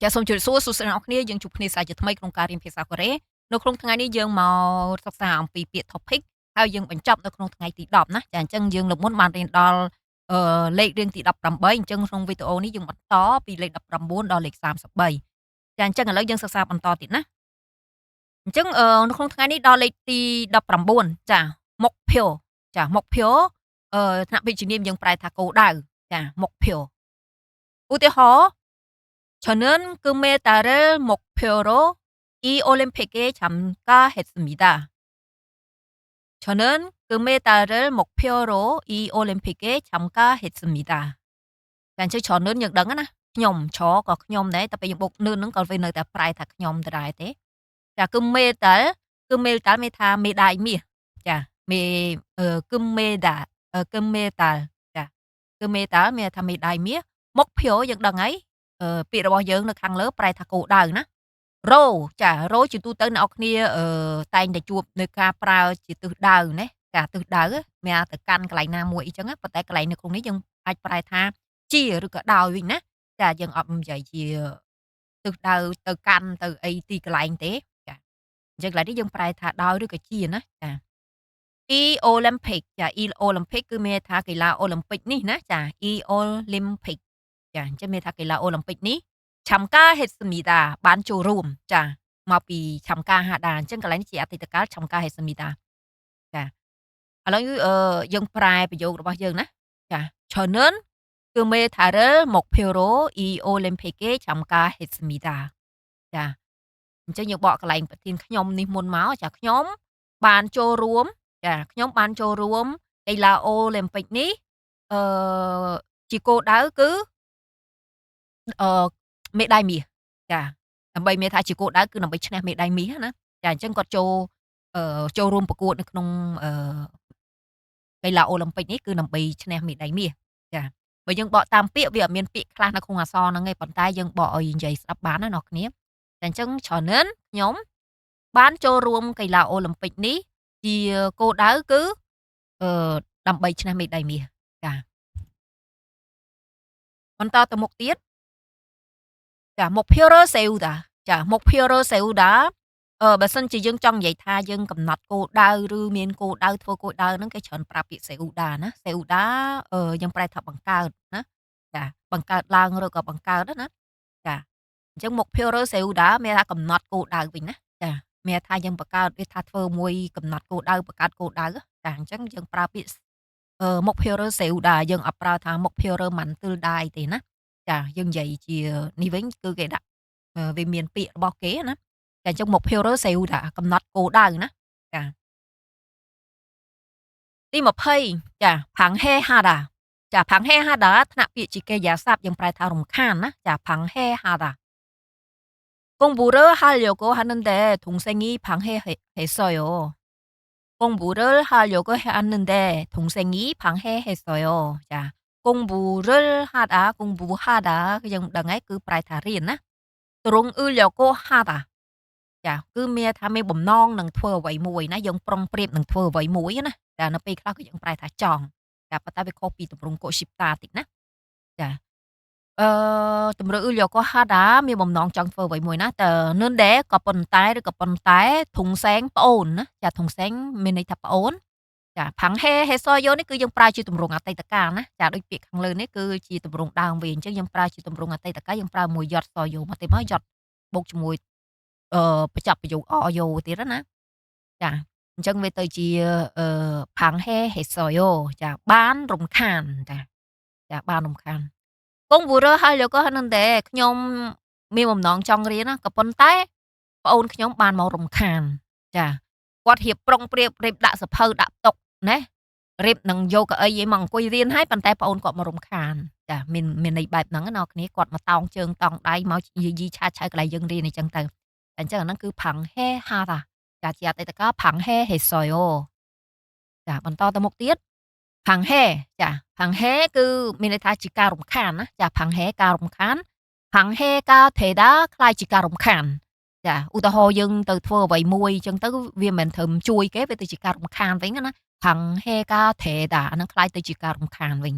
ចាសូមជម្រាបសួរសួស្តីអ្នកនរគ្នាយើងជួបគ្នាសាជាថ្មីក្នុងការរៀនភាសាកូរ៉េនៅក្នុងថ្ងៃនេះយើងមកសិក្សាអំពីពាក្យ topic ហើយយើងបញ្ចប់នៅក្នុងថ្ងៃទី10ណាចាអញ្ចឹងយើងលើកមុនបានរៀនដល់លេខរៀងទី18អញ្ចឹងក្នុងវីដេអូនេះយើងបន្តពីលេខ19ដល់លេខ33ចាអញ្ចឹងឥឡូវយើងសិក្សាបន្តទៀតណាអញ្ចឹងនៅក្នុងថ្ងៃនេះដល់លេខទី19ចាមុខភយោចាមុខភយោថ្នាក់វិជ្ជានាមយើងប្រែថាគោលដៅចាមុខភយោឧទាហរណ៍ 저는 금메달을 목표로 이 올림픽에 참가했습니다. 저는 금메달을 목표로 이 올림픽에 참가했습니다. ចាអញ្ចឹង 저는 យើងដឹងណាខ្ញុំ ឆក៏ខ្ញុំដែរតែពេលយើងបុកនឿនហ្នឹងក៏វានៅតែប្រែថាខ្ញុំដដែលទេចាគឺ medal គឺ medal មានថាមេដាយមាសចាមេគឺ medal គឺ medal ចាគឺ medal មានថាមេដាយមាសមុខភយោយើងដឹងហើយពាក្យរបស់យើងនៅខាងលើប្រែថាគោលដៅណារោចារោជាទូទៅអ្នកនរគ្នាតែងតែជួបនៅការប្រើជាទិសដៅណាចាទិសដៅមានទៅកាន់កន្លែងណាមួយអីចឹងប៉ុន្តែកន្លែងនៅក្នុងនេះយើងអាចប្រែថាជាឬក៏ដោយវិញណាចាយើងអត់និយាយជាទិសដៅទៅកាន់ទៅអីទីកន្លែងទេចាអញ្ចឹងកន្លែងនេះយើងប្រែថាដោយឬក៏ជាណាចា E Olympic ចា E Olympic គឺមានថាកីឡាអូឡ িম্প ិកនេះណាចា E Olympic ចាអញ្ចឹងមានថាកីឡាអូឡ িম্প ិកនេះឆាំកាហេសមីដាបានចូលរួមចាមកពីឆាំកាហាដាអញ្ចឹងកន្លែងនេះជាអតីតកាលឆាំកាហេសមីដាចាឥឡូវយើងប្រែប្រយោគរបស់យើងណាចា 저는 금메달을 목표로 이 올림픽에 참가했습니다. ចាអញ្ចឹងយើងបកកន្លែងប្រធានខ្ញុំនេះមុនមកចាខ្ញុំបានចូលរួមចាខ្ញុំបានចូលរួមកីឡាអូឡ িম্প ិកនេះអឺជាគោលដៅគឺមេដាយមាសចាដើម្បីមានថាជាគោលដៅគឺដើម្បីឈ្នះមេដាយមាសណាចាអញ្ចឹងគាត់ចូលរួមប្រកួតនៅក្នុងកីឡាអូឡ িম্প ិកនេះគឺដើម្បីឈ្នះមេដាយមាសចាបើយើងបកតាមពាក្យវាអត់មានពាក្យខ្លះនៅក្នុងអក្សរហ្នឹងទេប៉ុន្តែយើងបកឲ្យនិយាយស្ដាប់បានណាអ្នកគ្នាតែអញ្ចឹងច្រើនខ្ញុំបានចូលរួមកីឡាអូឡ িম্প ិកនេះជាគោលដៅគឺអឺដើម្បីឈ្នះមេដាយមាសចាបន្តទៅមុខទៀត ចា목표를 세우다 ចា목표를 세우다 បើសិនជាយើងចង់និយាយថាយើងកំណត់គោលដៅឬមានគោលដៅធ្វើគោលដៅហ្នឹងគេច្រើនប្រើពាក្យ SEUDA ណា SEUDA យើងប្រែថាបង្កើតណាចាបង្កើតឡើងឬក៏បង្កើតណាចាអញ្ចឹង목표를 세우다 មានថាកំណត់គោលដៅវិញណាចាមានថាយើងបង្កើតវាថាធ្វើមួយកំណត់គោលដៅបង្កើតគោលដៅចាអញ្ចឹងយើងប្រើពាក្យ목표를 세우다 យើងអត់ប្រើថា목표를 만들다 អីទេណាចាយើងនិយាយជានេះវិញគឺគេដាក់វាមានពាក្យរបស់គេណាចាអញ្ចឹង목표를 세우다 កំណត់គោលដៅណាចាទី20ចា방해하다 ចា방해하다 ថ្នាក់ពាក្យជាកិរិយាសព្ទយើងប្រែថារំខានណាចា방해하다 공부를 하려고 하는데 동생이 방해했어요. 공부를 하려고 하는데 동생이 방해했어요. 자, 공부를 하다, 공부하다 그냥 đằng cứ ប្រែថារៀនណាទ្រង់으려고 하다 ចាគឺមានថាមានបំណងនឹងធ្វើអ្វីមួយណាយើងប្រុងប្រៀបនឹងធ្វើអ្វីមួយណាចានៅពេលខ្លះគឺយើងប្រែថាចង់ចាប៉ុន្តែវាខុសពីទម្រង់កុសិតាតិចណាចាទម្រើអ៊ឺលយកហាដាមានបំណងចង់ធ្វើអ្វីមួយណាតើនួនដែរក៏ប៉ុន្តែឬក៏ប៉ុន្តែធុងសែងប្អូនណាចាធុងសែងមានន័យថាប្អូនចាផាំងហេហេសយោនេះគឺយើងប្រើជាទម្រង់អតីតកាលណាចាដូចពាក្យខាងលើនេះគឺជាទម្រង់ដើមវាអញ្ចឹងយើងប្រើជាទម្រង់អតីតកាលយើងប្រើមួយយត់សយោមកទេមកយត់បូកជាមួយបញ្ចប់ប្រយោគអយោទៀតណាចាអញ្ចឹងវាទៅជាផាំងហេហេសយោចាបានរំខានចាបានរំខាន 공부를 하려고 하는데 ខ្ញុំមានបំណងចង់រៀនណាក៏ប៉ុន្តែប្អូនខ្ញុំបានមករំខានចាគាត់រៀបប្រុងប្រៀបរៀបដាក់សភៅដាក់តុណារៀបនឹងយកកៅអីឯងមកអង្គុយរៀនហើយប៉ុន្តែប្អូនគាត់មករំខានចាមានន័យបែបហ្នឹងណាគ្នាគាត់មកតោងជើងតោងដៃមកយីឆាឆៅកន្លែងយើងរៀនអញ្ចឹងទៅអញ្ចឹងអាហ្នឹងគឺផាំងហេហាតាចាជាអតីតកាលផាំងហេហេសយោចាបន្តទៅមុខទៀត ផាំងហេចាផាំងហេគឺមានន័យថាជាការរំខានណាចាផាំងហេការរំខានផាំងហេការថេដាคล้ายជាការរំខានចាឧទាហរណ៍យើងទៅធ្វើអ្វីមួយអញ្ចឹងទៅវាមិនត្រឹមជួយគេវាទៅជាការរំខានវិញណាផាំងហេការថេដាអាហ្នឹងคล้ายទៅជាការរំខានវិញ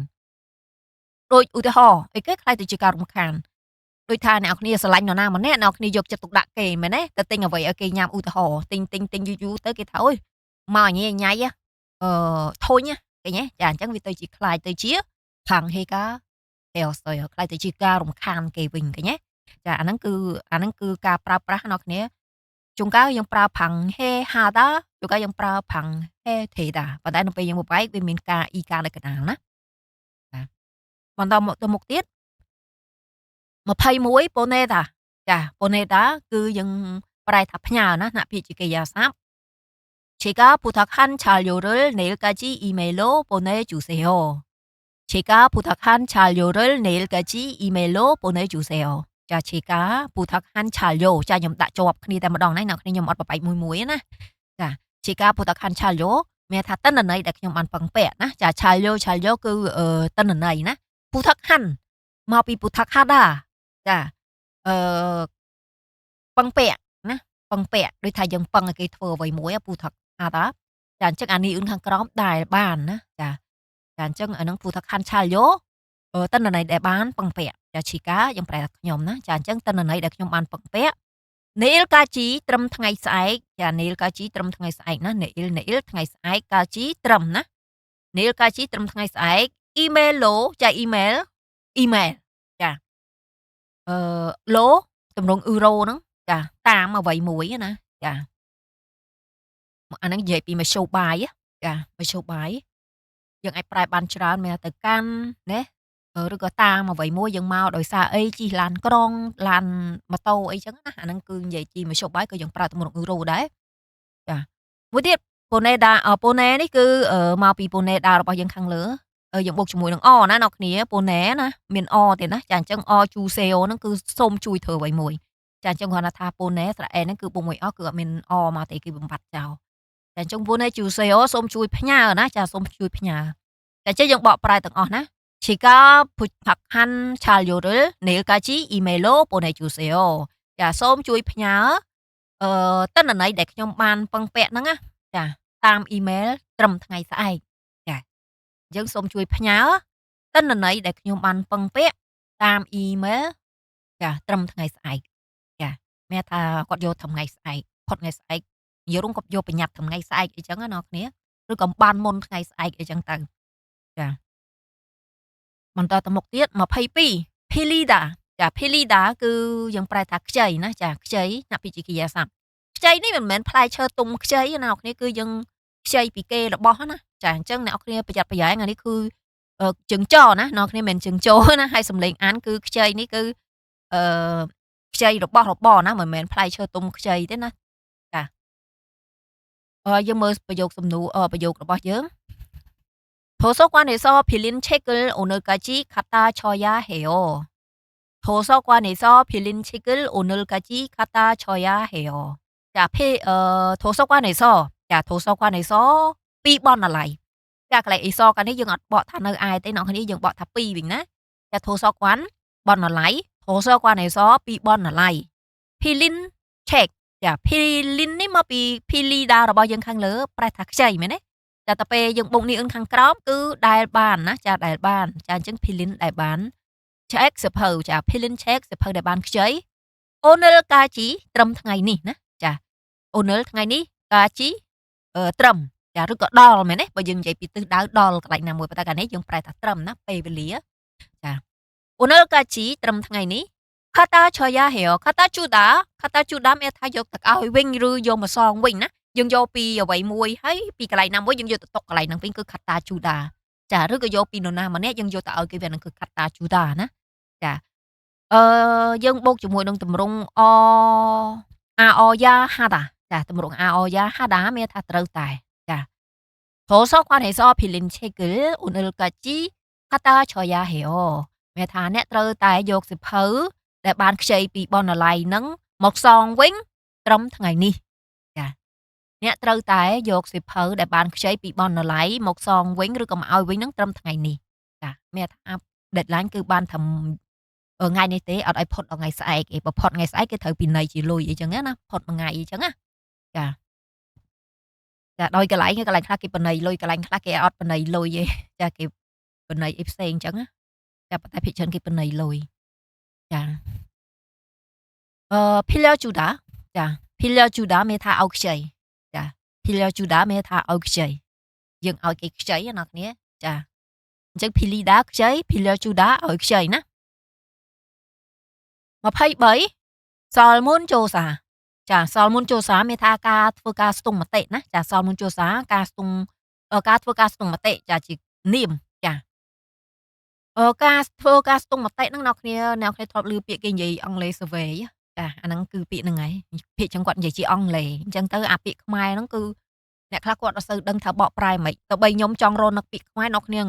ដូចឧទាហរណ៍អីគេคล้ายទៅជាការរំខាន ដូចថាអ្នកនរគ្នាស្រឡាញ់នរណាម្នាក់អ្នកនរគ្នាយកចិត្តទុកដាក់គេមែនទេទៅទិញអ្វីឲ្យគេញ៉ាំឧទាហរណ៍ទិញយូរៗទៅគេថាអូយមកញ៉ៃញ៉ៃធុញឃើញទេចាអញ្ចឹងវាទៅជាខ្លាយទៅជាផាំងហេកាតែអស្អីខ្លាយទៅជាការរំខានគេវិញឃើញទេចាអាហ្នឹងគឺការប្រើប្រាស់អ្នកនរគ្នាជួនកាលយើងប្រើផាំងហេហាតាជួនកាលយើងប្រើផាំងហេថេតាប៉ុន្តែនៅពេលយើងបបែកវាមានការអ៊ីការនៅកណ្ដាលណាចាបន្តមកទៅមុខទៀត 21 Poneta ចា Poneta គឺយើងប្រែថាផ្ញើណាណាពាក្យជាកិរិយាសព្ទ "제가 부탁한 자료를 내일까지 이메일로 보내주세요. 제가 부탁한 자료를 내일까지 이메일로 보내주세요." ចា "제가 부탁한 자료" ចាខ្ញុំដាក់ជាប់គ្នាតែម្ដងហ្នឹងអ្នកខ្ញុំអត់បបែកមួយៗណាចា "제가 부탁한 자료" មានថាទិន្នន័យដែលខ្ញុំបានពឹងពាក់ណាចា "자료" គឺទិន្នន័យណា "부탁한" មកពី "부탁하다" ចាអឺពឹងពាក់ណាពឹងពាក់ដូចថាយើងពឹងឲ្យគេធ្វើអ្វីមួយពូថាថាតាចាអញ្ចឹងអានេះខាងក្រោមដែលបានណាចាចាអញ្ចឹងអានឹងពូថាខាន់ឆាលយោតន្ន័យដែលបានពឹងពាក់ចាឈីកាយើងប្រែថាខ្ញុំណាចាអញ្ចឹងតន្ន័យដែលខ្ញុំបានពឹងពាក់នេលកាជីត្រឹមថ្ងៃស្អែកចានេលកាជីត្រឹមថ្ងៃស្អែកណានេលថ្ងៃស្អែកកាជីត្រឹមណានេលកាជីត្រឹមថ្ងៃស្អែកអ៊ីមែលឡូចាអ៊ីមែលចាអឺឡូតម្រងអ៊ឺរ៉ូហ្នឹងចាតាមអ្វីមួយណាចាអាហ្នឹងនិយាយពីមធ្យោបាយចាមធ្យោបាយយើងអាចប្រែបានច្រើនមានទៅកាន់ណាឬក៏តាមអ្វីមួយយើងមកដោយសារអីជិះឡានក្រុងឡានម៉ូតូអីចឹងណាអាហ្នឹងគឺនិយាយពីមធ្យោបាយក៏យើងប្រើទម្រង់អ៊ឺរ៉ូដែរចាមួយទៀតពូណេនេះគឺមកពីពូណេដារបស់យើងខាងលើយើងបូកជាមួយនឹងអណាអ្នកគ្នាពូណេណាមានអទៀតណាចាអញ្ចឹងអជូសេអូហ្នឹងគឺសូមជួយធ្វើអ្វីមួយចាអញ្ចឹងគ្រាន់តែថាពូណេស្រៈអេហ្នឹងគឺពុកមួយអគឺអត់មានអមកទេគឺបំបត្តិចោលចាអញ្ចឹងពូណេជូសេអូសូមជួយផ្ញើណាចាសូមជួយផ្ញើតែចេះយើងបកប្រែទាំងអស់ណា "Jika butuhkan 자료를 내일까지 이메일로 보내주세요." ចាសូមជួយផ្ញើទិន្នន័យដែលខ្ញុំបានពឹងពាក់ហ្នឹងណាចាតាមអ៊ីមែលត្រឹមថ្ងៃស្អែកចាយើងសូមជួយផ្ញើទិន្នន័យដែលខ្ញុំបានពឹងពាក់តាមអ៊ីមែលចាត្រឹមថ្ងៃស្អែកចាមានថាគាត់យកថ្ងៃស្អែកផុតថ្ងៃស្អែកនិយាយរួមគាត់យកបញ្ញត្តិថ្ងៃស្អែកអីចឹងណាអ្នកគ្នាឬក៏បានមុនថ្ងៃស្អែកអីចឹងទៅចាបន្តទៅមុខទៀត22 Philida ចា Philida គឺយើងប្រែថាខ្ចីណាចាខ្ចីណាពីជាកិរិយាសព្ទខ្ចីនេះមិនមែនផ្លែឈើទុំខ្ចីណាអ្នកគ្នាគឺយើងខ្ចីពីគេរបស់ណាចាអញ្ចឹងអ្នកគ្នាប្រយ័ត្នប្រយែងអានេះគឺជើងចណាអ្នកគ្នាមិនមែនជើងចណាហើយសំឡេងអានគឺខ្ចីនេះគឺអឺខ្ចីរបស់របរណាមិនមែនផ្លែឈើទុំខ្ចីទេណាចាយើងមើលប្រយោគសំណួរប្រយោគរបស់យើង "도서관에서 빌린 책을 오늘까지 갖다 줘야 해요. 도서관에서 빌린 책을 오늘까지 갖다 줘야 해요." 자, 도서관에서 자, 도서관에서 ពីបណ្ណាល័យចាកន្លែងអ៊ីសកានេះយើងអត់បកថានៅឯទេអ្នកនរគ្នាយើងបកថាពីវិញណាចា 도서관 បណ្ណាល័យ 도서관에서 ពីបណ្ណាល័យ 필린 책 ចា 필린 នេះមកពី 필리다 របស់យើងខាងលើប្រែថាខ្ចីមែនទេចាតែពេលយើងបូកនេះអ៊ឹនខាងក្រោមគឺដែលបានណាចាដែលបានចាអញ្ចឹង 필린 ដែលបាន check សភៅចា 필린 check សភៅដែលបានខ្ចី 오늘까지 ត្រឹមថ្ងៃនេះណាចា 오늘 ថ្ងៃនេះ 까지 ត្រឹមចាឬក៏ដល់មែនទេបើយើងនិយាយពីទិសដៅដល់កន្លែងណាមួយប៉ុន្តែកាលនេះយើងប្រែថាត្រឹមណាពេលវេលាចា 오늘까지 ត្រឹមថ្ងៃនេះ 갖다 줘야 해요. 갖다 주다 មានថាយកទៅឲ្យវិញឬយកមកសងវិញណាយើងយកពីអ្វីមួយហើយពីកន្លែងណាមួយយើងយកទៅទុកកន្លែងហ្នឹងវិញគឺ 갖다 주다 ចាឬក៏យកពីនរណាម្នាក់យើងយកទៅឲ្យគេវានឹងគឺ 갖다 주다 ណាចាយើងបូកជាមួយនឹងទម្រង់아어야 하다 ចាទម្រង់아어야 하다 មានថាត្រូវតែចា 도서관에서 빌린 책을 오늘까지 갖다 줘야 해요. មានថាអ្នកត្រូវតែយកសៀវភៅដែលបានខ្ចីពីបណ្ណាល័យហ្នឹងមកសងវិញត្រឹមថ្ងៃនេះចាអ្នកត្រូវតែយកសៀវភៅដែលបានខ្ចីពីបណ្ណាល័យមកសងវិញឬក៏មកឲ្យវិញហ្នឹងត្រឹមថ្ងៃនេះចាមានថា deadline គឺបានត្រឹមថ្ងៃនេះទេអត់ឲ្យផុតដល់ថ្ងៃស្អែកឯងបើផុតថ្ងៃស្អែកគេត្រូវពិន័យជាលុយអីចឹងណាផុតមួយថ្ងៃអីចឹងណាចាចាដោយកន្លែងខ្លះគេពិន័យលុយកន្លែងខ្លះគេអត់ពិន័យលុយទេចាគេពិន័យអីផ្សេងចឹងណាចាប៉ុន្តែភាគច្រើនគេពិន័យលុយចា 빌려주다 ចា 빌려주다 មានថាឲ្យខ្ចីចា 빌려주다 មានថាឲ្យខ្ចីយើងឲ្យគេខ្ចីណាអ្នកនាងចាអញ្ចឹង 빌리다 ខ្ចី 빌려주다 ឲ្យខ្ចីណា23 설문조사 ចា 설문조사 មានថាការធ្វើការស្ទង់មតិណាចា 설문조사 ការស្ទង់ការធ្វើការស្ទង់មតិចាជានាមចាការធ្វើការស្ទង់មតិហ្នឹងអ្នកគ្នាធ្លាប់ឮពាក្យគេនិយាយអង់គ្លេស survey ចាអាហ្នឹងគឺពាក្យហ្នឹងហើយភាគចឹងគាត់និយាយជាអង់គ្លេសអញ្ចឹងទៅអាពាក្យខ្មែរហ្នឹងគឺអ្នកខ្លះគាត់អត់សូវដឹងថាបកប្រែមិនទៅបីខ្ញុំចង់រកនឹកពាក្យខ្មែរអ្នកគ្នា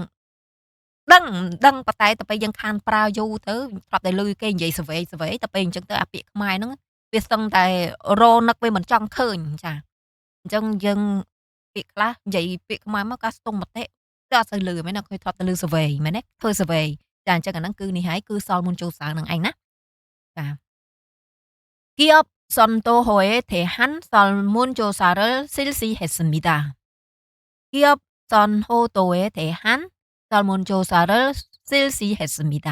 ដឹងប៉ុន្តែទៅពេលយើងខានប្រើយូរទៅធ្លាប់តែឮគេនិយាយ survey ទៅពេលអញ្ចឹងទៅអាពាក្យខ្មែរហ្នឹងវាសឹងតែរនឹកវាមិនចង់ឃើញចាអញ្ចឹងយើងពាក្យខ្លះនិយាយពាក្យខ្មែរមកការស្ទង់មតិគឺអត់សូវឮមែនណាឃើញធ្លាប់តែឮ survey មែនទេធ្វើ survey ចាអញ្ចឹងអាហ្នឹងគឺនេះហើយគឺសល់មុនចូលសៅនឹងឯងណាចា 기업 선도호에 대한 설문조사를 실시했습니다. 기업 선호도에 대한 설문조사를 실시했습니다.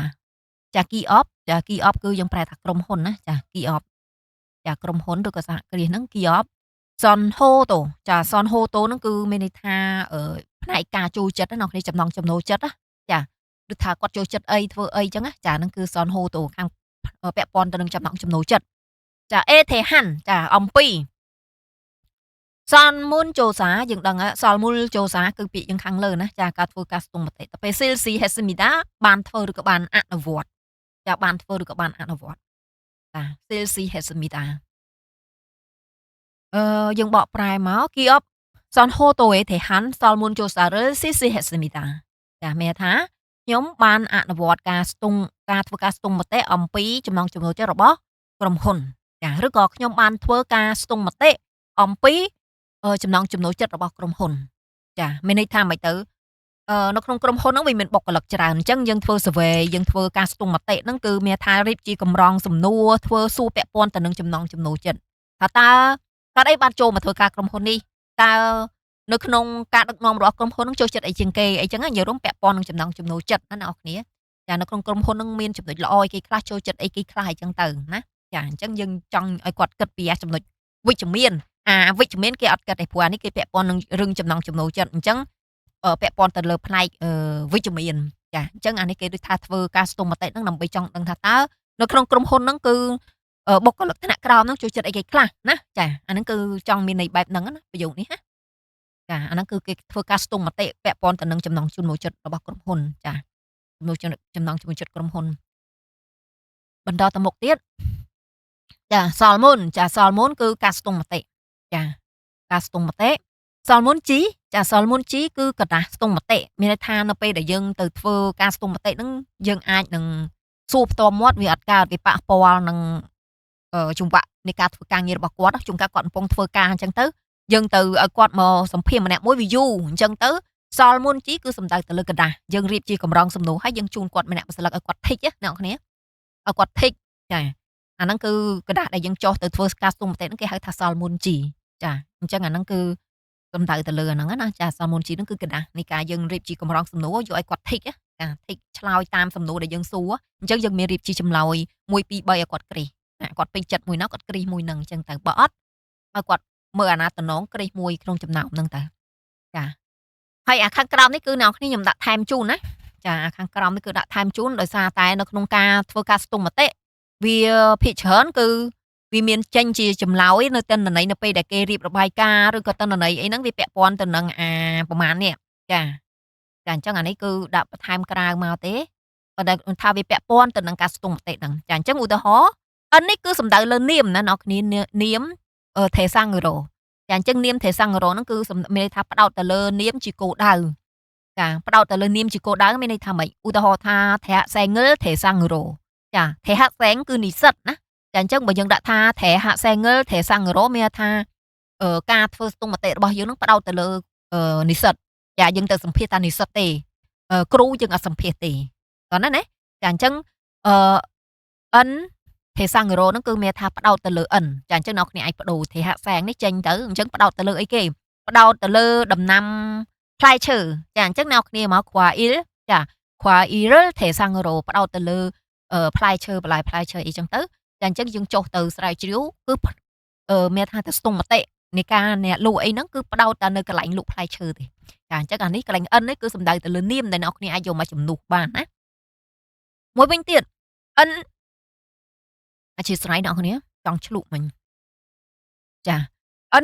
자, 기업 គឺយើងប្រែថាក្រុមហ៊ុនណាចា 기업 ចាក្រុមហ៊ុនឬក៏សហគ្រាសហ្នឹង 기업 선호도 ចា 선호도 ហ្នឹងគឺមានន័យថាផ្នែកការចូលចិត្តណាអ្នកគ្នាចំណង់ចំណូលចិត្តណាចាឬថាគាត់ចូលចិត្តអីធ្វើអីចឹងណាចាហ្នឹងគឺ 선호도 ខាងពាក់ព័ន្ធទៅនឹងចំណង់ចំណូលចិត្តចាអេថេហាន់ចាអំពីសនមុនចូលសាយើងដឹងសល់មុលចូលសាគឺពាក្យយើងខាងលើណាចាការធ្វើការស្ទង់មតិទៅពេលស៊ីលស៊ីហេសមីដាបានធ្វើឬក៏បានអនុវត្តចាបានធ្វើឬក៏បានអនុវត្តចាស៊ីលស៊ីហេសមីដាយើងបកប្រែមកគីអបសនហូតូអេថេហាន់សល់មុនចូលសារស៊ីស៊ីហេសមីដាចាមានថាខ្ញុំបានអនុវត្តការស្ទង់ការធ្វើការស្ទង់មតិអំពីចំណង់ចំណូលចិត្តរបស់ក្រុមហ៊ុនចាឬក៏ខ្ញុំបានធ្វើការស្ទង់មតិអំពីចំណង់ចំណូលចិត្តរបស់ក្រុមហ៊ុនចាមានន័យថាម៉េចទៅនៅក្នុងក្រុមហ៊ុនហ្នឹងវាមានបុគ្គលិកច្រើនអញ្ចឹងយើងធ្វើ survey យើងធ្វើការស្ទង់មតិហ្នឹងគឺមានថារៀបជាកម្រងសំណួរធ្វើសួរពាក់ព័ន្ធទៅនឹងចំណង់ចំណូលចិត្តថាតើអីបានចូលមកធ្វើការក្រុមហ៊ុននេះតើនៅក្នុងការដឹកនាំរបស់ក្រុមហ៊ុនហ្នឹងចូលចិត្តអីជាងគេអីចឹងនិយាយរួមពាក់ព័ន្ធនឹងចំណង់ចំណូលចិត្តណាអ្នកនរគ្នាចានៅក្នុងក្រុមហ៊ុនហ្នឹងមានចំណុចល្អអីគេខ្លះចូលចិត្តអីគេខ្លះអីចឹងទៅណាចាអញ្ចឹងយើងចង់ឲ្យគាត់គិតពីចំណុចវិជ្ជមានវិជ្ជមានគេអត់គិតទេព្រោះអានេះគេពាក់ព័ន្ធនឹងរឿងចំណង់ចំណូលចិត្តអញ្ចឹងពាក់ព័ន្ធទៅលើផ្នែកវិជ្ជមានចាអញ្ចឹងអានេះគេដូចថាធ្វើការស្ទង់មតិហ្នឹងដើម្បីចង់ដឹងថាតើនៅក្នុងក្រុមហ៊ុនហ្នឹងគឺបុគ្គលិកថ្នាក់ក្រោមហ្នឹងចូលចិត្តអីគេខ្លះណាចាអាហ្នឹងគឺចង់មានន័យបែបហ្នឹងណាប្រយោគនេះណាចាអាហ្នឹងគឺគេធ្វើការស្ទង់មតិពាក់ព័ន្ធទៅនឹងចំណង់ចំណូលចិត្តរបស់ក្រុមហ៊ុនចាចំណង់ចំណូលចិត្តក្រុមហ៊ុនបន្តទៅមុខទៀតចាសល់មុនគឺការស្ទង់មតិចាការស្ទង់មតិសល់មុនជីចាសល់មុនជីគឺกระดาษស្ទង់មតិមានន័យថានៅពេលដែលយើងទៅធ្វើការស្ទង់មតិហ្នឹងយើងអាចនឹងសួរផ្ទាល់មាត់វាអត់កើតវាប៉ះពាល់នឹងចង្វាក់នៃការធ្វើការងាររបស់គាត់ជួនកាលគាត់កំពុងធ្វើការអញ្ចឹងទៅយើងទៅឲ្យគាត់មកសម្ភារម្នាក់មួយវាយូរអញ្ចឹងទៅសល់មុនជីគឺសំដៅទៅលើกระดาษយើងរៀបជាកម្រងសំណួរហើយយើងជូនគាត់ម្នាក់មួយស្លឹកឲ្យគាត់ធីកណាអ្នកនរគ្នាឲ្យគាត់ធីកចាអាហ្នឹងគឺกระดาษដែលយើងចុះទៅធ្វើការស្ទង់មតិហ្នឹងគេហៅថាសល់មុនជីចាអញ្ចឹងអាហ្នឹងគឺសំដៅទៅលើអាហ្នឹងណាចាសល់មុនជីហ្នឹងគឺกระดาษនៃការយើងរៀបជាកម្រងសំណួរយកឲ្យគាត់ធីកចាធីកឆ្លើយតាមសំណួរដែលយើងសួរអញ្ចឹងយើងមានរៀបជាចម្លើយ1 2 3ឲ្យគាត់គ្រីសគាត់ពេញចិត្តមួយណាគាត់គ្រីសមួយហ្នឹងអញ្ចឹងទៅបើអត់ឲ្យគាត់មើលអាណាតំណងគ្រីសមួយក្នុងចំណោមហ្នឹងទៅចាហើយអាខាងក្រោមនេះគឺអ្នកខ្ញុំដាក់ថែមជូនណាចាអាខាងក្រោមនេះគឺដាក់ថែមជូនដោយសារតែនៅក្នុងការធ្វើការស្ទង់មតិវាភាគច្រើនគឺវាមានចេញជាចម្លើយនៅទិន្នន័យនៅពេលដែលគេរៀបរបាយការណ៍ឬក៏ទិន្នន័យអីហ្នឹងវាពាក់ព័ន្ធទៅនឹងប្រមាណនេះចាអញ្ចឹងអានេះគឺដាក់បន្ថែមក្រៅមកទេប៉ុន្តែថាវាពាក់ព័ន្ធទៅនឹងការស្ទង់មតិហ្នឹងចាអញ្ចឹងឧទាហរណ៍នេះគឺសំដៅលើនាមណាអ្នកគ្នានាមថេសាំងរ៉ូចាអញ្ចឹងនាមថេសាំងរ៉ូហ្នឹងគឺមានន័យថាផ្ដោតទៅលើនាមជាគោលដៅចាផ្ដោតទៅលើនាមជាគោលដៅមានន័យថាម៉េចឧទាហរណ៍ថាថេហសេងលថេសាំងរ៉ូចាថេហសេងគឺនិស្សិតណាចាអញ្ចឹងបើយើងដាក់ថាថេហសេងលថេសាំងរ៉ូមានថាការធ្វើស្ទង់មតិរបស់យើងនឹងផ្ដោតទៅលើនិស្សិតចាយើងទៅសម្ភាសថានិស្សិតទេគ្រូយើងអត់សម្ភាសទេតោះណាចាអញ្ចឹងN ថេសាំងរ៉ូហ្នឹងគឺមានថាផ្ដោតទៅលើ N ចាអញ្ចឹងអ្នកគ្នាអាចបដូរថេហសែងនេះចេញទៅអញ្ចឹងផ្ដោតទៅលើអីគេផ្ដោតទៅលើដំណាំផ្លែឈើចាអញ្ចឹងអ្នកគ្នាមក Quail ចា Quail ថេសាំងរ៉ូផ្ដោតទៅលើផ្លែឈើបន្លែផ្លែឈើអីចឹងទៅ ចាអញ្ចឹងយើងចុះទៅស្រាវជ្រាវគឺមានថាទៅស្ទង់មតិនៃការអ្នកលក់អីហ្នឹងគឺផ្ដោតតែនៅកន្លែងលក់ផ្លែឈើទេចាអញ្ចឹងអានេះកន្លែង N នេះគឺសំដៅទៅលើនាមដែលអ្នកគ្នាអាចយកមកជំនួសបានណាមួយវិញទៀត N អធិស្ឋានអ្នកគ្នាចង់ឆ្លក់មិញចា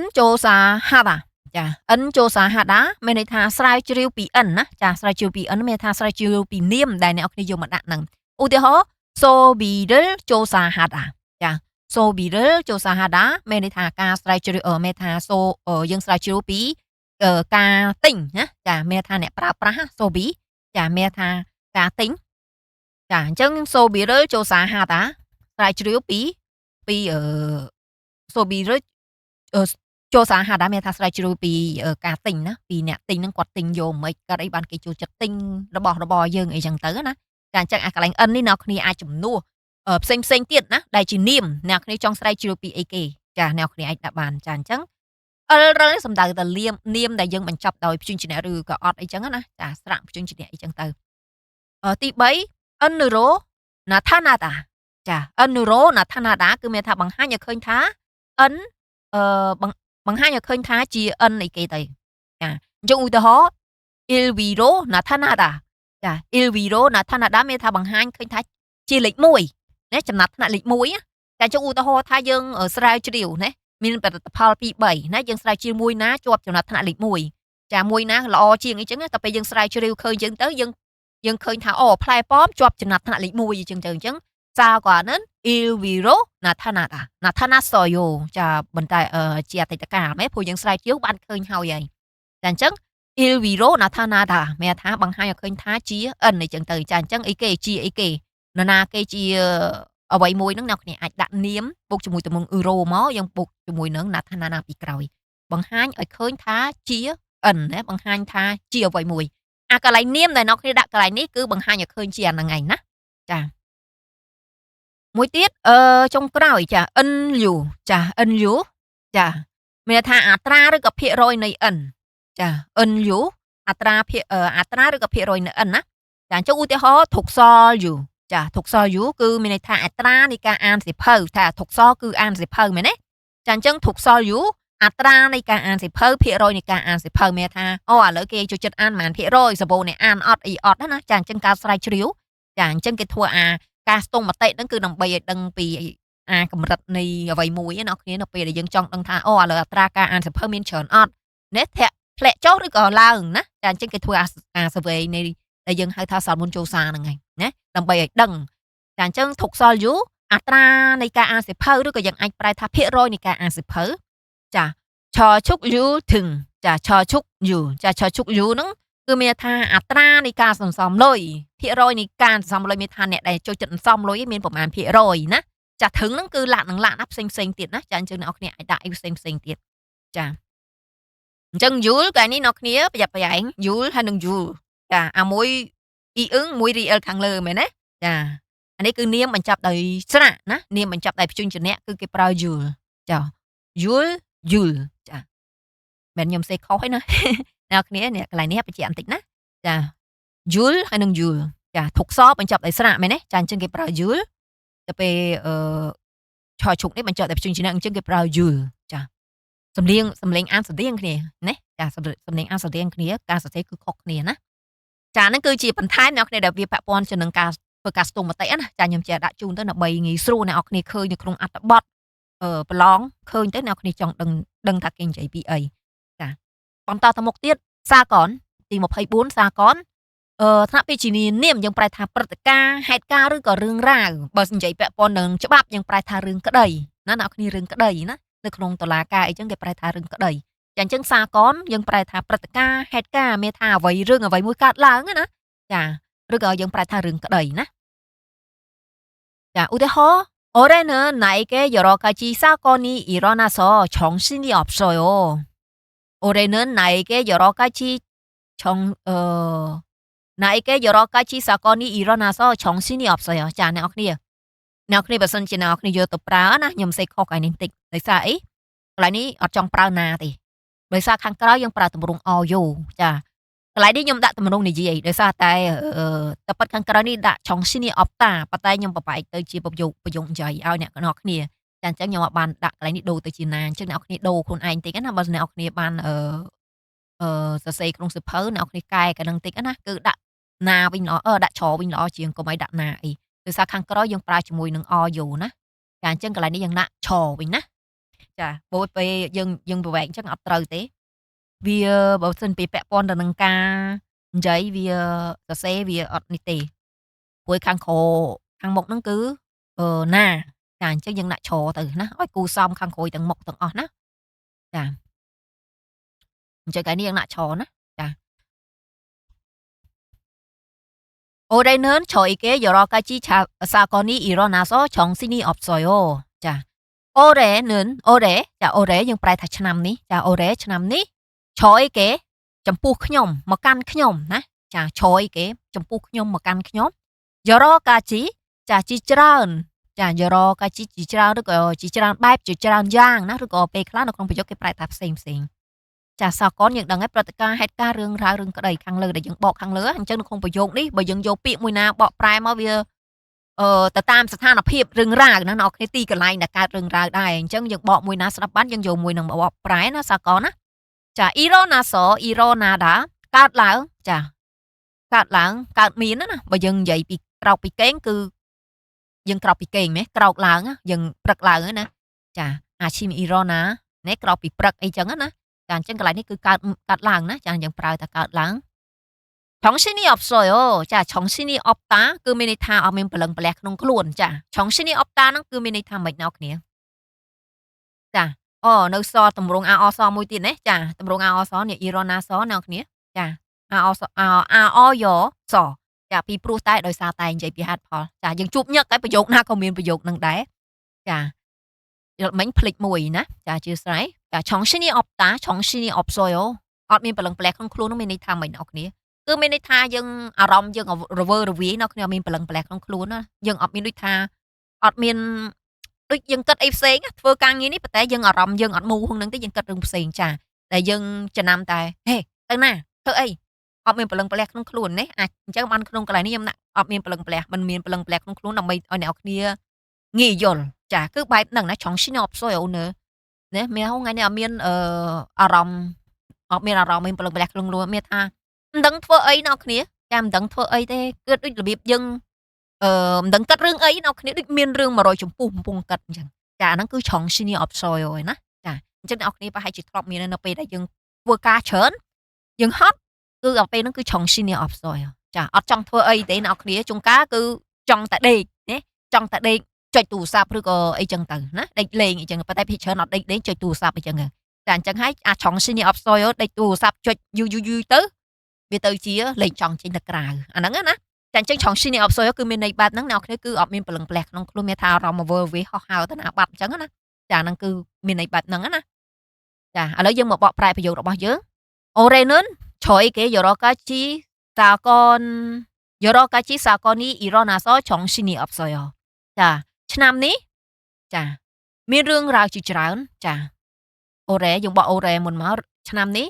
N ចូលសារហាត់ចា N ចូលសារហាត់មានន័យថាស្រាវជ្រាវពី N ណាចាស្រាវជ្រាវពី N មានថាស្រាវជ្រាវពីនាមដែលអ្នកគ្នាយកមកដាក់ហ្នឹងឧទាហរណ៍ Sobi를 조사하다 ចា Sobi를 조사하다 មានន័យថាការស្រាវជ្រាវមានថាយើងស្រាវជ្រាវពីការទិញណាចាមានថាអ្នកប្រើប្រាស់ Sobi ចាមានថាការទិញចាអញ្ចឹង Sobi를 조사하다 ស្រាវជ្រាវពីSobi를 អឺចូលសារហាត់មានថាស្រាវជ្រាវពីការទិញណាពីអ្នកទិញហ្នឹងគាត់ទិញយកមិនកើតអីបានគេចូលចិត្តទិញរបស់របរយើងអីចឹងទៅណាចាអញ្ចឹងអាកន្លែង N នេះអ្នកគ្នាអាចជំនួសផ្សេងទៀតណាដែលជានាមអ្នកគ្នាចង់ស្រាវជ្រាវពីអីគេចាអ្នកគ្នាអាចដាក់បានចាអញ្ចឹង L នេះសំដៅទៅនាមដែលយើងបញ្ចប់ដោយព្យញ្ជនៈឬក៏អត់អីចឹងណាចាស្រៈព្យញ្ជនៈអីចឹងទៅទី3 Enuro Natanada ចា Enuro Natanada គឺមានថាបង្ហាញឲ្យឃើញថា N អឺបង្ហាញឲ្យឃើញថាជា N អីគេទៅចាអញ្ចឹងឧទាហរណ៍ Il viro natanada ចា Il viro natanada មានថាបង្ហាញឃើញថាជាលេខ1ណាចំណាត់ថ្នាក់លេខ1ចាអញ្ចឹងឧទាហរណ៍ថាយើងស្រាវជ្រាវណាមានផលិតផល2 3ណាយើងស្រាវជ្រាវមួយណាជាប់ចំណាត់ថ្នាក់លេខ1ចាមួយណាល្អជាងអីចឹងតែពេលយើងស្រាវជ្រាវឃើញចឹងទៅយើងឃើញថាអូផ្លែប៉ោមជាប់ចំណាត់ថ្នាក់លេខ1អញ្ចឹងទៅអញ្ចឹងសារគាត់ហ្នឹង Il viro natanada natanasoyo ចាបន្តែជាអតីតកាលមែនព្រោះយើងស្រាវជ្រាវបានឃើញហើយចាអញ្ចឹង Il viro natanada មានថាបង្ហាញឲ្យឃើញថាជា N អីចឹងទៅចាអញ្ចឹងអីគេជាអីគេនរណាគេជាអ្វីមួយហ្នឹងអ្នកគ្នាអាចដាក់នាមបុកជាមួយទៅនឹង euro មកយើងបុកជាមួយនឹង natanada ពីក្រោយបង្ហាញឲ្យឃើញថាជា N ណាបង្ហាញថាជាអ្វីមួយអាកន្លែងនាមដែលអ្នកគ្នាដាក់កន្លែងនេះគឺបង្ហាញឲ្យឃើញជាអាហ្នឹងឯងណាចាមួយទៀតចុងក្រោយចា NU ចា NU ចាមានថាអត្រាឬក៏ភាគរយនៃ N ចា NU អត្រាឬក៏ភាគរយនៃ N ណាចាអញ្ចឹងឧទាហរណ៍ធុកសល U ចាធុកសល U គឺមានន័យថាអត្រានៃការអានសៀវភៅថាធុកសលគឺអានសៀវភៅមែនទេចាអញ្ចឹងធុកសល U អត្រានៃការអានសៀវភៅភាគរយនៃការអានសៀវភៅមានថាអូឥឡូវគេចូលចិត្តអានប៉ុន្មានភាគរយសម្បូរអ្នកអានអត់អីអត់ណាចាអញ្ចឹងការស្រាវជ្រាវចាអញ្ចឹងគេធ្វើការស្ទង់មតិហ្នឹងគឺដើម្បីឲ្យដឹងពីកម្រិតនៃអ្វីមួយណាគ្នានៅពេលដែលយើងចង់ដឹងថាអូឥឡូវអត្រាការអានសៀវភៅមានច្រើនអត់ណាធ្លាក់ចុះឬក៏ឡើងណាចាអញ្ចឹងគេធ្វើsurvey នៃដែលយើងហៅថាសាលមុនចូលសារហ្នឹងឯងណាដើម្បីឲ្យដឹងចាអញ្ចឹងធុកសល់យូអត្រានៃការអានសៀវភៅឬក៏យើងអាចប្រែថាភាគរយនៃការអានសៀវភៅចាឆឈុកយូធឹងចាឆឈុកយូចាឆឈុកយូហ្នឹងគឺមានថាអត្រានៃការសន្សំលុយភាគរយនៃការសន្សំលុយមានថាអ្នកដែលចូលចិត្តសន្សំលុយមានប្រមាណភាគរយណាចាធឹងហ្នឹងគឺលាក់នឹងលាក់ណាផ្សេងទៀតណាចាអញ្ចឹងអ្នកនរគ្នាអាចដាក់អីផ្សេងទៀតចាអញ្ចឹងយូលកាលនេះអ្នកគ្នាប្រយ័ត្នប្រយែងយូលហើយនឹងយូលចាអាមួយអ៊ីអឹងមួយរីអិលខាងលើមែនទេចាអានេះគឺនាមបញ្ចប់ដោយស្រៈណានាមបញ្ចប់ដោយព្យញ្ជនៈគឺគេប្រើយូលចាយូលចាមិនខ្ញុំសេខុសទេណាអ្នកគ្នាអ្នកកន្លែងនេះបញ្ជាក់បន្តិចណាចាយូលហើយនឹងយូលចាធុកសបញ្ចប់ដោយស្រៈមែនទេចាអញ្ចឹងគេប្រើយូលទៅពេលឆឈុកនេះបញ្ចប់ដោយព្យញ្ជនៈអញ្ចឹងគេប្រើយូលចាសំលេងអានស្រដៀងគ្នាណាចាសំលេងអានស្រដៀងគ្នាការសរសេរគឺខុសគ្នាណាចាហ្នឹងគឺជាបន្ថែមអ្នកគ្នាដែលវាពាក់ព័ន្ធទៅនឹងការធ្វើការស្ទង់មតិណាចាខ្ញុំចេះដាក់ជូនទៅដើម្បីងាយស្រួលអ្នកនរគ្នាឃើញនៅក្នុងអត្ថបទប្រឡងឃើញទៅអ្នកគ្នាចង់ដឹងថាគេនិយាយពីអីចាបន្តទៅមុខទៀតសារកនទី24សារកនថ្នាក់ពេជ្រនាមយើងប្រែថាព្រឹត្តិការណ៍ហេតុការណ៍ឬក៏រឿងរ៉ាវបើនិយាយពាក់ព័ន្ធនឹងច្បាប់យើងប្រែថារឿងក្តីណាអ្នកគ្នារឿងក្តីណានៅក្នុងតុលាការអីចឹងគេប្រែថារឿងក្តីចាអញ្ចឹងសារកនយើងប្រែថាព្រឹត្តិការណ៍ហេតុការណ៍មានថាអ្វីរឿងអ្វីមួយកើតឡើងណាចាឬក៏យើងប្រែថារឿងក្តីណាចាឧទាហរណ៍올해는 나에게 여러 가지 사건이 일어나서 정신이 없어요. 올해는 나에게 여러 가지 사건이 일어나서 정신이 없어요. ចាអ្នកនរគ្នាបើសិនជាអ្នកនរគ្នាយកទៅប្រើណាខ្ញុំសេខុសកាយនេះបន្តិចដោយសារអីកន្លែងនេះអត់ចង់ប្រើណាទេដោយសារខាងក្រោយយើងប្រើទម្រង់ are you ចា កន្លែងនេះខ្ញុំដាក់ទម្រង់និយាយដោយសារតែតែប៉ាត់ខាងក្រោយនេះដាក់ Chongshini Opta ប៉ុន្តែខ្ញុំបបែកទៅជាប្រយោគនិយាយឲ្យអ្នកនរគ្នាចាអញ្ចឹងខ្ញុំអត់បានដាក់កន្លែងនេះដូរទៅជាណាអញ្ចឹងអ្នកនរគ្នាដូរខ្លួនឯងតិចណាបើអ្នកនរគ្នាបានសរសេរក្នុងសៀវភៅអ្នកនរគ្នាកែកណ្ដឹងតិចណាគឺដាក់ណាវិញល្អដាក់ឆវិញល្អជាងកុំឲ្យដាក់ណាអីដោយសារខាងក្រោយយើងប្រើជាមួយនឹង Audio ណាចាអញ្ចឹងកន្លែងនេះយើងដាក់ឆវិញណាចាព្រោះពេលយើងប្រវែកអញ្ចឹងអត់ត្រូវទេវាបើសិនពីពាក់ព័ន្ធទៅនឹងការនិយាយវាសរសេរវាអត់នេះទេព្រោះខាងក្រោខាងមុខហ្នឹងគឺណាចាអញ្ចឹងយើងដាក់ឆទៅណាឲ្យគូសមខាងក្រោយទាំងមុខទាំងអស់ណាចាអញ្ចឹងកន្លែងនេះយើងដាក់ឆណាចា 올해는 저에게 여러 가지 사건이 일어나서 정신이 없어요. 자, 올해, 자, 올해 យើងប្រែថា ឆ្នាំនេះ 자, 올해 ឆ្នាំនេះ 저에게 ចំពោះខ្ញុំមកកាន់ខ្ញុំណាចា 저에게 ចំពោះខ្ញុំមកកាន់ខ្ញុំ 여러 가지 ចាជាច្រើនចា 여러 가지 ជាច្រើនឬក៏ជាច្រើនបែបជាច្រើនយ៉ាងណាឬក៏ពេលខ្លះនៅក្នុងប្រយោគគេប្រែថាផ្សេងៗ ចាសកលយើងដឹងហើយព្រឹត្តិការណ៍ហេតុការណ៍រឿងរ៉ាវរឿងក្តីខាងលើដែលយើងបកខាងលើអញ្ចឹងនៅក្នុងប្រយោគនេះបើយើងយកពាក្យមួយណាបកប្រែមកវាទៅតាមស្ថានភាពរឿងរ៉ាវណាអ្នកគ្នាទីកន្លែងដែលកើតរឿងរ៉ាវដែរអញ្ចឹងយើងបកមួយណាស្ដាប់បានយើងយកមួយនឹងបកប្រែណាសកលណាចាអ៊ីរ៉ូណាសអ៊ីរ៉ូណាដាកើតឡើងចាកើតឡើងកើតមានណាបើយើងនិយាយពីក្រោកពីកេងគឺយើងក្រោកពីកេងមែនក្រោកឡើងយើងព្រឹកឡើងណាចាអាឈីមអ៊ីរ៉ូណានេះក្រោកពីព្រឹកអីចឹងណា ចាអញ្ចឹងកន្លែងនេះគឺកើតឡើងណាចាយើងប្រើតែកើតឡើង 정신이 없어요 ចា 정신이 없다 គឺមានន័យថាអត់មានព្រលឹងប្រលះក្នុងខ្លួនចា 정신이 없다 ហ្នឹងគឺមានន័យថាម៉េចអ្នកគ្នាចានៅសល់តម្រងអអសមួយទៀតណាចាតម្រងអអសនេះអ៊ីរ៉ូណាសអ្នកគ្នាចាអអសអអយសចាពីព្រោះតែដោយសារតែនិយាយពីហេតុផលចាយើងជួបញឹកហើយប្រយោគណាក៏មានប្រយោគហ្នឹងដែរចា យល់មិញភ្លេចមួយណាចាអធ្យាស្រ័យចា 정신이 없다 정신이 없어요 អត់មានព្រលឹងប្រលះក្នុងខ្លួននោះមានន័យថាម៉េចអ្នកគ្នាគឺមានន័យថាយើងអារម្មណ៍យើងរវើរវាយអ្នកគ្នាអត់មានព្រលឹងប្រលះក្នុងខ្លួនណាយើងអត់មានដូចថាអត់មានដូចយើងគិតអីផ្សេងធ្វើការងារនេះប៉ុន្តែយើងអារម្មណ៍យើងអត់មូលក្នុងហ្នឹងទេយើងគិតរឿងផ្សេងចាតែយើងចំណាំតែហេទៅណាធ្វើអីអត់មានព្រលឹងប្រលះក្នុងខ្លួនណាអញ្ចឹងបានក្នុងកន្លែងនេះខ្ញុំដាក់អត់មានព្រលឹងប្រលះមិនមានព្រលឹងប្រលះក្នុងខ្លួនដើម្បីឲ្យអ្នកគ្នាងាយយល់ ចាគឺបែបហ្នឹងណា 정신이 없어요 오늘 ណាមានថ្ងៃនេះអត់មានអារម្មណ៍អត់មានអារម្មណ៍មានព្រលឹងប្រលះក្នុងខ្លួនមានថាមិនដឹងធ្វើអីអ្នកគ្នាចាមិនដឹងធ្វើអីទេគឺដូចរបៀបយើងមិនដឹងគិតរឿងអីអ្នកគ្នាដូចមានរឿង100ចំពោះកំពុងគិតអញ្ចឹងចាហ្នឹងគឺ 정신이 없어요 ឯណាចាអញ្ចឹងអ្នកគ្នាប្រហែលជាធ្លាប់មាននៅពេលដែលយើងធ្វើការច្រើនយើងហត់គឺដល់ពេលហ្នឹងគឺ 정신이 없어요 ចាអត់ចង់ធ្វើអីទេអ្នកគ្នាជួនកាលគឺចង់តែដេកណាចង់តែដេក ចុចទូរស័ព្ទឬក៏អីចឹងទៅណាដេកលេងអីចឹងប៉ុន្តែភាគច្រើនអត់ដេកលេងចុចទូរស័ព្ទអីចឹងចាអញ្ចឹងហើយអាច 정신이 없어요 ដេកទូរស័ព្ទចុចយូរទៅវាទៅជាលេងចង់ចេញទៅក្រៅអាហ្នឹងណាចាអញ្ចឹង 정신이 없어요 គឺមានន័យបែបហ្នឹងអ្នកគ្នាគឺអត់មានព្រលឹងប្រលះក្នុងខ្លួនមានថាអារម្មណ៍វើវេហោះហើរទៅណាបាត់អញ្ចឹងណាចាហ្នឹងគឺមានន័យបែបហ្នឹងណាចាឥឡូវយើងមកបកប្រែប្រយោគរបស់យើង 올해는 저에게 여러 가지 사건이 일어나서 정신이 없어요 ចា ឆ្នាំនេះចាមានរឿងរ៉ាវជាច្រើនចាអូរ៉េយើងបកអូរ៉េមុនមកឆ្នាំនេះ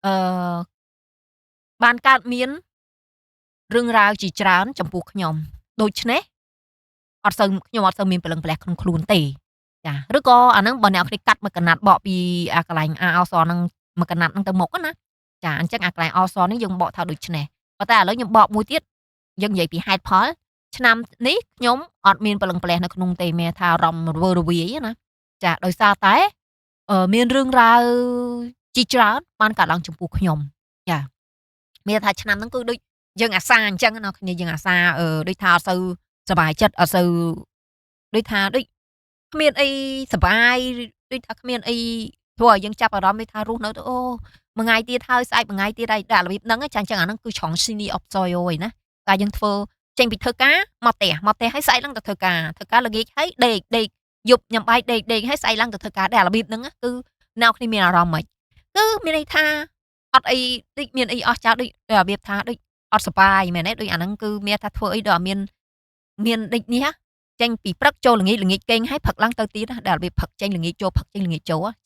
អឺបានកើតមានរឿងរ៉ាវជាច្រើនចំពោះខ្ញុំដូច្នេះខ្ញុំអត់សូវមានព្រលឹងប្រលះក្នុងខ្លួនទេចាឬក៏អាហ្នឹងបើអ្នកគ្នាកាត់មួយកណាត់បកពីអាកន្លែងអសហ្នឹងមួយកណាត់ហ្នឹងទៅមុខណាចាអញ្ចឹងអាកន្លែងអសនេះយើងបកថាដូចនេះប៉ុន្តែឥឡូវខ្ញុំបកមួយទៀតយើងនិយាយពីហេតុផលឆ្នាំនេះខ្ញុំអត់មានព្រលឹងប្រលះនៅក្នុងទេមានថាអារម្មណ៍រវើរវាយណាចាដោយសារតែមានរឿងរ៉ាវជាច្រើនបានកើតឡើងចំពោះខ្ញុំចាមានថាឆ្នាំហ្នឹងគឺដូចយើងអាសាអញ្ចឹងណាគ្នាយើងអាសាដូចថាអត់សូវសប្បាយចិត្តអត់សូវដូចថាដូចគ្មានអីសប្បាយដូចថាគ្មានអីធ្វើឲ្យយើងចាប់អារម្មណ៍ដូចថារស់នៅទៅអូមួយថ្ងៃទៀតហើយស្អែកមួយថ្ងៃទៀតហើយដាក់របៀបហ្នឹងចាអញ្ចឹងអាហ្នឹងគឺ 정신이 없어요 ឯណាតែយើងធ្វើចេញពីធ្វើការមកផ្ទះហើយស្អែកឡើងទៅធ្វើការល្ងាចហើយដេកយប់ញ៉ាំបាយដេកហើយស្អែកឡើងទៅធ្វើការដែររបៀបហ្នឹងគឺអ្នកគ្នាមានអារម្មណ៍ម៉េចគឺមានន័យថាអត់អីដូចមានអីអស់ចោលដូចរបៀបថាដូចអត់សប្បាយមែនទេដូចអាហ្នឹងគឺមានថាធ្វើអីដល់អត់មានដូចនេះចេញពីព្រឹកចូលល្ងាចគេងហើយផឹកឡើងទៅទៀតដែររបៀបផឹកចេញល្ងាចចូល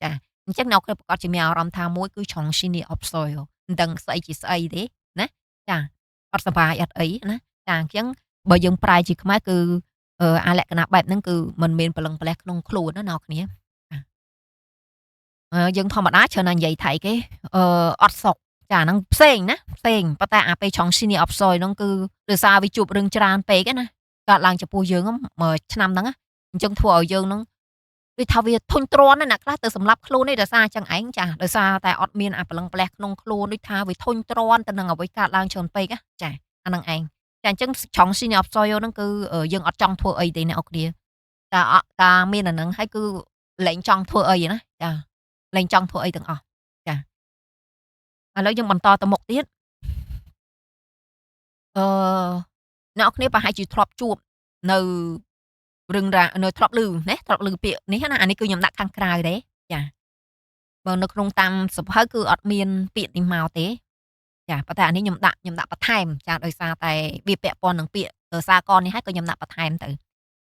ចាអញ្ចឹងអ្នកគ្នាប្រកាសជាមានអារម្មណ៍ថាមួយគឺ 정신이 없어요 មិនដឹងស្អីជាស្អីទេណាចាអត់សប្បាយអត់អីណាចាអញ្ចឹងបើយើងប្រែជាខ្មែរគឺអាលក្ខណៈបែបហ្នឹងគឺមិនមានព្រលឹងផ្លែសក្នុងខ្លួនណាអ្នកគ្នាចាយើងធម្មតាច្រើនណាស់និយាយថៃគេអត់សុខចាហ្នឹងផ្សេងណាផ្សេងប៉ុន្តែអាពេលឆុងស៊ីនីអបស៊យហ្នឹងគឺដោយសារវាជួបរឿងច្រើនពេកណាកើតឡើងចំពោះយើងឆ្នាំហ្នឹងណាអញ្ចឹងធ្វើឲ្យយើងហ្នឹងដូចថាវាធុញទ្រាន់ណាអ្នកខ្លះទៅសម្លាប់ខ្លួនឯងដោយសារអញ្ចឹងឯងចាដោយសារតែអត់មានអាព្រលឹងផ្លែសក្នុងខ្លួនដូចថាវាធុញទ្រាន់ទៅនឹងអ្វីកើតឡើងច្រើនពេកណាចាអាហ្នឹងឯងចាអញ្ចឹងឆុងស៊ីនីអបស៊យហ្នឹងគឺយើងអត់ចង់ធ្វើអីទេអ្នកនរគ្នាតាមានអាហ្នឹងហើយគឺលែងចង់ធ្វើអីណាចាលែងចង់ធ្វើអីទាំងអស់ចាឥឡូវយើងបន្តទៅមុខទៀតអឺអ្នកនរគ្នាប្រហែលជាធ្លាប់ជួបនៅរឿងរ៉ាវនៅធ្លាប់ឮណាធ្លាប់ឮពាក្យនេះណាអានេះគឺខ្ញុំដាក់ខាងក្រៅទេចាបើនៅក្នុងតាមសៀវភៅគឺអត់មានពាក្យនេះមកទេចាប៉ុន្តែអានេះខ្ញុំដាក់បន្ថែមចាដោយសារតែវាពាក់ព័ន្ធនឹងពាក្យសារកនេះហើយក៏ខ្ញុំដាក់បន្ថែមទៅ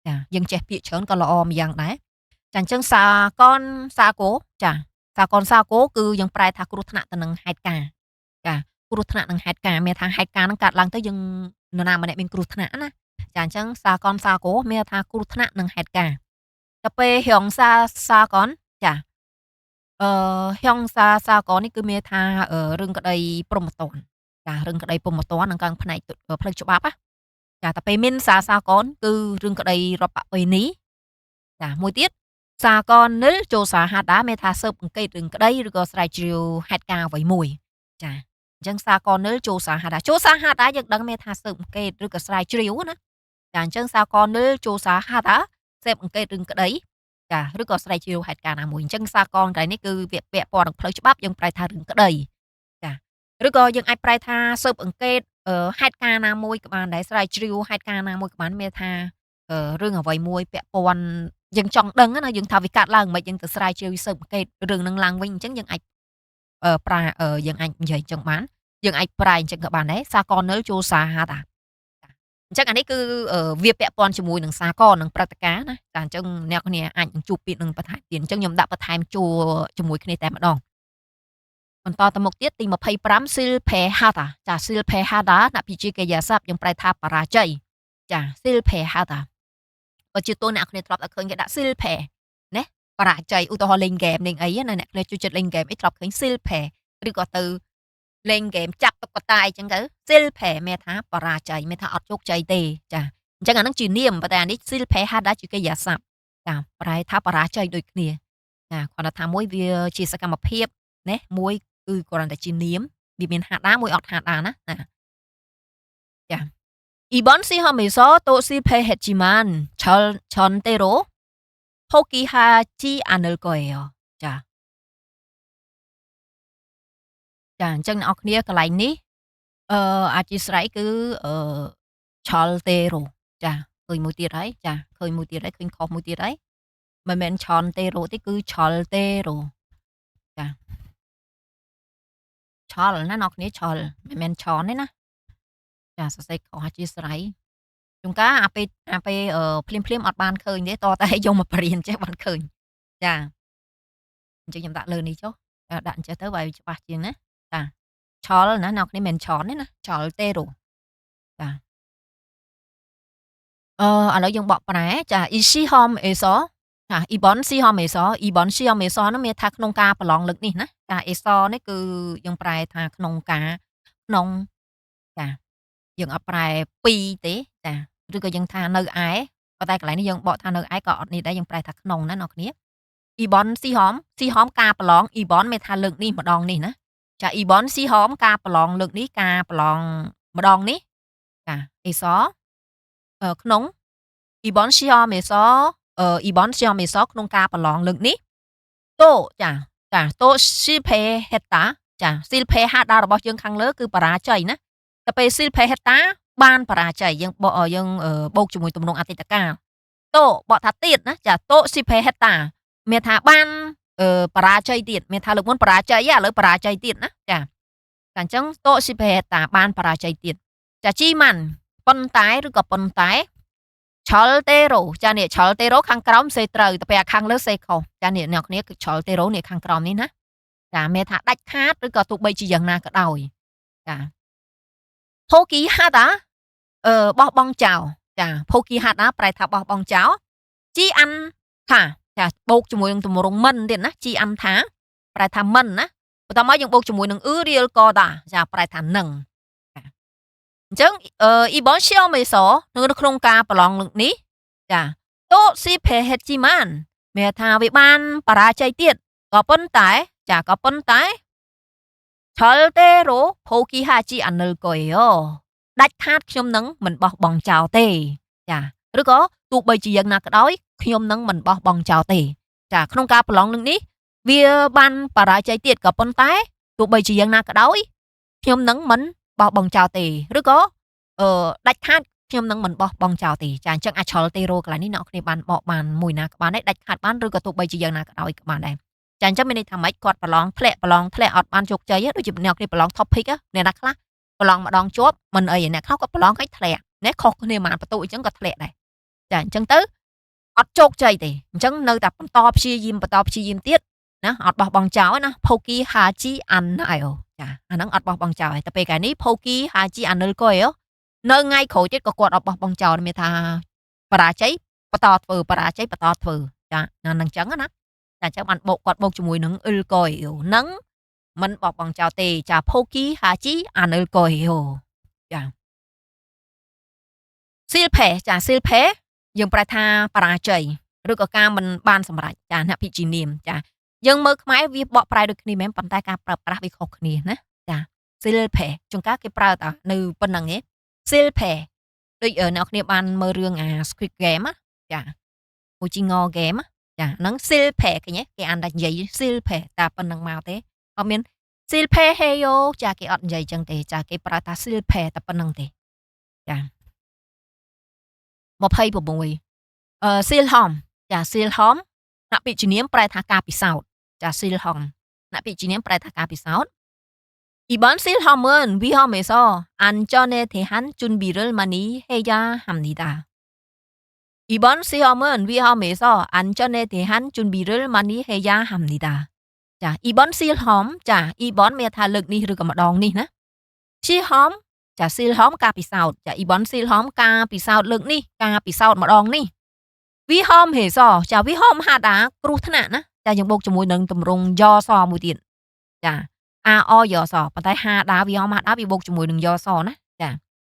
ចាយើងចេះពាក្យច្រើនក៏ល្អម្យ៉ាងដែរចាអញ្ចឹងសារគោចាសារគោគឺយើងប្រែថាគ្រោះថ្នាក់ទៅនឹងហេតុការណ៍ចាគ្រោះថ្នាក់នឹងហេតុការណ៍មានថាហេតុការណ៍ហ្នឹងកើតឡើងទៅយើងនរណាម្នាក់មានគ្រោះថ្នាក់ណាចាអញ្ចឹងសារគោមានថាគ្រោះថ្នាក់នឹងហេតុការណ៍ទៅពេលហៀងសារកនចាហៀងសារកននេះគឺមានថារឿងក្តីព្រហ្មទណ្ឌចារឿងក្តីព្រហ្មទណ្ឌនឹងខាងផ្នែកផ្លូវច្បាប់ណាចាតែពេលមានសារកនគឺរឿងក្តីរដ្ឋបវេណីចាមួយទៀតសារកននិលចូលសារហាដាមានថាស៊ើបអង្កេតរឿងក្តីឬក៏ស្រាវជ្រាវហេតុការណ៍អ្វីមួយចាអញ្ចឹងសារកននិលចូលសារហាដាយើងដឹងមានថាស៊ើបអង្កេតឬក៏ស្រាវជ្រាវណាចាអញ្ចឹងសារកននិលចូលសារហាដាស៊ើបអង្កេតរឿងក្តីចាឬក៏ស្រាវជ្រាវហេតុការណ៍ណាមួយអញ្ចឹងសារកនកន្លែងនេះគឺវាពាក់ព័ន្ធនឹងផ្លូវច្បាប់យើងប្រែថារឿងក្តីចាឬក៏យើងអាចប្រែថាស៊ើបអង្កេតហេតុការណ៍ណាមួយក៏បានដែរស្រាវជ្រាវហេតុការណ៍ណាមួយក៏បានមានថារឿងអ្វីមួយពាក់ព័ន្ធយើងចង់ដឹងណាយើងថាវាកាត់ឡើងមិនយើងទៅស្រាវជ្រាវស៊ើបអង្កេតរឿងនឹងឡើងវិញអញ្ចឹងយើងអាចយើងអាចនិយាយអញ្ចឹងបានយើងអាចប្រែអញ្ចឹងក៏បានដែរសារកនិលចូលសារហាតាអញ្ចឹងអានេះគឺវាពាក់ព័ន្ធជាមួយនឹងសារកនឹងព្រឹត្តិការណ៍ណាចាអញ្ចឹងអ្នកគ្នាអាចនឹងជួបពាក្យនឹងបន្ថែមទៀតអញ្ចឹងខ្ញុំដាក់បន្ថែមជួជាមួយគ្នាតែម្ដងបន្តទៅមុខទៀតទី25ស៊ីលផេហាតាចាស៊ីលផេហាតាដាក់ពីជាកិរិយាសព្ទយើងប្រែថាបរាជ័យចាស៊ីលផេហាតាបើជាតួអ្នកគ្នាធ្លាប់តែឃើញគេដាក់ស៊ីលផេណាបរាជ័យឧទាហរណ៍លេងហ្គេមលេងអីណាអ្នកគ្នាជួយចិត្តលេងហ្គេមអីធ្លាប់ឃើញស៊ីលផេឬក៏ទៅលេងហ្គេមចាប់តុក្កតាអីចឹងទៅស៊ីលផេមានថាបរាជ័យមានថាអត់ជោគជ័យទេចាអញ្ចឹងអានឹងជានាមប៉ុន្តែអានេះស៊ីលផេហាដាជាកិរិយាសព្ទចាប្រែថាបរាជ័យដូចគ្នាចាគ្រាន់តែថាមួយវាជាសកម្មភាពណាមួយគឺគ្រាន់តែជានាមវាមានហាដាមួយអត់ហាដាណាចា Ibon si homeso to si pe hejiman chon tero hokihachi anel koeo ចាអញ្ចឹងអ្នកនរគ្នាកន្លែងនេះអធិស្ឋានគឺឆលតេរ៉ូចាឃើញមួយទៀតហើយចាឃើញមួយទៀតហើយឃើញខុសមួយទៀតហើយមិនមែនឆនតេរ៉ូទេគឺឆលតេរ៉ូចាឆលណាអ្នកនរគ្នាឆលមិនមែនឆនទេណាចាសរសេរខុសអធិស្ឋានជួនកាលអាពេលភ្លាមអត់បានឃើញទេតតែយកមកបរៀនចេះបានឃើញចាអញ្ចឹងខ្ញុំដាក់លើនេះចុះដាក់អញ្ចឹងទៅឲ្យច្បាស់ជាងណាចាឆលណាអ្នកនេះមិនឆនទេណាឆលតេរ៉ូចាឥឡូវយើងបកប្រែចា Ishi hom eso ចា Ibon si hom eso Ibon si hom eso នោះមានថាក្នុងការប្រឡងលើកនេះណាចា eso នេះគឺយើងប្រែថាក្នុងការក្នុងចាយើងអត់ប្រែពីរទេចាឬក៏យើងថានៅឯប៉ុន្តែកន្លែងនេះយើងបកថានៅឯក៏អត់នេះដែរយើងប្រែថាក្នុងណាអ្នកគ្នា Ibon si hom ការប្រឡង Ibon មានថាលើកនេះម្ដងនេះណាចា Ibon si hom ការប្រឡងលើកនេះការប្រឡងម្ដងនេះចា eso ក្នុង Ibon si hom eso Ibon si hom eso ក្នុងការប្រឡងលើកនេះតូចាតូ silpe heta ចា silpe hada របស់យើងខាងលើគឺបរាជ័យណាតែពេល silpe heta បានបរាជ័យយើងបូកជាមួយទំនងអតីតកាលតូបកថាទៀតណាចាតូ silpe heta មានថាបានបរាជ័យទៀតមានថាលើកមុនបរាជ័យឥឡូវបរាជ័យទៀតណាចាតែអញ្ចឹងតូ silpe heta បានបរាជ័យទៀតចាជីម៉ាន់ប៉ុន្តែឬក៏ប៉ុន្តែឆលតេរ៉ូចានេះឆលតេរ៉ូខាងក្រោមសេត្រូវតែពេលខាងលើសេខុសចានេះអ្នកគ្នាគឺឆលតេរ៉ូនេះខាងក្រោមនេះណា ចាមានថាដាច់ខាតឬក៏ទោះបីជាយ៉ាងណាក៏ដោយចា Poki hada បោះបង់ចោលចា Poki hada ប្រែថាបោះបង់ចោល ជីអាន់ថាចាបូកជាមួយនឹងទម្រង់មិនទៀតណាជីអាន់ថាប្រែថាមិនណាបន្ទាប់មកយើងបូកជាមួយនឹងរៀលកដាចាប្រែថានឹងចាអញ្ចឹងIbon Xiaomeso នៅក្នុងការប្រឡងលើកនេះចាតូស៊ីផេហេតជីម៉ានមានថាវាបានបរាជ័យទៀតក៏ប៉ុន្តែចាក៏ប៉ុន្តែ 절대로 포기하지 않을 거예요 ដាច់ខាតខ្ញុំនឹងមិនបោះបង់ចោលទេចាឬក៏ទោះបីជាយ៉ាងណាក៏ដោយខ្ញុំនឹងមិនបោះបង់ចោលទេចាក្នុងការប្រឡងនឹងនេះវាបានបរាជ័យទៀតក៏ប៉ុន្តែទោះបីជាយ៉ាងណាក៏ដោយខ្ញុំនឹងមិនបោះបង់ចោលទេឬក៏ដាច់ខាតខ្ញុំនឹងមិនបោះបង់ចោលទេចាអញ្ចឹងអាចឆលទេរ៉ូកន្លែងនេះអ្នកគ្នាបានបកបានមួយណាក៏បានដែរដាច់ខាតបានឬក៏ទោះបីជាយ៉ាងណាក៏ដោយក៏បានដែរចាអញ្ចឹងមានន័យថាម៉េចគាត់ប្រឡងធ្លាក់អត់បានជោគជ័យដូចជាអ្នកគ្នាប្រឡង topic អ្នកណាខ្លះប្រឡងម្ដងជាប់មិនអីអ្នកខ្លះគាត់ប្រឡងឲ្យធ្លាក់ណាខុសគ្នាប៉ុន្មានបន្ទុកអញ្ចឹងក៏ធ្លាក់ដែរចាអញ្ចឹងទៅអត់ជោគជ័យទេអញ្ចឹងនៅតែបន្តព្យាយាមទៀតណាអត់បោះបង់ចោលណា Poki Haji Anayo ចាអាហ្នឹងអត់បោះបង់ចោលទេតែពេលកាលនេះ Poki Haji Anil ក៏ឯនៅថ្ងៃក្រោយទៀតក៏គាត់អត់បោះបង់ចោលមានថាបរាជ័យបន្តធ្វើបរាជ័យបន្តធ្វើចាហ្នឹងអញ្ចឹងណាចាអញ្ចឹងបានគាត់បូកជាមួយនឹង Il ក៏ឯហ្នឹងមិនបោះបង់ចោលទេចា Poki Haji Anil ក៏ឯចាស៊ីលផេចាស៊ីលផេយើងប្រែថាបរាជ័យឬក៏ការមិនបានសម្រេចចាអ្នកភិជានាមចាយើងមើលខ្មែរវាបកប្រែដូចគ្នាមែនប៉ុន្តែការប្រើប្រាស់វាខុសគ្នាណាចាស៊ីលផេជួនកាលគេប្រើតែនៅប៉ុណ្្នឹងឯងស៊ីលផេដូចអ្នកគ្នាបានមើលរឿងអា Squid Game ចាហូជីងហ្គេមចាហ្នឹងស៊ីលផេឃើញទេគេអានតែនិយាយស៊ីលផេតែប៉ុណ្្នឹងមកទេអត់មានស៊ីលផេហេយ៉ូចាគេអត់និយាយចឹងទេចាគេប្រើថាស៊ីលផេតែប៉ុណ្្នឹងទេចា26ស៊ីលហំចាស៊ីលហំអ្នកពាក្យជំនាមប្រែថាការពិសោធន៍ចាស៊ីលហំអ្នកពាក្យជំនាមប្រែថាការពិសោធន៍ 이번 실험은 위험해서 안전에 대한 준비를 많이 해야 합니다. 이번 시험은 위험해서 안전에 대한 준비를 많이 해야 합니다. 자, 이번 실험, 자, 이번 메타lực đi rồi mà đòn đi nè. 실험, 자, 실험 ca bị sao. 자, 이번 실험 ca bị sao lực đi, ca bị sao mà đòn đi. 위험해서, 자, 위험하다, 그렇구나. 자, dùng bột cho mùi nâng tùm rung do so mùi tiền. 자, a o យសប៉ុន្តែហាដាវាហមហាដាវាបូកជាមួយនឹងយសណាចា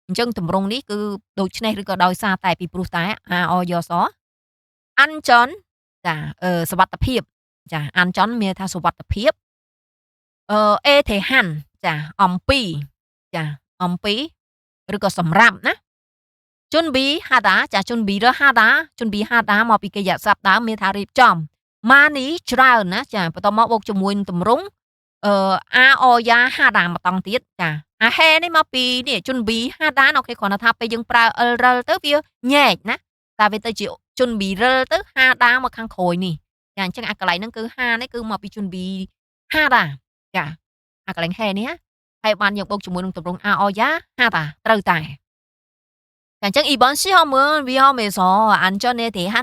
អញ្ចឹងទម្រង់នេះគឺដូចនេះឬក៏ដោយសារតែពីព្រោះតែ a o យសអាន់ចនចាសុវត្ថិភាពចាអាន់ចនមានថាសុវត្ថិភាពអេទេហាន់ចាអំពីចាអំពីឬក៏សម្រាប់ណាជុនប៊ីហាដាចាជុនប៊ីរហាដាជុនប៊ីហាដាមកពីកិរិយាសព្ទដើមមានថារៀបចំម៉ានីច្រើនណាចាបន្ទាប់មកបូកជាមួយនឹងទម្រង់អាអយ៉ាហាដាម្តងទៀតចាអាហេនេះមកពីនេះជុនប៊ីហាដាអូខេគ្រាន់តែថាពេលយើងប្រើអិលរិលទៅវាញែកណាតែវាទៅជាជុនប៊ីរិលទៅហាដាមកខាងក្រោយនេះចាអញ្ចឹងអាកន្លែងហ្នឹងគឺហានេះគឺមកពីជុនប៊ីហាដាចាអាកន្លែងហេនេះហើយបានយើងបូកជាមួយនឹងទម្រង់អាអយ៉ាហាដាត្រូវតែចាអញ្ចឹង 이번 시험은 위험해서 안전에 대한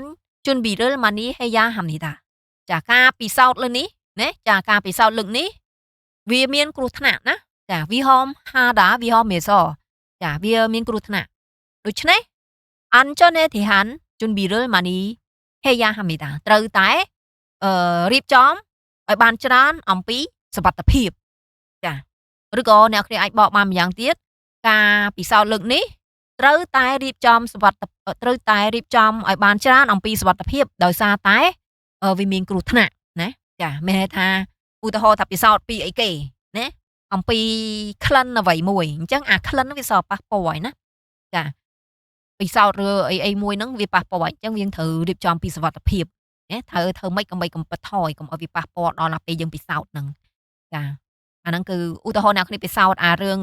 준비를 많이 해야 합니다. ចាការពិសោធន៍លើនេះណាចាការពិសោធន៍លើកនេះវាមានគ្រោះថ្នាក់ណាចាវិហមហាដាវិហមមេសចាវាមានគ្រោះថ្នាក់ដូច្នេះអានចនេទីហានជុនប៊ីរិលម៉ានីហេយ៉ាហាមីតាត្រូវតែរៀបចំឲ្យបានច្រើនអំពីសុវត្ថិភាពចាឬក៏អ្នកគ្នាអាចបកបានម្យ៉ាងទៀតការពិសោធន៍លើកនេះត្រូវតែរៀបចំត្រូវតែរៀបចំឲ្យបានច្រើនអំពីសុវត្ថិភាពដោយសារតែវាមានគ្រោះថ្នាក់ណាចាមានន័យថាឧទាហរណ៍ថាពិសោធន៍ពីអីគេណាអំពីក្លិនអ្វីមួយអញ្ចឹងអាក្លិនវាសប៉ះពាល់ហើយណាចាពិសោធន៍ឬអីមួយហ្នឹងវាប៉ះពាល់អញ្ចឹងយើងត្រូវរៀបចំពីសុវត្ថិភាពណាត្រូវធ្វើម៉េចកុំបន្ថយកុំឲ្យវាប៉ះពាល់ដល់ពេលយើងពិសោធន៍ហ្នឹងចាអាហ្នឹងគឺឧទាហរណ៍អ្នកគ្នាពិសោធន៍រឿង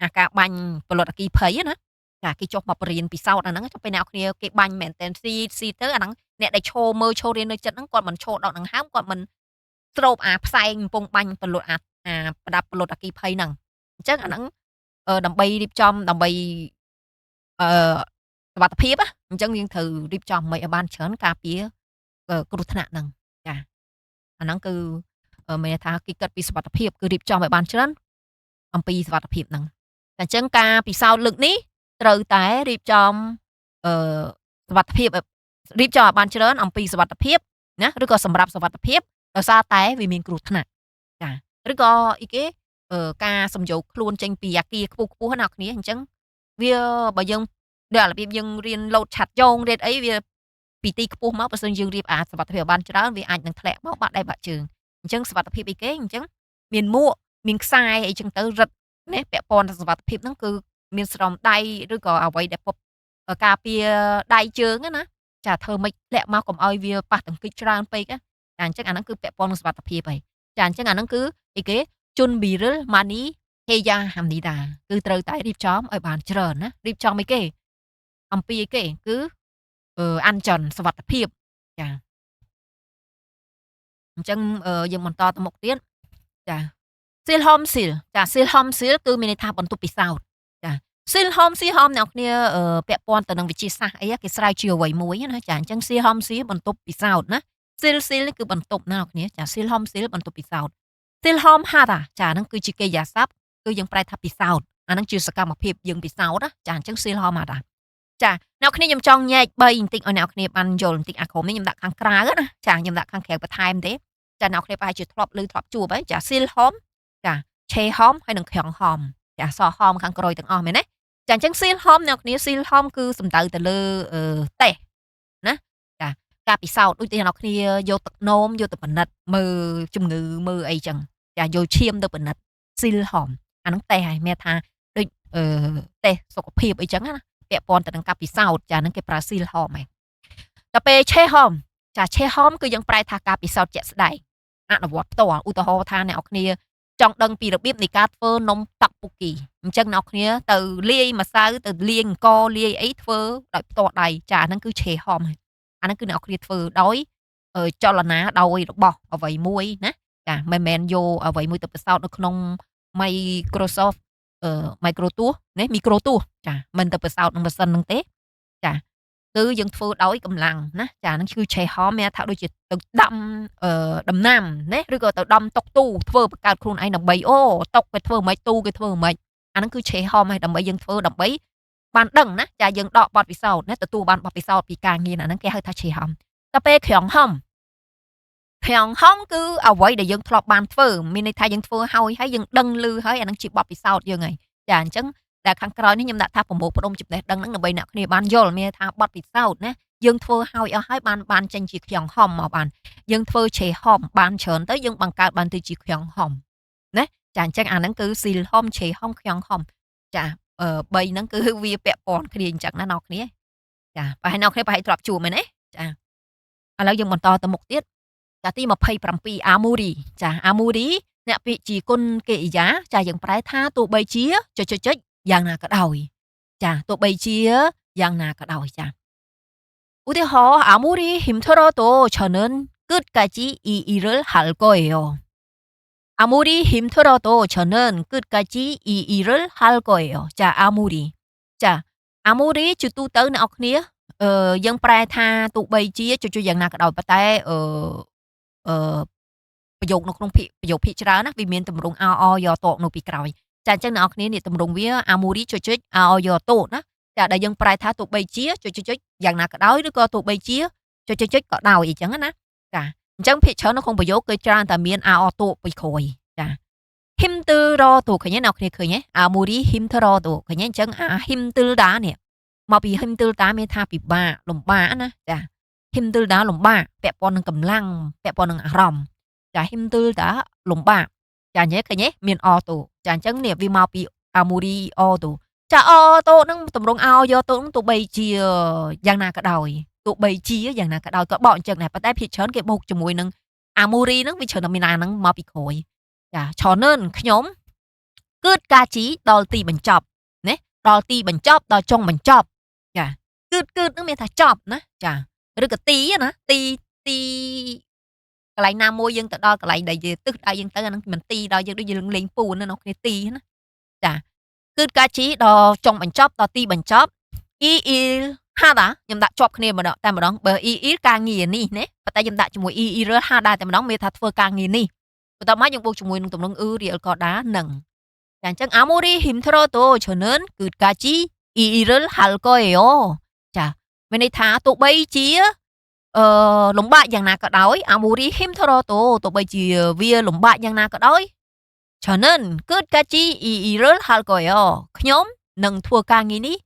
អាការបាញ់ពលរដ្ឋអគ្គីភ័យណាចាគេចុះមកបរៀនពិសោធន៍អាហ្នឹងទៅពេលអ្នកគ្នាគេបាញ់មែនតែនស៊ីទៅអាហ្នឹងអ្នកដែលឈរមើលឈររៀននៅចិត្តហ្នឹងគាត់មិនឈរដកដង្ហើមគាត់មិនស្រូបអាផ្សែងកំពុងបាញ់ពលរដ្ឋប្រដាប់ពលរដ្ឋអគ្គីភ័យហ្នឹងអញ្ចឹងអាហ្នឹងដើម្បីរៀបចំដើម្បីសុវត្ថិភាពអញ្ចឹងយើងត្រូវរៀបចំមិនឲ្យបានច្រើនការពារគ្រោះថ្នាក់ហ្នឹងចាអាហ្នឹងគឺ មានថាគេគិតពីសុវត្ថិភាពគឺរៀបចំឲ្យបានច្រើនអំពីសុវត្ថិភាពហ្នឹងតែអញ្ចឹងការពិសោធន៍លើកនេះត្រូវតែរៀបចំអឺសុវត្ថិភាពរៀបចំឲ្យបានច្រើនអំពីសុវត្ថិភាពណាឬក៏សម្រាប់សុវត្ថិភាពដោយសារតែវាមានគ្រោះថ្នាក់ចាឬក៏អីគេការសំយោគខ្លួនចេញពីអាគារខ្ពស់ៗណាអ្នកគ្នាអញ្ចឹងវាបើយើងដូចរបៀបយើងរៀនលោតឆាត់យ៉ងរៀនអីវាពីទីខ្ពស់មកបើសិនយើងរៀបសុវត្ថិភាពឲ្យបានច្រើនវាអាចនឹងធ្លាក់មកបាក់ដៃបាក់ជើងអញ្ចឹងសុវត្ថិភាពអីគេអញ្ចឹងមានមួកមានខ្សែអីចឹងទៅរឹតណាពាក់ព័ន្ធនឹងសុវត្ថិភាពហ្នឹងគឺមានស្រោមដៃឬក៏អ្វីដែលពប់ការពារដៃជើងណាចាធ្វើម៉េចធ្លាក់មកកុំឲ្យវាប៉ះទង្គិចច្រើនពេកចាអញ្ចឹងអាហ្នឹងគឺពាក់ព័ន្ធនឹងសុវត្ថិភាពហើយចាអញ្ចឹងអាហ្នឹងគឺអីគេជន់ប៊ីរិលម៉ានីហេយ៉ាហាំនីដាគឺត្រូវតែរៀបចំឲ្យបានច្រើនណារៀបចំអីគេអំពីអីគេគឺអាន់ចន់សុវត្ថិភាពចាអញ្ចឹងយើងបន្តទៅមុខទៀតចាស៊ីលហមស៊ីលចាស៊ីលហមស៊ីលគឺមានន័យថាបន្ទប់ពិសោធន៍ចាស៊ីលហមស៊ីហមអ្នកគ្នាពាក់ព័ន្ធទៅនឹងវិទ្យាសាស្ត្រអីគេស្រាវជ្រាវអ្វីមួយណាចាអញ្ចឹងស៊ីហមស៊ីបន្ទប់ពិសោធន៍ណាស៊ីលស៊ីលគឺបន្ទប់ណាអ្នកគ្នាចាស៊ីលហមស៊ីលបន្ទប់ពិសោធន៍ស៊ីលហមហាតាចាហ្នឹងគឺជាកិរិយាសព្ទគឺយើងប្រែថាពិសោធន៍អាហ្នឹងជាសកម្មភាពយើងពិសោធន៍ណាចាអញ្ចឹងស៊ីលហមហាតាចាអ្នកគ្នាខ្ញុំចង់ញែក3បន្តិចឲ្យអ្នកគ្នាបានយល់បន្តិចអាក្រុមនេះខ្ញុំដាក់ខាងក្រៅណាចាខ្ញុំដាក់ខាងក្រៅបន្ថែមទេចាអ្នកគ្នាប្រហែលជាធ្លាប់ឮធ្លាប់ជួបហើយចាស៊ីលហមចាឆេហមហើយនិងក្រងហមចាសហមខាងក្រោយទាំងអស់មែនទេចាអញ្ចឹងស៊ីលហមអ្នកគ្នាស៊ីលហមគឺសំដៅទៅលើតេស្តណាចាការពិសោធន៍ដូចទីអ្នកគ្នាយកទឹកនោមយកទៅពិនិត្យមើលជំងឺមើលអីចឹងចាយកឈាមទៅពិនិត្យស៊ីលហមអាហ្នឹងតេស្តហើយមានថាដូចតេស្តសុខភាពអីចឹងណាពាក់ព័ន្ធទៅនឹងការពិសោធន៍ចាហ្នឹងគេប្រើស៊ីលហមហើយដល់ពេលឆេហមចាឆេហមគឺយើងប្រែថាការពិសោធន៍ជាក់ស្ដែងអនុវត្តផ្ទាល់ឧទាហរណ៍ថាអ្នកគ្នាចង់ដឹងពីរបៀបនៃការធ្វើនំតាក់ពុគីអញ្ចឹងអ្នកគ្នាទៅលាយម្សៅទៅលាយអង្ករលាយអីធ្វើដោយផ្ទាល់ដៃចាអាហ្នឹងគឺឆេហមហើយអាហ្នឹងគឺអ្នកគ្នាធ្វើដោយចលនាដោយរបស់អ្វីមួយណាចាមិនមែនយកអ្វីមួយទៅពិសោធន៍នៅក្នុង Microsoft micro ទស្សន៍ណាមីក្រូទស្សន៍ចាមិនទៅពិសោធន៍នឹងម៉ាស៊ីនហ្នឹងទេចាគឺយើងធ្វើដោយកម្លាំងណាចាហ្នឹងគឺឆេហមមានថាដូចជាទៅដាំដំណាំណាឬក៏ទៅដំតុកទូធ្វើបង្កើតខ្លួនឯងដើម្បីអូតុកគេធ្វើមិនទូគេធ្វើមិនអាហ្នឹងគឺឆេហមហើយដើម្បីយើងធ្វើដើម្បីបានដឹងណាចាយើងដកបទពិសោធន៍ណាទទួលបានបទពិសោធន៍ពីការងារអាហ្នឹងគេហៅថាឆេហមដល់ពេលក្រងហមក្រងហមគឺអ្វីដែលយើងធ្លាប់បានធ្វើមានន័យថាយើងធ្វើហើយយើងដឹងឮហើយអាហ្នឹងជាបទពិសោធន៍យើងហើយចាអញ្ចឹងតែខាងក្រោយនេះខ្ញុំដាក់ថាប្រមូលផ្ដុំចំណេះដឹងហ្នឹងដើម្បីអ្នកគ្នាបានយល់មានថាបទពិសោធន៍ណាយើងធ្វើហើយអស់ហើយបានចេញជាខ្យងហំមកបានយើងធ្វើឆេហំបានច្រើនទៅយើងបង្កើតបានទៅជាខ្យងហំណាចាអញ្ចឹងអាហ្នឹងគឺស៊ីលហំឆេហំខ្យងហំចា3ហ្នឹងគឺវាពាក់ព័ន្ធគ្នាអញ្ចឹងណាអ្នកគ្នាចាប្រហែលអ្នកគ្នាប្រហែលធ្លាប់ជួបមែនទេចាឥឡូវយើងបន្តទៅមុខទៀតចាទី27អាមូរីចាអាមូរីអ្នកពាក្យជាគុណកិរិយាចាយើងប្រែថាទោះបីជាចុចយ៉ាងណាក៏ដោយចាទោះបីជាយ៉ាងណាក៏ដោយចាឧទាហរណ៍아무리 힘들어도 저는 끝까지 이 일을 할 거예요. 아무리 힘들어도 저는 끝까지 이 일을 할 거예요. 자, 아무리. 자, 아무리 ជាទូទៅអ្នកគ្នាយើងប្រែថាទោះបីជាចុចយ៉ាងណាក៏ដោយប៉ុន្តែប្រយោគនៅក្នុងប្រយោគភាគច្រើនណាវាមានទម្រង់អោយកតកនៅពីក្រោយចាអញ្ចឹងអ្នកនរគ្នានេះទម្រង់វាអាមូរីចុចអោយកតកណាចាដែលយើងប្រែថាទោះបីជាចុចយ៉ាងណាក៏ដោយឬក៏ទោះបីជាចុចក៏ដោយអញ្ចឹងណាចាអញ្ចឹងភាគច្រើននៅក្នុងប្រយោគគឺច្រើនតែមានអោតកពីក្រោយចា 힘들어도 ឃើញទេអ្នកនរគ្នាឃើញទេអាមូរី 힘들어도 ឃើញទេអញ្ចឹងអា 힘들다 នេះមកពី 힘들다 មានថាពិបាកលំបាកណាចា 힘들다 លំបាកពាក់ព័ន្ធនឹងកម្លាំងពាក់ព័ន្ធនឹងអារម្មណ៍ចា 힘들다 លំបាកចាអញ្ចឹងឃើញទេមានអតូចាអញ្ចឹងនេះវាមកពីអាមូរីអតូចាអតូហ្នឹងតម្រង់អោយកតូហ្នឹងទោះបីជាយ៉ាងណាក៏ដោយទោះបីជាយ៉ាងណាក៏ដោយក៏បកអញ្ចឹងដែរប៉ុន្តែភាគច្រើនគេបូកជាមួយនឹងអាមូរីហ្នឹងវាច្រើនតែមានអាហ្នឹងមកពីក្រោយចាឆនឿនខ្ញុំគឺការជីដល់ទីបញ្ចប់ណាដល់ទីបញ្ចប់ដល់ចុងបញ្ចប់ចាគឺហ្នឹងមានថាចប់ណាចាឬក៏ទីណាទីកន្លែងណាមួយយើងទៅដល់កន្លែងដែលយើងទឹះដៃយើងទៅអាហ្នឹងមិនទីដល់យើងដូចយើងលេងពូនណានោះគ្នាទីណាចាគឺការជីដល់ចុងបញ្ចប់ដល់ទីបញ្ចប់អ៊ីហាដាខ្ញុំដាក់ជាប់គ្នាម្ដងតែម្ដងបើអ៊ីការងារនេះណាប៉ុន្តែខ្ញុំដាក់ជាមួយអ៊ីរហាដាតែម្ដងមានថាធ្វើការងារនេះ បន្ទាប់មកយើងបូកជាមួយនឹងទម្រង់អ៊ឺរៀលកដានឹងចាអញ្ចឹង Amori 힘들어도 저는 끝까지 이 일을 할 거예요 ចាមានន័យថាទោះបីជាលំបាកយ៉ាងណាក៏ដោយ Amori 힘들어도 ទោះបីជាវាលំបាកយ៉ាងណាក៏ដោយ 저는 끝까지 이 일을 할 거예요 ខ្ញុំនឹងធ្វើការងារនេះ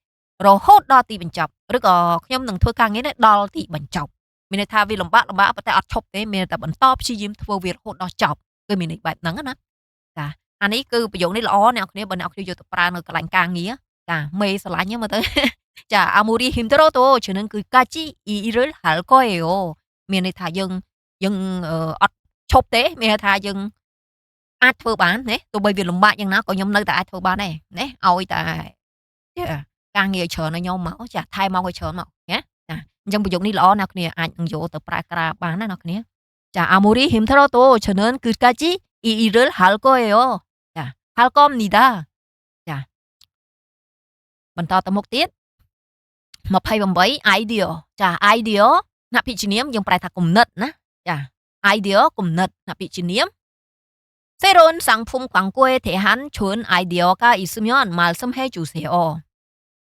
រហូតដល់ទីបញ្ចប់ឬក៏ខ្ញុំនឹងធ្វើការងារនេះដល់ទីបញ្ចប់មានន័យថាវាលំបាកប៉ុន្តែអត់ឈប់ទេមានតែបន្តព្យាយាមធ្វើវារហូតដល់ចប់គឺមានន័យបែបហ្នឹងណាចាអានេះគឺប្រយោគនេះល្អអ្នកនរគ្នាបើអ្នកនរគ្នាយកទៅប្រើនៅកន្លែងការងារចាមេស្រឡាញ់ហ្នឹងមើលទៅចា 아무리 힘들어도 저는 끝까지 이 일을 할 거예요 មានន័យថាយើងអត់ឈប់ទេមានន័យថាយើងអាចធ្វើបានណាទោះបីវាលំបាកយ៉ាងណាក៏ខ្ញុំនៅតែអាចធ្វើបានដែរណាឲ្យតែការងារច្រើនឲ្យខ្ញុំមកចាថែមកឲ្យច្រើនមកណាចាអញ្ចឹងប្រយោគនេះល្អអ្នកគ្នាអាចនឹងយកទៅប្រើក្រាបានណាអ្នកគ្នា자 아무리 힘들어도 저는 끝까지 이 일을 할 거예요. 자, 할 겁니다. 자,បន្តទៅមុខទៀត28 idea ចា idea អ្នកពិជ្ជនាមយើងប្រែថាគំនិតណាចា idea គំនិតអ្នកពិជ្ជនាម새로운 상품 광고에 대한 좋은 아이디어가 있으면 말씀해 주세요.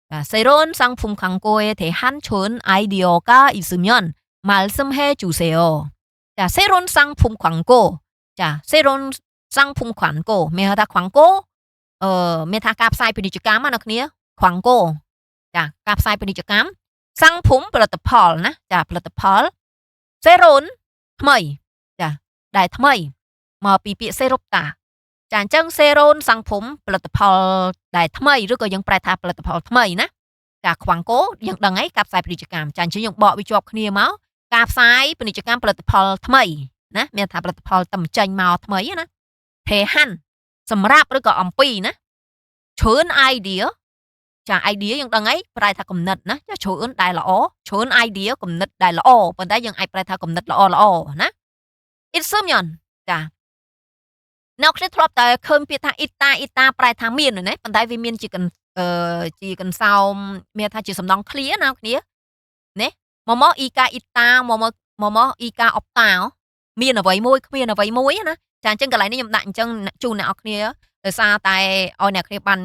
자, 새로운 상품 광고에 대한 좋은 아이디어가 있으면 말씀해 주세요. 자, 새로운 상품 광고. 자, 새로운 상품 광고. មានហៅថា 광고 មានថាការផ្សាយពាណិជ្ជកម្មណាអ្នកគ្នា 광고 ចាការផ្សាយពាណិជ្ជកម្ម 상품 ផលិតផលណាចាផលិតផល 새로운 ថ្មីចាដែលថ្មីមកពីពាក្យ 새롭다 ចាអញ្ចឹង 새로운 상품 ផលិតផលដែលថ្មីឬក៏យើងប្រែថាផលិតផលថ្មីណាចា 광고 យើងដឹងហើយការផ្សាយពាណិជ្ជកម្មចាអញ្ចឹងយើងបកវាជាប់គ្នាមកការផ្សាយពាណិជ្ជកម្មផលិតផលថ្មីណាមានថាផលិតផលតែចេញមកថ្មីណាថេហាន់សម្រាប់ឬក៏អំពីណាច្រើន idea ចា idea យើងដឹងហើយប្រែថាគំនិតណាចាច្រើនដែលល្អច្រើន idea គំនិតដែលល្អប៉ុន្តែយើងអាចប្រែថាគំនិតល្អណា Itsumion ចាអ្នកគ្នាធ្លាប់តែឃើញពាក្យថា ita ប្រែថាមានណាប៉ុន្តែវាមានជាជាកន្សោមមានថាជាសំណង់ឃ្លាណាគ្នាណាមក ika ita មក ika opta មានអ្វីមួយគ្មានអ្វីមួយណាចាអញ្ចឹងកន្លែងនេះខ្ញុំដាក់អញ្ចឹងជូនអ្នកនរគ្នាដោយសារតែឲ្យអ្នកគ្នាបាន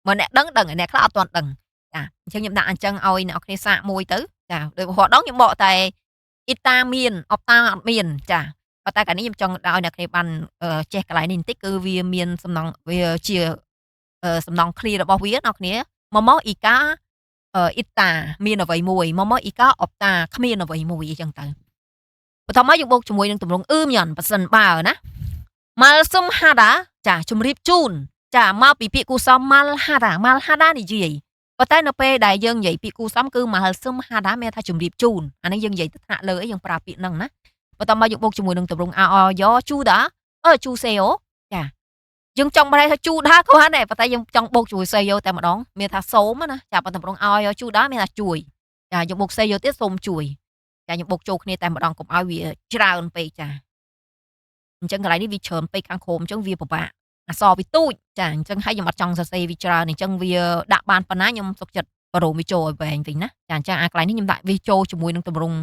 មកអ្នកដឹងអ្នកខ្លះអត់ទាន់ដឹងចាអញ្ចឹងខ្ញុំដាក់អញ្ចឹងឲ្យអ្នកនរគ្នាសាកមួយទៅចាដោយរាល់ដងខ្ញុំបកតែ ita មាន opta អត់មានចាប៉ុន្តែកាលនេះខ្ញុំចង់ឲ្យអ្នកគ្នាបានចេះកន្លែងនេះបន្តិចគឺវាមានសំណងវាជាសំណងឃ្លារបស់វាអ្នកគ្នាមក ika ita មានអ្វីមួយមក ika opta គ្មានអ្វីមួយអញ្ចឹងទៅបន្តមកយើងបូកជាមួយនឹងទម្រង់អ៊ឺមញ៉ាន់ប៉ះសិនបើណា Malsumhada ចាជំរាបជូនចាមកពីពាក្យគូសំ Malhada និយាយប៉ុន្តែនៅពេលដែលយើងនិយាយពាក្យគូសំគឺ Malsumhada មានថាជំរាបជូនអានេះយើងនិយាយទៅថ្នាក់លើអីយើងប្រើពាក្យហ្នឹងណាបន្តមកយើងបូកជាមួយនឹងទម្រង់ Aoyo Chuda Chuseo ចាយើងចង់ប្រែថាជូដាក៏បានដែរប៉ុន្តែយើងចង់បូកជាមួយសេយោតែម្ដងមានថាសូមណាចាប៉ុន្តែទម្រង់ Aoyo Chuda មានថាជួយចាយើងបូកសេយោទៀតសូមជួយចាខ្ញុំបូកចូលគ្នាតែម្ដងកុំឲ្យវាច្រើនពេកចាអញ្ចឹងកន្លែងនេះវាច្រើនពេកខាងក្រោមអញ្ចឹងវាពិបាកអក្សរវាទូចចាអញ្ចឹងហើយខ្ញុំអត់ចង់សរសេរវាច្រើនអញ្ចឹងវាដាក់បានប៉ុណ្ណាខ្ញុំសុខចិត្តបរោមវាចូលឲ្យវែងវិញណាចាអញ្ចឹងអាកន្លែងនេះខ្ញុំដាក់វាចូលជាមួយនឹងទម្រង់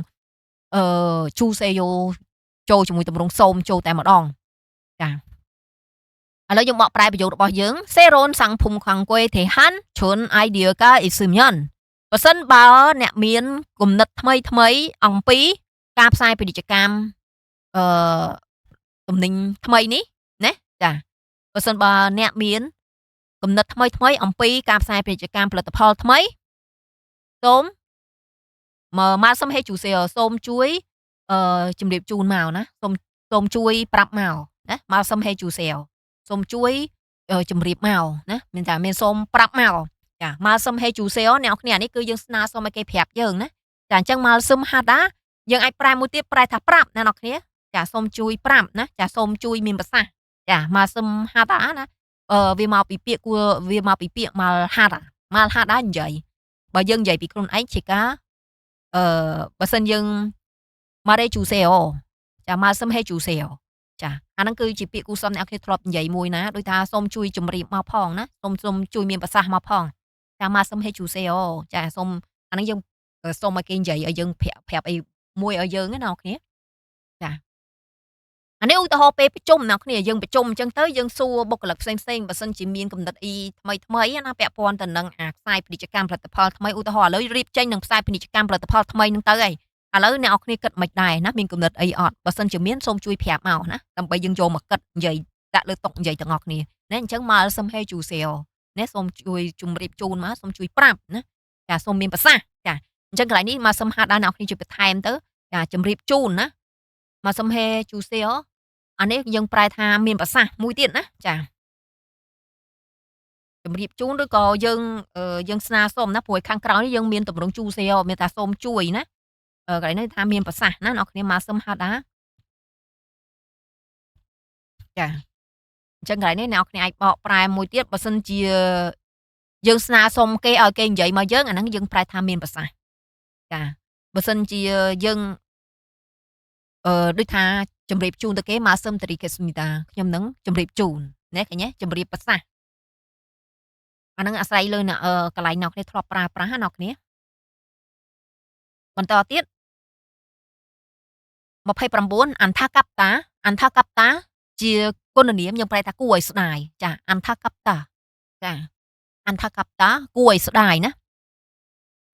ជូសេយោចូលជាមួយទម្រង់សូមចូលតែម្ដងចាឥឡូវយើងបកប្រែប្រយោគរបស់យើង Seron Sangphum Khangkwe Thehan Chun Idea Ka Isumyon បើសិនបើអ្នកមានគំនិតថ្មីអំពីការផ្សាយពាណិជ្ជកម្មទំនិញថ្មីនេះណាចាបើសិនបើអ្នកមានគំនិតថ្មីអំពីការផ្សាយពាណិជ្ជកម្មផលិតផលថ្មីសូមមកសូមហេជូសេសូមជួយជំរាបជូនមកណាសូមជួយប្រាប់មកណាមកសូមហេជូសេសូមជួយជំរាបមកណាមានតែមានសូមប្រាប់មកចាមកសុំហេជូសេអ្នកគ្នានេះគឺយើងស្នើសុំឲ្យគេប្រាប់យើងណាចាអញ្ចឹងមកសុំហាដាយើងអាចប្រែមួយទៀតប្រែថាប្រាប់ណាអ្នកគ្នាចាសូមជួយប្រាប់ណាចាសូមជួយមានប្រសាសន៍ចាមកសុំហាដាណាវាមកពីពាក្យវាមកពីពាក្យមកហាដានិយាយបើយើងនិយាយពីខ្លួនឯងជាការបើសិនយើងមករេជូសេចាមកសុំហេជូសេចាអាហ្នឹងគឺជាពាក្យគូសំអ្នកគ្នាធ្លាប់និយាយមួយណាដូចថាសូមជួយជម្រាបមកផងណាសូមជួយមានប្រសាសន៍មកផងចាមកសូមហេជូសេចាសូមអាហ្នឹងយើងសូមឲ្យគេនិយាយឲ្យយើងប្រាប់អីមួយឲ្យយើងណាអ្នកគ្នាចា អានេះឧទាហរណ៍ពេលប្រជុំអ្នកគ្នាយើងប្រជុំអញ្ចឹងទៅយើងសួរបុគ្គលិកផ្សេងៗបើសិនជាមានគំនិតអីថ្មីៗណាពាក់ព័ន្ធទៅនឹងខ្សែពាណិជ្ជកម្មផលិតផលថ្មីឧទាហរណ៍ឥឡូវរៀបចេញនឹងខ្សែពាណិជ្ជកម្មផលិតផលថ្មីហ្នឹងទៅហើយឥឡូវអ្នកនរគ្នាគិតមិនដែរណាមានគំនិតអីអត់បើសិនជាមានសូមជួយប្រាប់មកណាដើម្បីយើងយកមកគិតនិយាយដាក់លើតុនិយាយទាំងអស់គ្នាណាអញ្ចឹងមក some hey ជូសេលណាសូមជួយជម្រាបជូនមកសូមជួយប្រាប់ណាចាសូមមានប្រសាសន៍ចាអញ្ចឹងកន្លែងនេះមកសូមហៅដល់អ្នកនរគ្នាជួយបន្ថែមទៅចាជម្រាបជូនណាមក some hey ជូសេល អានេះយើងប្រែថាមានប្រសាសន៍មួយទៀតណាចាជម្រាបជូនឬក៏យើងស្នើសុំណាព្រោះខាងក្រោយនេះយើងមានតម្រងជូសេលមានថាសូមជួយណាកន្លែងនេះថាមានប្រសាសន៍ណាអ្នកគ្នាមកសឹមហៅដែរចាអញ្ចឹងកន្លែងនេះអ្នកគ្នាអាចបកប្រែមួយទៀតបើសិនជាយើងស្នើសុំគេឲ្យគេនិយាយមកយើងអាហ្នឹងយើងប្រែថាមានប្រសាសន៍ចាបើសិនជាយើងដូចថាជម្រាបជូនទៅគេមកសឹមតារីកេស្មីតាខ្ញុំនឹងជម្រាបជូនណាឃើញទេជម្រាបប្រសាសន៍អាហ្នឹងអាស្រ័យលើអ្នកកន្លែងអ្នកគ្នាធ្លាប់ប្រើប្រាស់ណាអ្នកគ្នាបន្តទៀត29អន្ថាកប្តាអន្ថាកប្តាជាគុណនាមយើងប្រែថាគួរឲ្យស្ដាយចាអន្ថាកប្តាចាអន្ថាកប្តាគួរឲ្យស្ដាយណា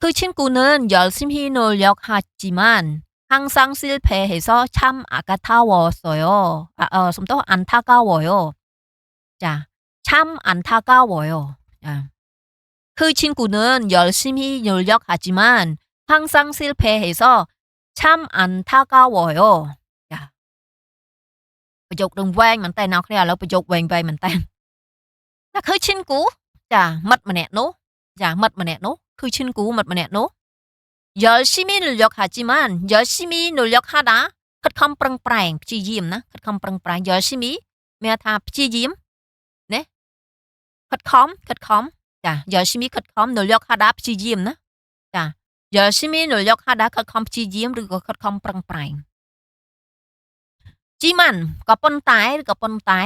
그 친구는 열심히 노력하지만 항상 실패해서 참 아까타웠어요. 좀 더 안타까워요. 자, 참 안타까워요. 자, 그 친구는 열심히 노력하지만 항상 실패해서 참 안타까워요. 자, ប្រយោគនឹងវែងមែនតើអ្នកគ្នាឥឡូវប្រយោគវែងៗមែនតើគឺឈិនគូចាមិត្តម្នាក់នោះចាមិត្តម្នាក់នោះគឺឈិនគូមិត្តម្នាក់នោះ 열심히 노력하지만 열심히 노력하다 ខិតខំប្រឹងប្រែងព្យាយាមណាខិតខំប្រឹងប្រែង 열심히 មានថាព្យាយាមណាខិតខំចា 열심히 ខិតខំ 노력하다 ព្យាយាមណាចា 열심히 노력하다 ខិតខំព្យាយាមឬក៏ខិតខំប្រឹងប្រែង ជីម៉ាន់ក៏ប៉ុន្តែឬក៏ប៉ុន្តែ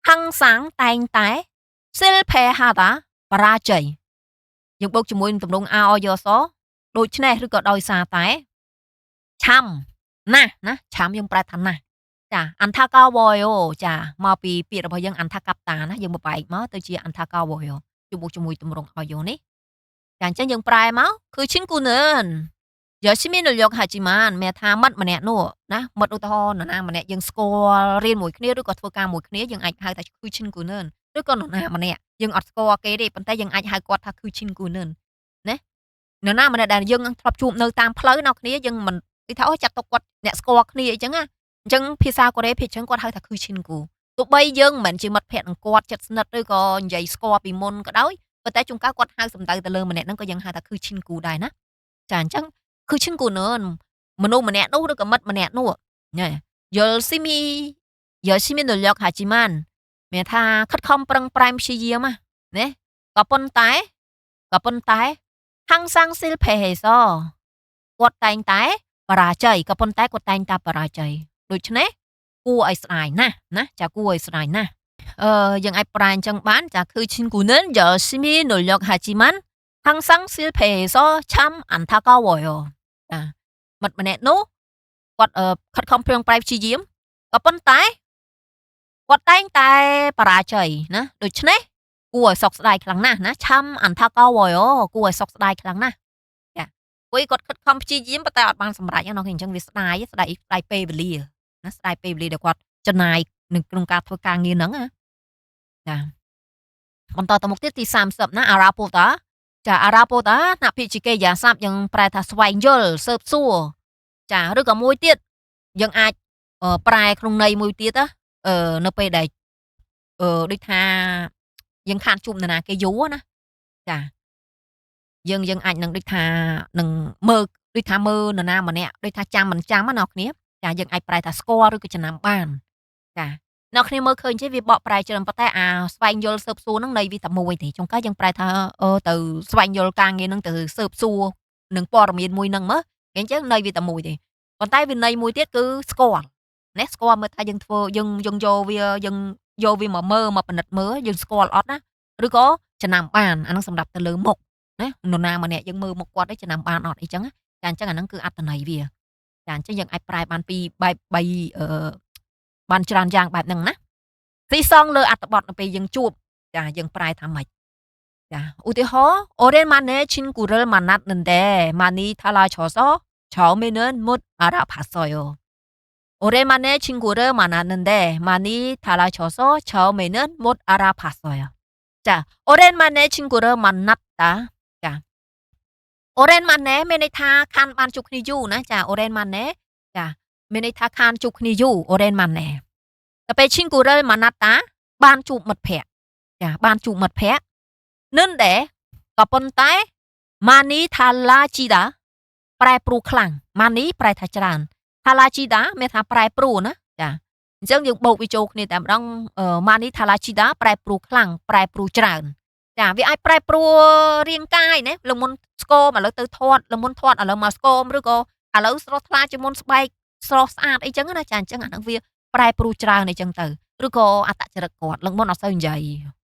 ហង្សាំងតែងតែ silpeha다 បរាជ័យយើងបូកជាមួយនឹងទម្រង់អយសដូច្នេះឬក៏ដោយសារតែឆាំណាស់ណាឆាំយើងប្រែថាណាស់ចាអន្ថាកោវយចាមកពីពាក្យរបស់យើងអន្ថាកប្តាណាយើងបបែកមកទៅជាអន្ថាកោវយជាមួយទម្រង់អយនេះចាអញ្ចឹងយើងប្រែមកគឺឈិនគូនឿន 열심히 노력하지만 មានថាមិត្តម្នាក់នោះណាមិត្តឧទាហរណ៍នរណាម្នាក់យើងស្គាល់រៀនមួយគ្នាឬក៏ធ្វើការមួយគ្នាយើងអាចហៅថាគឺឈិនគូនឿនឬក៏នរណាម្នាក់យើងអត់ស្គាល់គេទេប៉ុន្តែយើងអាចហៅគាត់ថាគឺឈិនគូនឿនណានរណាម្នាក់ដែលយើងធ្លាប់ជួបនៅតាមផ្លូវអ្នកគ្នាយើងមិនគេថាអូចាត់ទុកគាត់អ្នកស្គាល់គ្នាអីចឹងណាអញ្ចឹងភាសាកូរ៉េភាគច្រើនគាត់ហៅថាគឺឈិនគូទោះបីយើងមិនមែនជាមិត្តភក្តិនឹងគាត់ចិត្តស្និទ្ធឬក៏និយាយស្គាល់ពីមុនក៏ដោយប៉ុន្តែជួនកាលគាត់ហៅសំដៅទៅលើម្នាក់ហ្នឹងក៏យើងហៅថាគឺឈិនគូដែរណាចាអញ្ចឹងគឺឈិនគូនឿនមនុស្សម្នាក់នោះឬក៏មិត្តម្នាក់នោះណែ 열심히 열심히 노력하지만 មានថាខិតខំប្រឹងប្រែងព្យាយាមណាក៏ប៉ុន្តែ항상 실패해서 គាត់តែងតែបរាជ័យក៏ប៉ុន្តែគាត់តែងតែបរាជ័យដូច្នេះគួរឲ្យស្ដាយណាស់ណាចាគួរឲ្យស្ដាយណាស់យើងអាចប្រែអញ្ចឹងបានចាគឺ 친구는 열심히 노력하지만 항상 실패해서 참 안타까워요 ចាមិត្តម្នាក់នោះគាត់ខិតខំប្រឹងប្រែងព្យាយាមក៏ប៉ុន្តែគាត់តែងតែបរាជ័យណាដូច្នេះគួរឲ្យសោកស្ដាយខ្លាំងណាស់ណាឆាំអន្ថាកោវយគួរឲ្យសោកស្ដាយខ្លាំងណាស់ចាពួកគាត់ខិតខំព្យាយាមប៉ុន្តែអត់បានសម្រេចណាអញ្ចឹងវាស្ដាយពេលវេលាណាស្ដាយពេលវេលាដែលគាត់ចំណាយនឹងក្នុងការធ្វើការងារហ្នឹងណាចាបន្តទៅមុខទៀតទី30ណាអារ៉ាពូតាចាអារ៉ាពូតាណាភិជាកិរិយាសព្ទយើងប្រែថាស្វែងយល់ស៊ើបសួរចាឬក៏មួយទៀតយើងអាចប្រែក្នុងន័យមួយទៀតណានៅពេលដែលដូចថាយើងខានជួបនរណាគេយូរណាចាយើងអាចនឹងដូចថានឹងមើលដូចថាមើលនរណាម្នាក់ដូចថាចាំមិនចាំណាអ្នកគ្នាចាយើងអាចប្រែថាស្គាល់ឬក៏ចំណាំបានចាអ្នកគ្នាមើលឃើញទេវាបកប្រែច្រើនប៉ុន្តែអាស្វែងយល់ស៊ើបសួរហ្នឹងន័យវាតែមួយទេចុងក្រោយយើងប្រែថាទៅស្វែងយល់ការងារហ្នឹងទៅស៊ើបសួរនឹងព័ត៌មានមួយហ្នឹងមើលអញ្ចឹងន័យវាតែមួយទេប៉ុន្តែវាន័យមួយទៀតគឺស្គាល់ណាស្គាល់មើលថាយើងធ្វើយើងយកវាមកមើលមកពិនិត្យមើលយើងស្គាល់អត់ណាឬក៏ចំណាំបានអាហ្នឹងសម្រាប់ទៅលើមុខណានរណាម្នាក់យើងមើលមុខគាត់ឯងចំណាំបានអត់អីចឹងចាអញ្ចឹងអាហ្នឹងគឺអត្ថន័យវាចាអញ្ចឹងយើងអាចប្រែបានពីបែប3 បានច្រើនយ៉ាងបែបហ្នឹងណាទីសងលើអត្ថបទនៅពេលយើងជួបចាយើងប្រែថាម៉េចចាឧទាហរណ៍ 오랜만에 친구를 만났는데 많이 달라져서 처음에는 못 알아봤어요. 오랜만에 친구를 만났는데 많이 달라져서 처음에는 못 알아봤어요. 자, 오랜만에 친구를 만났다. 자, 오랜만에 មានន័យថាខានបានជួបគ្នាយូរណាចា 오랜만에 ចាមានន័យថាខានជួបគ្នាយូរ 오랜만에 ដល់ពេល 친구를 만났다 បានជួបមិត្តភក្តិចាបានជួបមិត្តភក្តិ 는데 ក៏ប៉ុន្តែ 많이 달라지다 ប្រែប្រួលខ្លាំង 많이 ប្រែថាច្រើន 달라지다 មានថាប្រែប្រួលណាចាអញ្ចឹងយើងបូកវាចូលគ្នាតែម្ដង많이 달라지다 ប្រែប្រួលខ្លាំងប្រែប្រួលច្រើនចាវាអាចប្រែប្រួលរាងកាយណាលើមុនស្គមឥឡូវទៅធាត់លើមុនធាត់ឥឡូវមកស្គមឬក៏ឥឡូវស្រស់ថ្លាជាងមុនស្បែកស្រស់ស្អាតអីចឹងណាចាអញ្ចឹងអាហ្នឹងវាប្រែប្រួលច្រើនអីចឹងទៅឬក៏អត្តចរិតគាត់លើមុនអត់សូវនិយាយ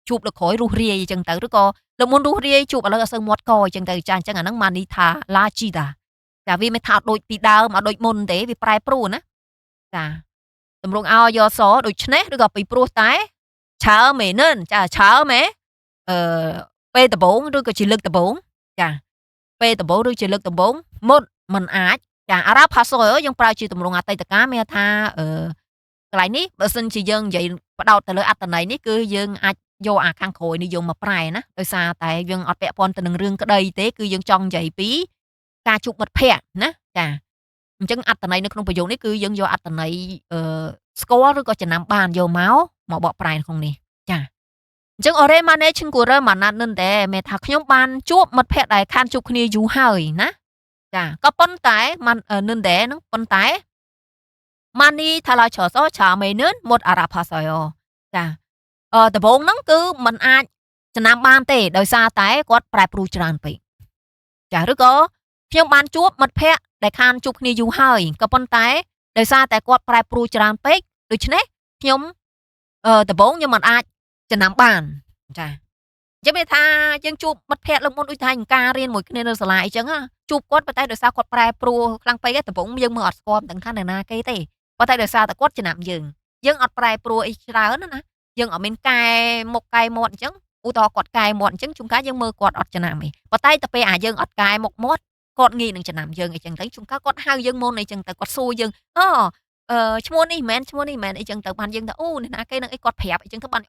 ជួបលើក្រោយរុះរាយអញ្ចឹងទៅឬក៏លើមុនរុះរាយជួបឥឡូវអត់សូវមាត់កអញ្ចឹងទៅចាអញ្ចឹងអាហ្នឹង manita lachida ចាវាមិនថាដូចពីដើមមកដូចមុនទេវាប្រែប្រួលណាចាតម្រងអោយកសដូចនេះឬក៏ពីព្រោះតែឆើមែនចាឆើមែអឺពេលដំបងឬក៏ជាលើកដំបងចាពេលដំបងឬជាលើកដំបងមុតមិនអាចចាអារ៉ាផាសូយើងប្រើជាតម្រងអតីតកាលមានថាកន្លែងនេះបើសិនជាយើងនិយាយផ្ដោតទៅលើអត្ថន័យនេះគឺយើងអាចយកអាខាងក្រោយនេះយកមកប្រែណាដោយសារតែយើងអត់ពាក់ព័ន្ធទៅនឹងរឿងក្តីទេគឺយើងចង់និយាយពីការជួបមិត្តភ័ក្តិណាចាអញ្ចឹងអត្ថន័យនៅក្នុងប្រយោគនេះគឺយើងយកអត្ថន័យស្គាល់ឬក៏ចំណាំបានយកមកបកប្រែក្នុងនេះចាអញ្ចឹង 오랜만에 친구를 만났는데 មានថាខ្ញុំបានជួបមិត្តភ័ក្តិដែលខានជួបគ្នាយូរហើយណាចាក៏ប៉ុន្តែ 는데 ហ្នឹងប៉ុន្តែ 많이 달라져서 처음에는 못 알아봤어요 ចាដំបូងហ្នឹងគឺมันអាចចំណាំបានទេដោយសារតែគាត់ប្រែប្រួលច្រើនពេកចាឬក៏ខ្ញុំបានជួបមិត្តភ័ក្តិដែលខានជួបគ្នាយូរហើយក៏ប៉ុន្តែដោយសារតែគាត់ប្រែប្រួលច្រើនពេកដូច្នេះខ្ញុំដំបូងខ្ញុំមិនអាចចំណាំបានចាអញ្ចឹងមានថាយើងជួបមិត្តភ័ក្តិលើកមុនដូចថាការរៀនមួយគ្នានៅសាលាអីចឹងជួបគាត់ប៉ុន្តែដោយសារគាត់ប្រែប្រួលខ្លាំងពេកដំបូងយើងមើលអត់ស្គាល់មិនដឹងថានរណាគេទេប៉ុន្តែដោយសារតែគាត់ចំណាំយើងអត់ប្រែប្រួលអីច្រើនណាយើងអត់មានកែមុខកែមាត់អញ្ចឹងឧទាហរណ៍គាត់កែមាត់អញ្ចឹងជួនកាលយើងមើលគាត់អត់ចំណាំទេប៉ុន្តែទៅពេលយើងអត់កែមុខមាត់គាត់ងាយនឹងចំណាំយើងអីចឹងទៅជួនកាលគាត់ហៅយើងមុនអីចឹងទៅគាត់សួរយើងឈ្មោះនេះមែនឈ្មោះនេះមែនអីចឹងទៅបានយើងទៅអូអ្នកណាគេនឹងអីគាត់ប្រាប់អីចឹងទៅបាន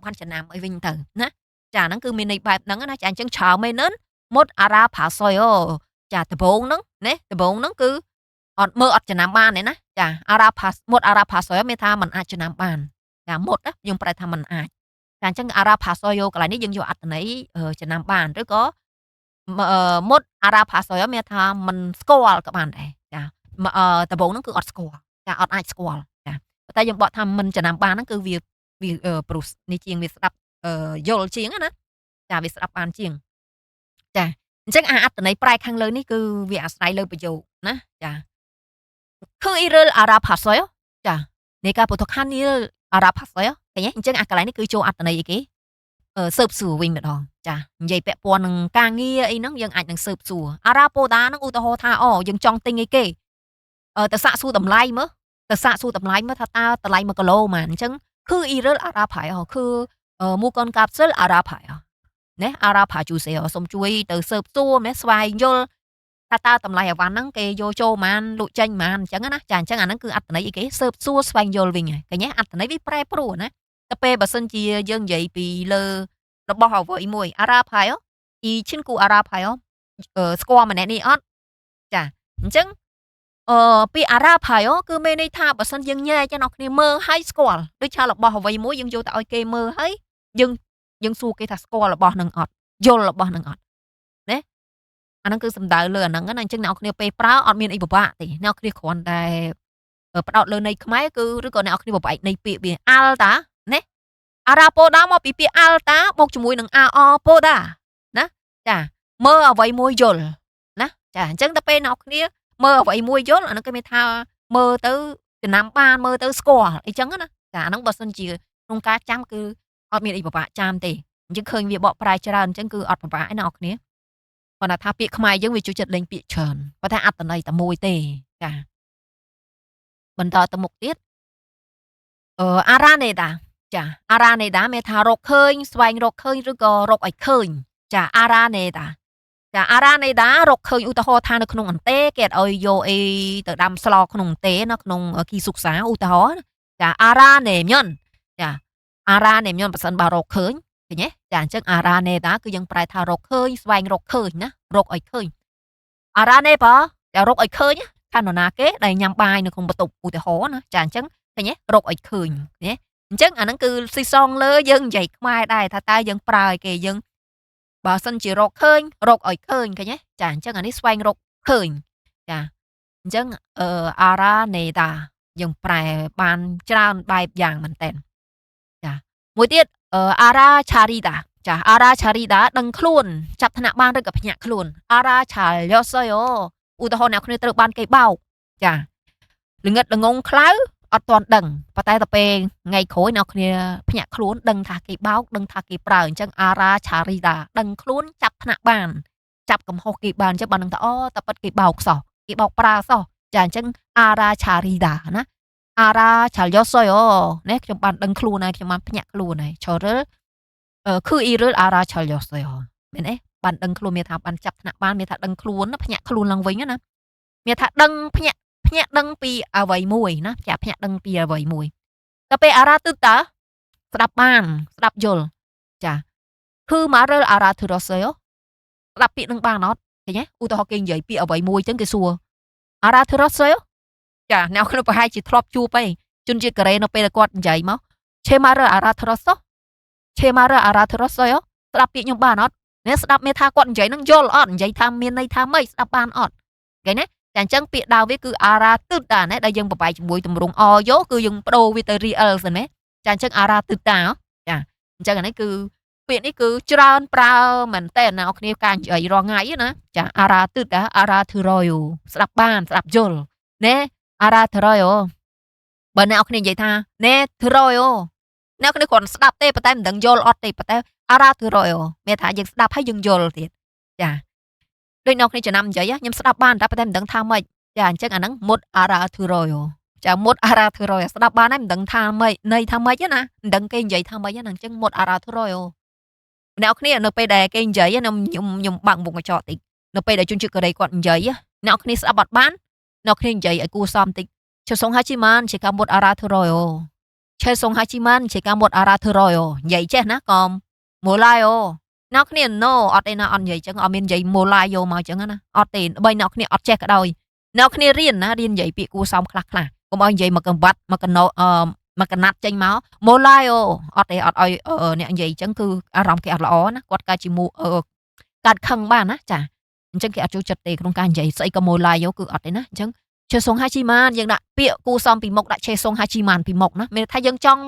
បានចំណាំអីវិញទៅណាចាហ្នឹងគឺមានន័យបែបហ្នឹងណាចាអញ្ចឹងឆើមែននឹងមុតអារ៉ាផាសុយចាដំបងហ្នឹងណាដំបងហ្នឹងគឺអត់មើលអត់ចំណាំបានទេណាចាអារ៉ាផាមុតអារ៉ាផាសុយមានថាมันអាចចំណាំបានចាមុតយើងប្រែថាมันអាចចាអញ្ចឹងអារ៉ាផាសុយកន្លែងនេះយើងយកអត្ថន័យចំណាំបានឬក៏មុតអារ៉ាផាសុយមានថាมันស្គាល់ក៏បានដែរចាដំបងហ្នឹងគឺអត់ស្គាល់ចាអត់អាចស្គាល់ចាប៉ុន្តែយើងបកថាមិនចំណាំបានហ្នឹងគឺវាព្រោះនេះជាងវាស្ដាប់យល់ជាងណាចាវាស្ដាប់បានជាងចាអញ្ចឹងអត្ថន័យប្រែខាងលើនេះគឺវាអាស្រ័យលើប្រយោគណាចា គឺ Irul Arabhasoyo ចានៃការពុទ្ធខាន Irul Arabhasoyo ឃើញទេអញ្ចឹងអាកន្លែងនេះគឺចូលអត្ថន័យអីគេស៊ើបសួរវិញម្ដងចានិយាយពាក់ព័ន្ធនឹងការងារអីហ្នឹងយើងអាចនឹងស៊ើបសួរអារ៉ាប៉ូដាហ្នឹងឧទាហរណ៍ថាយើងចង់ទិញអីគេទៅសាកសួរតម្លៃមើលទៅសាកសួរតម្លៃមើលថាតើតម្លៃ1គីឡូប៉ុន្មានអញ្ចឹងគឺ Irul Arabhayo គឺMukon Kapsul Arabhayo ណា Arabhajuseyo សូមជួយទៅស៊ើបសួរមែនស្វែងយល់ថាតើតម្លៃអីវ៉ាន់ហ្នឹងគេយកចូលប៉ុន្មានលក់ចេញប៉ុន្មានអញ្ចឹងណាចាអញ្ចឹងអាហ្នឹងគឺអត្ថន័យអីគេស៊ើបសួរស្វែងយល់វិញហើយឃើញទេអត្ថន័យវាប្រែប្រួលណាតែពេលបើសិនជាយើងនិយាយពីលើរបស់អ្វីមួយអារ៉ាផាយអ៊ីឈិនគូអារ៉ាផាយស្គាល់ម្នាក់នេះអត់ចាអញ្ចឹងពីអារ៉ាផាយគឺមានន័យថាបើសិនយើងញែកចឹងអ្នកគ្នាមើលហើយស្គាល់ដូចថារបស់អ្វីមួយយើងយកទៅឲ្យគេមើលហើយយើងសួរគេថាស្គាល់របស់នឹងអត់យល់របស់នឹងអត់ណាអាហ្នឹងគឺសំដៅលើអាហ្នឹងណាអញ្ចឹងអ្នកគ្នាពេលប្រើអត់មានអីពិបាកទេអ្នកគ្នាគ្រាន់តែផ្ដោតលើន័យខ្មែរគឺឬក៏អ្នកគ្នាបបែកន័យពាក្យវាអាល់តាណាអារ៉ាប៉ូដាមកពីពាក្យអាល់តាបូកជាមួយនឹងអាអប៉ូដាណាចាមើលអ្វីមួយយល់ណាចាអញ្ចឹងទៅពេលអ្នកគ្នាមើលអ្វីមួយយល់អាហ្នឹងគេមានថាមើលទៅចំណាំបានមើលទៅស្គាល់អីចឹងណាចាអាហ្នឹងបើសិនជាក្នុងការចាំគឺអត់មានអីពិបាកចាំទេអញ្ចឹងឃើញវាបកប្រែច្រើនអញ្ចឹងគឺអត់ពិបាកឯណាអ្នកគ្នាគាត់ថាពាក្យខ្មែរយើងវាជួយចិត្តលេងពាក្យច្រើនប៉ុន្តែអត្ថន័យតែមួយទេចាបន្តទៅមុខទៀត Araneda ចា Araneda មានថារកឃើញស្វែងរកឃើញឬក៏រកឲ្យឃើញចា Araneda ចា Araneda រកឃើញឧទាហរណ៍ថានៅក្នុងអន្ទេគេអត់ឲ្យយកអីទៅដាំស្លក្នុងអន្ទេនៅក្នុងគីស៊ុកសាឧទាហរណ៍ចា Aranemion ចា Aranemion ប៉ះសិនបើរកឃើញឃើញទេចាអញ្ចឹង Araneda គឺយើងប្រែថារកឃើញស្វែងរកឃើញណារកឲ្យឃើញ Araneba ចារកឲ្យឃើញថានរណាគេដែលញ៉ាំបាយនៅក្នុងបន្ទប់ឧទាហរណ៍ណាចាអញ្ចឹងឃើញទេរកឲ្យឃើញណាអញ្ចឹងអាហ្នឹងគឺស៊ីសងលើយើងនិយាយខ្មែរដែរថាតើយើងប្រើឲ្យគេយើងបើសិនជារកឃើញរកឲ្យឃើញឃើញទេចាអញ្ចឹងអានេះស្វែងរកឃើញចាអញ្ចឹងAraneda យើងប្រែបានច្រើនបែបយ៉ាងមែនតើចាមួយទៀតAracharida ចា Aracharida ដឹងខ្លួនចាប់ថ្នាក់បានឬក៏ភ្ញាក់ខ្លួន Aracharyosoyo ឧទាហរណ៍អ្នកគ្នាត្រូវបានគេបោកចាល្ងិតល្ងងខ្លៅអត់ទាន់ដឹងប៉ុន្តែទៅពេលថ្ងៃក្រោយអ្នកគ្នាភ្ញាក់ខ្លួនដឹងថាគេបោកដឹងថាគេប្រើអញ្ចឹង Aracharida ដឹងខ្លួនចាប់ថ្នាក់បានចាប់កំហុសគេបានអញ្ចឹងបានដឹងថាអូតែប៉ិតគេបោកសោះគេបោកប្រើសោះចាអញ្ចឹង Aracharida ណា Aracharyosoyo ណាខ្ញុំបានដឹងខ្លួនហើយខ្ញុំបានភ្ញាក់ខ្លួនហើយឈរគឺអ៊ីរើល Aracharyosoyo មែនទេបានដឹងខ្លួនមានថាបានចាប់ថ្នាក់បានមានថាដឹងខ្លួនភ្ញាក់ខ្លួនឡើងវិញណាមានថាដឹងភ្ញាក់ដឹងពីអ្វីមួយណាចាភ្ញាក់ដឹងពីអ្វីមួយដល់ពេល Aratuta ស្ដាប់បានស្ដាប់យល់ចាគឺ Marel Arathuroseo ស្ដាប់ពាក្យនឹងបានអត់ឃើញទេឧទាហរណ៍គេនិយាយពាក្យអ្វីមួយអញ្ចឹងគេសួរ Arathuroseo ចាអ្នកក្នុងប្រហែលជាធ្លាប់ជួបឯងជនជាតិកូរ៉េនៅពេលដែលគាត់និយាយមក Chemara Arathroso Chemara Arathroso ស្ដាប់ពាក្យខ្ញុំបានអត់អ្នកស្ដាប់មានថាគាត់និយាយនឹងយល់អត់និយាយថាមានន័យថាម៉េចស្ដាប់បានអត់ឃើញទេតែអញ្ចឹងពាក្យដើមវាគឺ Aratuta ណាដែលយើងបបែកជាមួយទម្រង់ o យកគឺយើងបដូរវាទៅ real សិនណាចាអញ្ចឹង Aratuta ចាអញ្ចឹងអានេះគឺពាក្យនេះគឺច្រើនប្រើមែនតើអ្នកគ្នាការនិយាយរាល់ថ្ងៃណាចា Aratuta Arathroyo ស្ដាប់បានស្ដាប់យល់ណែ Arathroyo បើអ្នកគ្នានិយាយថាណែ Throyo អ្នកគ្នាគ្រាន់ស្ដាប់ទេប៉ុន្តែមិនដឹងយល់អត់ទេប៉ុន្តែ Arathroyo មានថាយើងស្ដាប់ហើយយើងយល់ទៀតចាដូចអ្នកគ្នាចំណាំនិយាយខ្ញុំស្ដាប់បានតែប៉ុន្តែមិនដឹងថាម៉េចចាអញ្ចឹងអាហ្នឹងមុត Arathroyo ចាមុត Arathroyo ស្ដាប់បានហើយមិនដឹងថាម៉េចន័យថាម៉េចណាមិនដឹងគេនិយាយថាម៉េចណាអញ្ចឹងមុត Arathroyo អ្នកគ្នានៅពេលដែលគេនិយាយខ្ញុំបាក់មុខកញ្ចក់តិចនៅពេលដែលជនជាតិកូរ៉េគាត់និយាយអ្នកគ្នាស្ដាប់អត់បានអ្នកគ្នានិយាយឲ្យគួរសមតិចChesong Hachiman ជាការមុត Arathroyo Chesong Hachiman ជាការមុត Arathroyo និយាយចេះណាក៏មូឡាយអ្នកគ្នា no អត់ទេណាអត់និយាយចឹងអត់មាននិយាយមូឡាយមកចឹងណាអត់ទេបីអ្នកគ្នាអត់ចេះក៏ដោយអ្នកគ្នារៀនណារៀននិយាយពាក្យគួរសមខ្លះខ្លះកុំឲ្យនិយាយមកកង្វាត់មកកណោមកកណាត់ចេញមកមូឡាយអត់ទេអត់ឲ្យអ្នកនិយាយចឹងគឺអារម្មណ៍គេអត់ល្អណាគាត់កើតជាកាត់ខឹងបានណាចាអញ្ចឹងគេអត់ចូលចិត្តទេក្នុងការនិយាយស្អីក៏មូឡាយគឺអត់ទេណាអញ្ចឹងChesong Hachiman យើងដាក់ពាក្យគូសំពីមុខដាក់ Chesong Hachiman ពីមុខណាមានថាយើងចង់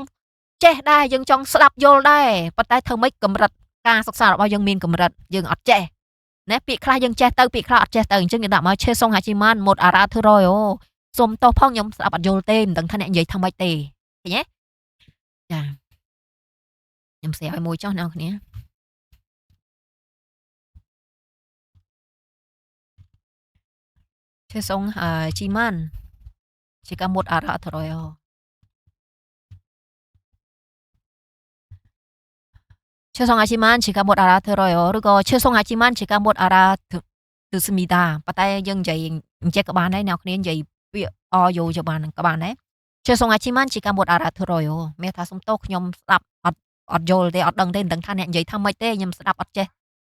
ចេះដែរយើងចង់ស្ដាប់យល់ដែរប៉ុន្តែធ្វើម៉េចកម្រិតការសិក្សារបស់យើងមានកម្រិតយើងអត់ចេះណាពាក្យខ្លះយើងចេះទៅពាក្យខ្លះអត់ចេះទៅអញ្ចឹងយើងដាក់មក Chesong Hachiman មុត Arathroyo សុំទោសផងខ្ញុំស្ដាប់អត់យល់ទេមិនដឹងថាអ្នកនិយាយថាម៉េចទេឃើញទេចាខ្ញុំសេឲ្យមួយចុះអ្នកគ្នាChesong Hachiman ជាការមុត Arathroyo Chesong Hachiman ជាការមុត Arathroyo ឬក៏ Chesong Hachiman ជាការមុត Arathusmida ប៉ុន្តែយើងនិយាយអញ្ចឹងក៏បានដែរអ្នកគ្នានិយាយពាក្យអយោក៏បានដែរ Chesong Hachiman ជាការមុត Arathroyo មានថាសុំទោសខ្ញុំស្ដាប់អត់យល់ទេអត់ដឹងទេមិនដឹងថាអ្នកនិយាយថាម៉េចទេខ្ញុំស្ដាប់អត់ចេះ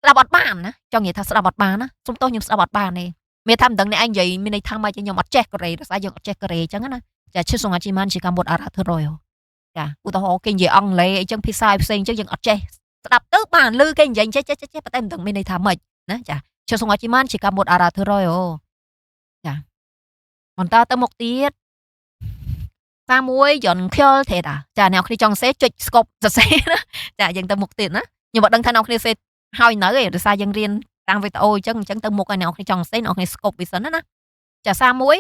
ស្ដាប់អត់បានណាចង់និយាយថាស្ដាប់អត់បានណាសុំទោសខ្ញុំស្ដាប់អត់បានទេមានថាមិនដឹងអ្នកឯងនិយាយមានន័យថាម៉េចខ្ញុំអត់ចេះកូរ៉េដោយសារយើងអត់ចេះកូរ៉េអញ្ចឹងណាចា Chesong Hachiman ជាការមុត Arathroyo ចាឧទាហរណ៍គេនិយាយអង់គ្លេសអីចឹងភាសាផ្សេងអញ្ចឹងយើងអត់ចេះស្ដាប់ទៅបានឮគេនិយាយចេះប៉ុន្តែមិនដឹងមានន័យថាម៉េចណាចា Chesong Hachiman ជាការមុត Arathroyo ចាបន្តទៅមុខទៀតសាមួយយន់ខលទេតាចាអ្នកគ្នាចង់សេចុចស្កប់សរសេរណាចាយើងទៅមុខទៀតណាខ្ញុំអត់ដឹងថាអ្នកគ្នាសេហើយនៅឯដោយសារយើងរៀនតាមវីដេអូអញ្ចឹងទៅមុខឲ្យអ្នកគ្នាចង់សេអ្នកគ្នាស្កប់វាសិនណាចាសាមួយ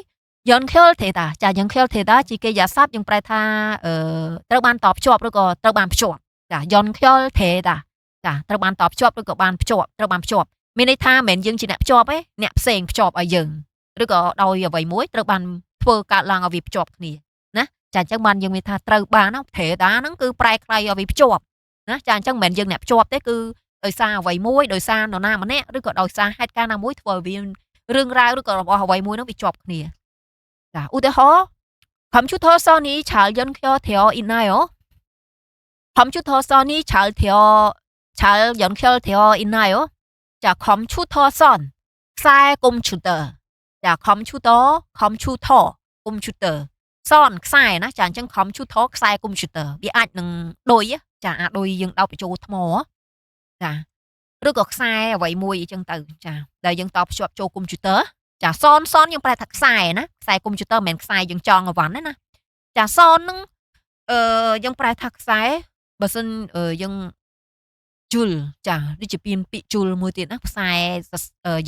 យន់ខលទេតាចាយន់ខលទេតាជាកិរិយាសព្ទយើងប្រែថាត្រូវបានតភ្ជាប់ឬក៏ត្រូវបានភ្ជាប់ចាយន់ខលទេតាចាត្រូវបានតភ្ជាប់ឬក៏បានភ្ជាប់ត្រូវបានភ្ជាប់មានន័យថាមិនមែនយើងជាអ្នកភ្ជាប់ទេអ្នកផ្សេងភ្ជាប់ឲ្យយើងឬក៏ដោយអ្វីមួយត្រូវបានធ្វើកើតឡើងឲ្យវាភ្ជាប់គ្នាណា ចាអញ្ចឹងបានយើងមានថាត្រូវបានណាថេតាហ្នឹងគឺប្រែខ្លីឲ្យវាភ្ជាប់ណាចាអញ្ចឹងមិនមែនយើងអ្នកភ្ជាប់ទេគឺដោយសារអ្វីមួយដោយសារនរណាម្នាក់ឬក៏ដោយសារហេតុការណ៍ណាមួយធ្វើឲ្យវារឿងរ៉ាវឬក៏របស់អ្វីមួយហ្នឹងវាជាប់គ្នាចាឧទាហរណ៍ 컴퓨터 선이 잘 연결되어 있나요? 컴퓨터 선이 잘 연결되어 있나요? 자, 컴퓨터 선, 쌀 컴퓨터. 자, 컴퓨터, son ខ្សែណាចាអញ្ចឹង computer ខ្សែ computer វាអាចនឹងដូចចាដូចយើងដោតបញ្ចូលថ្មចាឬក៏ខ្សែអ្វីមួយអញ្ចឹងទៅចាដែលយើងតភ្ជាប់ចូល computer ចា son យើងប្រែថាខ្សែណាខ្សែ computer មិនមែនខ្សែយើងចងអីវ៉ាន់ទេណាចា son ហ្នឹងយើងប្រែថាខ្សែបើសិនយើង joule ចាដូចជាពាក្យ joule មួយទៀតណាខ្សែ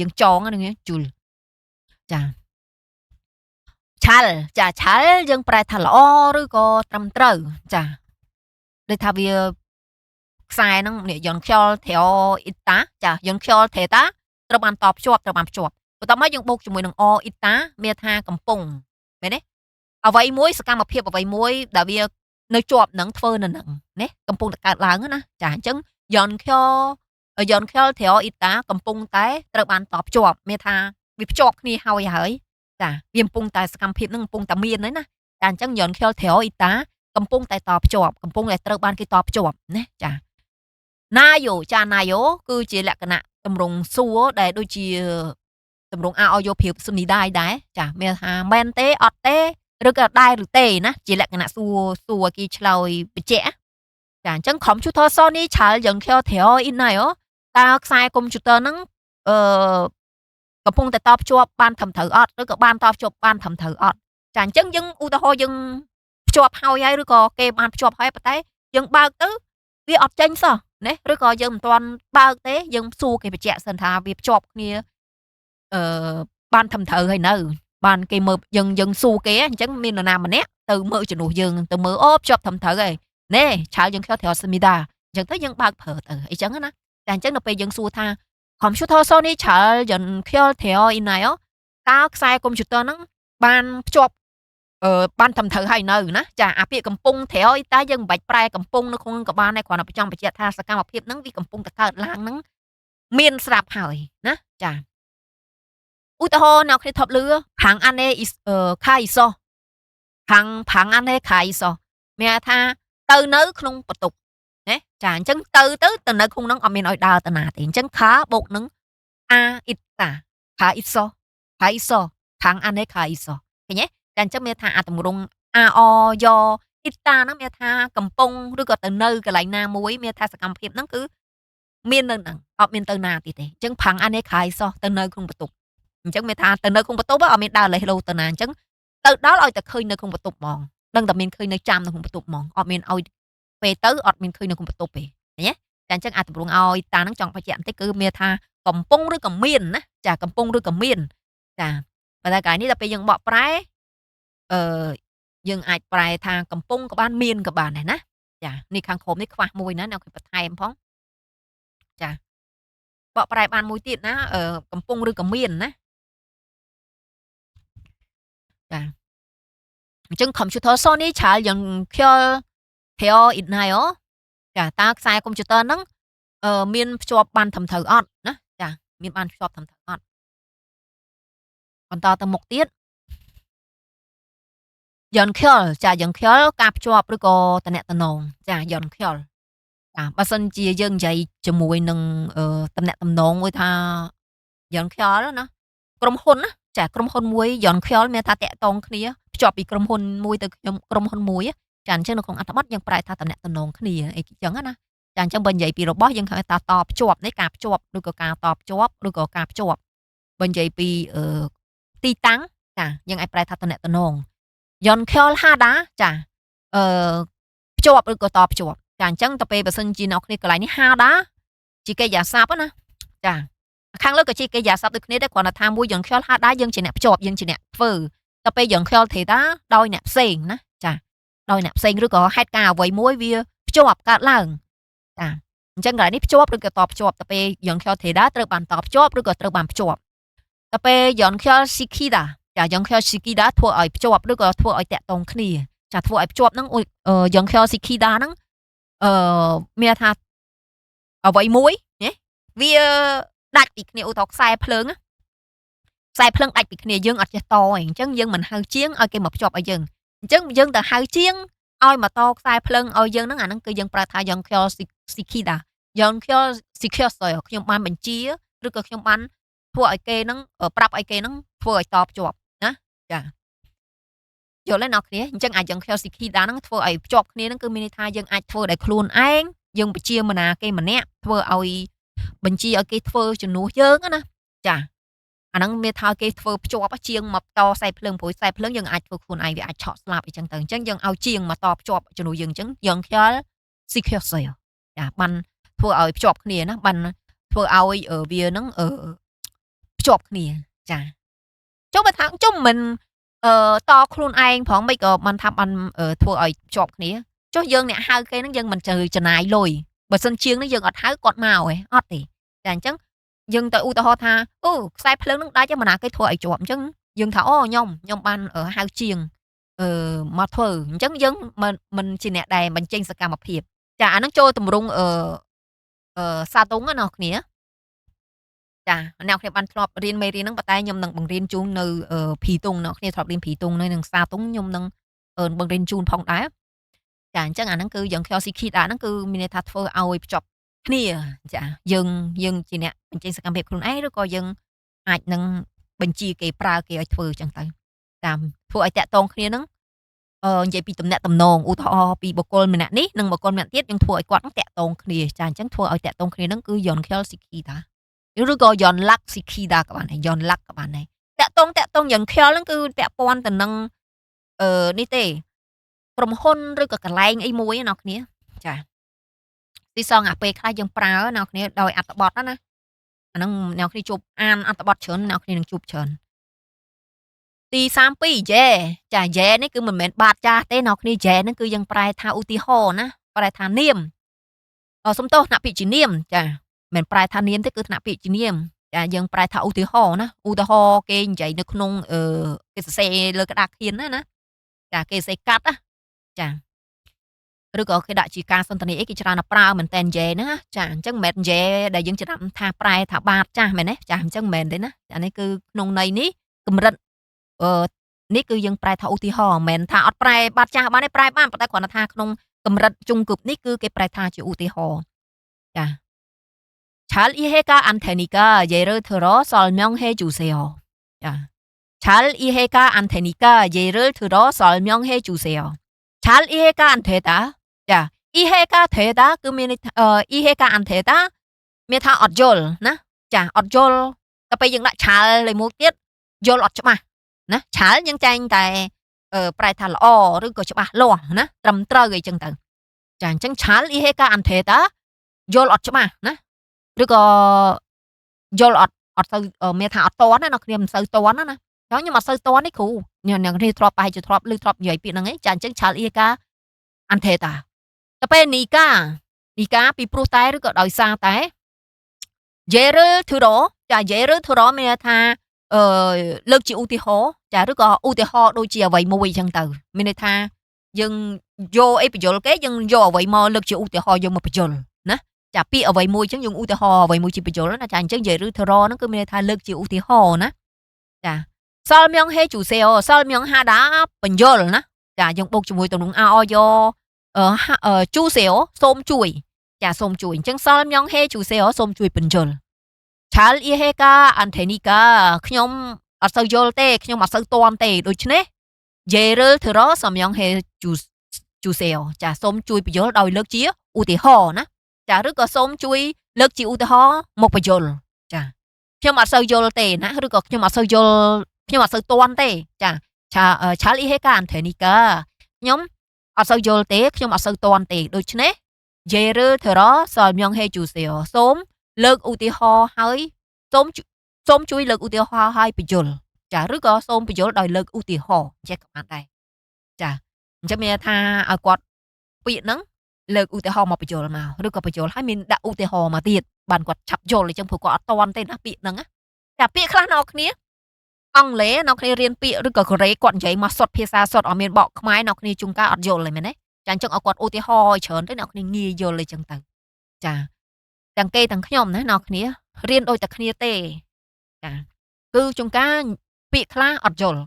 យើងចងហ្នឹង joule ចា ឆាល់ចាឆាល់យើងប្រែថាល្អឬក៏ត្រឹមត្រូវចាដូចថាវាខ្សែហ្នឹងនេះយន្តខ្យល់ត្រអ៊ីតាចាយន្តខ្យល់ត្រេតាត្រូវបានតភ្ជាប់បន្ទាប់មកយើងបូកជាមួយនឹងអ៊ីតាមានថាកំពុងមែនទេអ្វីមួយសកម្មភាពអ្វីមួយដែលវានៅជាប់នឹងធ្វើនៅនឹងណាកំពុងតែកើតឡើងណាចាអញ្ចឹងយន្តខ្យល់ត្រអ៊ីតាកំពុងតែត្រូវបានតភ្ជាប់មានថាវាភ្ជាប់គ្នាហើយចាវាកំពុងតែសកម្មភាពហ្នឹងកំពុងតែមានហើយណាចាអញ្ចឹងយន្តខ្យល់ត្រអ៊ីតាកំពុងតែតភ្ជាប់កំពុងតែត្រូវបានគេតភ្ជាប់ណាចាណាយោចាណាយោគឺជាលក្ខណៈតម្រងសួរដែលដូចជាតម្រងអាយោភាពសុនីដែរចាមានថាមែនទេអត់ទេឬក៏ដែរឬទេណាជាលក្ខណៈសួរគេឆ្លើយបញ្ជាក់ចាអញ្ចឹង computer Sony ឆាល់យើងខធរអ៊ីណាយោតើខ្សែ computer ហ្នឹងកំពុងតែតភ្ជាប់បានត្រឹមត្រូវអត់ឬក៏បានតភ្ជាប់បានត្រឹមត្រូវអត់ចាអញ្ចឹងយើងឧទាហរណ៍យើងភ្ជាប់ហើយឬក៏គេបានភ្ជាប់ហើយប៉ុន្តែយើងបើកទៅវាអត់ចេញសោះណាឬក៏យើងមិនទាន់បើកទេយើងសួរគេបញ្ជាក់សិនថាវាភ្ជាប់គ្នាបានត្រឹមត្រូវហើយនៅបានគេមើលយើងសួរគេអញ្ចឹងមាននរណាម្នាក់ទៅមើលជំនួសយើងទៅមើលអូភ្ជាប់ត្រឹមត្រូវហើយណែឆាវយើងខត្រស្មីដាអញ្ចឹងទៅយើងបើកប្រើទៅអីចឹងណាតែអញ្ចឹងនៅពេលយើងសួរថា computer Sony ឆាល់យើងខត្រអ៊ីណាយោតើខ្សែ computer ហ្នឹងបានភ្ជាប់បានត្រឹមត្រូវហើយនៅណាចាអាពាក្យកំពុងត្រអ៊ីតាយើងមិនបាច់ប្រែកំពុងនៅក្នុងក៏បានដែរគ្រាន់តែបញ្ជាក់ថាសកម្មភាពហ្នឹងវាកំពុងតែកើតឡើងហ្នឹងមានស្រាប់ហើយណាចាឧទាហរណ៍អ្នកគ្នាធ្លាប់ឮខាងអានេខៃសោះខាងអានេខៃសោះមានថាទៅនៅក្នុងបន្ទប់ណាចាអញ្ចឹងទៅនៅក្នុងហ្នឹងអត់មានឲ្យដើរទៅណាទេអញ្ចឹងខាបូកនឹងអាអ៊ីតាខាអ៊ីសោខៃសោខាងអានេខៃសោឃើញទេតែអញ្ចឹងមានថាអាតម្រងអាអយ៉អ៊ីតាហ្នឹងមានថាកំពុងឬក៏ទៅនៅកន្លែងណាមួយមានថាសកម្មភាពហ្នឹងគឺមាននៅហ្នឹងអត់មានទៅណាទៀតទេអញ្ចឹងផាំងអានេខៃសោះទៅនៅក្នុងបន្ទប់អញ្ចឹងមានថាទៅនៅក្នុងបន្ទប់អត់មានដើរលេះលោទៅណាអញ្ចឹងទៅដល់ឲ្យតែឃើញនៅក្នុងបន្ទប់ហ្មងដឹងតែមានឃើញនៅចាំនៅក្នុងបន្ទប់ហ្មងអត់មានឲ្យពេលទៅអត់មានឃើញនៅក្នុងបន្ទប់ទេឃើញទេតែអញ្ចឹងអាតម្រងឲ្យតាហ្នឹងចង់បញ្ជាក់បន្តិចគឺមានថាកំពុងឬក៏មានណាចាកំពុងឬក៏មានចាប៉ុន្តែកាលនេះដល់ពេលយើងបកប្រែយើងអាចប្រែថាកំពុងក៏បានមានក៏បានដែរណាចានេះខាងក្រោមនេះខ្វះមួយណាអ្នកគេបន្ថែមផងចាបកប្រែបានមួយទៀតណាកំពុងឬក៏មានណាចាអញ្ចឹង computer Sony ឆាល់យ៉ាងខលtheo ít này ó ចាតើខ្សែ computer ហ្នឹងមានភ្ជាប់បានត្រឹមត្រូវអត់ណាចាមានបានភ្ជាប់ត្រឹមត្រូវអត់បន្តទៅមុខទៀតយន្តខលចាយន្តខលការភ្ជាប់ឬក៏តំណែងចាយន្តខលចាបើសិនជាយើងនិយាយជាមួយនឹងតំណែងមួយថាយន្តខលណាក្រុមហ៊ុនណាចាក្រុមហ៊ុនមួយយន្តខលមានថាតាក់តងគ្នាភ្ជាប់ពីក្រុមហ៊ុនមួយទៅក្រុមហ៊ុនមួយចាអញ្ចឹងនៅក្នុងអត្ថបទយើងប្រែថាតំណែងគ្នាអីចឹងណាចាអញ្ចឹងបើនិយាយពីរបស់យើងហៅថាតភ្ជាប់នេះការភ្ជាប់ឬក៏ការតភ្ជាប់ឬក៏ការភ្ជាប់បើនិយាយពីទីតាំងចាយើងអាចប្រែថាតំណែងយន្តខលហាដាចាភ្ជាប់ឬក៏តភ្ជាប់ចាអញ្ចឹងទៅពេលបើសិនជាអ្នកគ្នាកន្លែងនេះហាដាជាកិរិយាសព្ទណាចាខាងលើក៏ជាកិរិយាសព្ទដូចគ្នាដែរគ្រាន់តែថាមួយយន្តខលហាដាយើងជាអ្នកភ្ជាប់យើងជាអ្នកធ្វើទៅពេលយន្តខលទេតាដោយអ្នកផ្សេងណាចាដោយអ្នកផ្សេងឬក៏ហេតុការណ៍អ្វីមួយវាភ្ជាប់កើតឡើងចាអញ្ចឹងកន្លែងនេះភ្ជាប់ឬក៏តភ្ជាប់ទៅពេលយន្តខលទេតាត្រូវបានតភ្ជាប់ឬក៏ត្រូវបានភ្ជាប់ទៅពេលយន្តខលស៊ីគីដាចាយន្តខលស៊ីគីដាធ្វើឲ្យភ្ជាប់ឬក៏ធ្វើឲ្យតាក់ទងគ្នា ចាធ្វើឲ្យភ្ជាប់ហ្នឹងយើងខលស៊ីខីដាហ្នឹងមានថាអ្វីមួយណាវាដាច់ពីគ្នាឧទាហរណ៍ខ្សែភ្លើងដាច់ពីគ្នាយើងអត់ចេះតឯងអញ្ចឹងយើងមិនហៅជាងឲ្យគេមកភ្ជាប់ឲ្យយើងអញ្ចឹងយើងទៅហៅជាងឲ្យមកតខ្សែភ្លើងឲ្យយើងហ្នឹងអាហ្នឹងគឺយើងប្រើថាយើងខលស៊ីខីដាយើងខលស៊ីខសខ្ញុំបានបញ្ជាឬក៏ខ្ញុំបានធ្វើឲ្យគេហ្នឹងប្រាប់ឲ្យគេហ្នឹងធ្វើឲ្យតភ្ជាប់ណាចាយល់ទេអ្នកគ្នាអញ្ចឹងអាចយើងខលស៊ីខីដាហ្នឹងធ្វើឲ្យភ្ជាប់គ្នាហ្នឹងគឺមានន័យថាយើងអាចធ្វើដោយខ្លួនឯងយើងបញ្ជាមណាគេម្នាក់ធ្វើឲ្យបញ្ជាឲ្យគេធ្វើជំនួសយើងណាចាអាហ្នឹងមានថាគេធ្វើភ្ជាប់ជាងមកតខ្សែភ្លើងព្រួយខ្សែភ្លើងយើងអាចធ្វើខ្លួនឯងវាអាចឆក់ស្លាប់អីចឹងទៅអញ្ចឹងយើងឲ្យជាងមកតភ្ជាប់ជំនួសយើងអញ្ចឹងយើងខ្យល់ស៊ីខសចាបានធ្វើឲ្យភ្ជាប់គ្នាណាបានធ្វើឲ្យវាហ្នឹងភ្ជាប់គ្នាចាចុះបើថាចុះមិនតខ្លួនឯងផងមិនក៏បានថាបានធ្វើឲ្យភ្ជាប់គ្នាចុះយើងអ្នកហៅគេហ្នឹងយើងមិនត្រូវចំណាយលុយបើសិនជាងនេះយើងអត់ហៅគាត់មកហ៎អត់ទេចាអញ្ចឹងយើងទៅឧទាហរណ៍ថាអូខ្សែភ្លើងនឹងដាច់មិនណាគេធ្វើឲ្យជាប់អញ្ចឹងយើងថាអូខ្ញុំបានហៅជាងមកធ្វើអញ្ចឹងយើងមិនជាអ្នកដែលបញ្ចេញសកម្មភាពចាអាហ្នឹងចូលទម្រង់សាតុងណាគ្នាចាអ្នកគ្នាបានធ្លាប់រៀនមេរៀនហ្នឹងប៉ុន្តែខ្ញុំនឹងបង្រៀនជូននៅភីតុងអ្នកគ្នាធ្លាប់រៀនភីតុងនៅនឹងសាតុងខ្ញុំនឹងបង្រៀនជូនផងដែរចាអញ្ចឹងអាហ្នឹងគឺយើងខលស៊ីខីដាហ្នឹងគឺមានន័យថាធ្វើឲ្យភ្ជាប់គ្នាចាយើងជាអ្នកបញ្ចេញសកម្មភាពខ្លួនឯងឬក៏យើងអាចនឹងបញ្ជាគេប្រើគេឲ្យធ្វើអញ្ចឹងទៅតាមធ្វើឲ្យតាក់ទងគ្នាហ្នឹងនិយាយពីទំនាក់ទំនងឧទាហរណ៍ពីបុគ្គលម្នាក់នេះនិងបុគ្គលម្នាក់ទៀតយើងធ្វើឲ្យគាត់តាក់ទងគ្នាចាអញ្ចឹងធ្វើឲ្យតាក់ទងគ្នាហ្នឹងគឺយន់ខលស៊ីខីដាឬក៏យន់ឡាក់ស៊ីខីដាក៏បានដែរយន់ឡាក់ក៏បានដែរតាក់ទងយន់ខលហ្នឹងគឺពាក់ព័ន្ធទៅនឹងនេះទេក្រុមហ៊ុនឬក៏កន្លែងអីមួយណាគ្នាចាទីសងអាពេលខ្លះយើងប្រើណាគ្នាដោយអត្ថបទណាអាហ្នឹងអ្នកគ្នាជួបអានអត្ថបទច្រើនអ្នកគ្នានឹងជួបច្រើនទី32យេចាយេនេះគឺមិនមែនបាតចាស់ទេអ្នកគ្នាយេហ្នឹងគឺយើងប្រែថាឧទាហរណ៍ណាប្រែថានាមសំទោសថ្នាក់ពាក្យជានាមចាមិនប្រែថានាមទេគឺថ្នាក់ពាក្យជានាមចាយើងប្រែថាឧទាហរណ៍ណាឧទាហរណ៍គេនិយាយនៅក្នុងគេសរសេរលើក្តារខៀនណាចាគេសរសេរកាត់ណាចាឬក៏គេដាក់ជាការសន្ទនាអីគេច្រើនប្រើមែនតែនយេហ្នឹងចាអញ្ចឹងមិនមែនយេដែលយើងច្រាំថាប្រែថាបាតចាស់មែនទេចាអញ្ចឹងមិនមែនទេណាអានេះគឺក្នុងន័យនេះកម្រិតនេះគឺយើងប្រែថាឧទាហរណ៍មិនមែនថាអត់ប្រែបាតចាស់បានទេប្រែបានប៉ុន្តែគ្រាន់តែថាក្នុងកម្រិតជង្គប់នេះគឺគេប្រែថាជាឧទាហរណ៍ចា 잘 이해가 안 되니까 예를 들어 설명해 주세요. 자, 잘 이해가 안 되니까 예를 들어 설명해 주세요. 잘 이해가 안 되다. 자, 이해가 되다 그러면 이해가 안 되다.មានថាអត់យល់ណាចាអត់យល់ដល់ពេលយើងដាក់ឆាលលេខមួយទៀតយល់អត់ច្បាស់ណាឆាលយើងចែងតែប្រែថាល្អឬក៏ច្បាស់លាស់ណាត្រឹមត្រូវអីចឹងទៅចាអញ្ចឹងឆាល iheka anteta យល់អត់ច្បាស់ណាឬក៏យល់អត់ទៅមានថាអត់តន់ណាអ្នកគ្នាមិនសូវតន់ណាចឹងខ្ញុំអត់សូវតន់នេះគ្រូអ្នកគ្នាធ្លាប់ប្រហែលជាធ្លាប់ឮធ្លាប់និយាយពាក្យហ្នឹងឯងចាអញ្ចឹងឆាល iheka anteta ដល់ពេលនីកាពីព្រោះតែឬក៏ដោយសារតែយេឬធឺរចាយេឬធឺរមានថាលើកជាឧទាហរណ៍ចាឬក៏ឧទាហរណ៍ដូចជាអ្វីមួយអញ្ចឹងទៅមានន័យថាយើងយកអីបញ្យលគេយើងយកអ្វីមកលើកជាឧទាហរណ៍យកមកបញ្យលណាចាពាក្យអ្វីមួយអញ្ចឹងយើងឧទាហរណ៍អ្វីមួយជាបញ្យលណាចាអញ្ចឹងយេឬធឺរហ្នឹងគឺមានន័យថាលើកជាឧទាហរណ៍ណាចាសល់មៀងហេជូសេអូសល់មៀងហាដាបញ្យលណាចាយើងបូកជាមួយទំនងអោយជូសេអូសូមជួយចាសូមជួយអញ្ចឹងសល់មៀងហេជូសេអូសូមជួយបញ្យលឆាលអ៊ីហេកាអាន់ថេនីកាខ្ញុំអត់សូវយល់ទេខ្ញុំអត់សូវតន់ទេដូច្នេះយេឬធឺរសំយ៉ងហេជូសេអូចាសូមជួយបញ្យលដោយលើកជាឧទាហរណ៍ណាចាឬក៏សូមជួយលើកជាឧទាហរណ៍មកបញ្យលចាខ្ញុំអត់សូវយល់ទេណាឬក៏ខ្ញុំអត់សូវយល់ខ្ញុំអត់សូវតន់ទេចាឆាលអ៊ីហេកាអាន់ថេនីកាខ្ញុំអត់សូវយល់ទេខ្ញុំអត់សូវតន់ទេដូច្នេះយេឬធឺរសំយ៉ងហេជូសេអូសូមលើកឧទាហរណ៍ហើយសូមជួយលើកឧទាហរណ៍ហើយបញ្យលចាឬក៏សូមបញ្យលដោយលើកឧទាហរណ៍ចេះក៏បានដែរចាអញ្ចឹងមានថាឲ្យគាត់ពាក្យហ្នឹងលើកឧទាហរណ៍មកបញ្យលមកឬក៏បញ្យលហើយមានដាក់ឧទាហរណ៍មកទៀតបានគាត់ឆាប់យល់អញ្ចឹងព្រោះគាត់អត់តន់ទេណាពាក្យហ្នឹងចាពាក្យខ្លះអ្នកគ្នា អង់គ្លេសអ្នកគ្នារៀនពាក្យឬក៏កូរ៉េគាត់និយាយមកសុទ្ធភាសាសុទ្ធអត់មានបកខ្មែរអ្នកគ្នាជួនកាលអត់យល់ទេមែនទេចាអញ្ចឹងឲ្យគាត់ឧទាហរណ៍ច្រើនទៅអ្នកគ្នាងាយយល់អីចឹងទៅចាទាំងគេទាំងខ្ញុំណាអ្នកគ្នារៀនដូចតែគ្នាទេចាគឺជួនកាលពាក្យខ្លះអត់យល់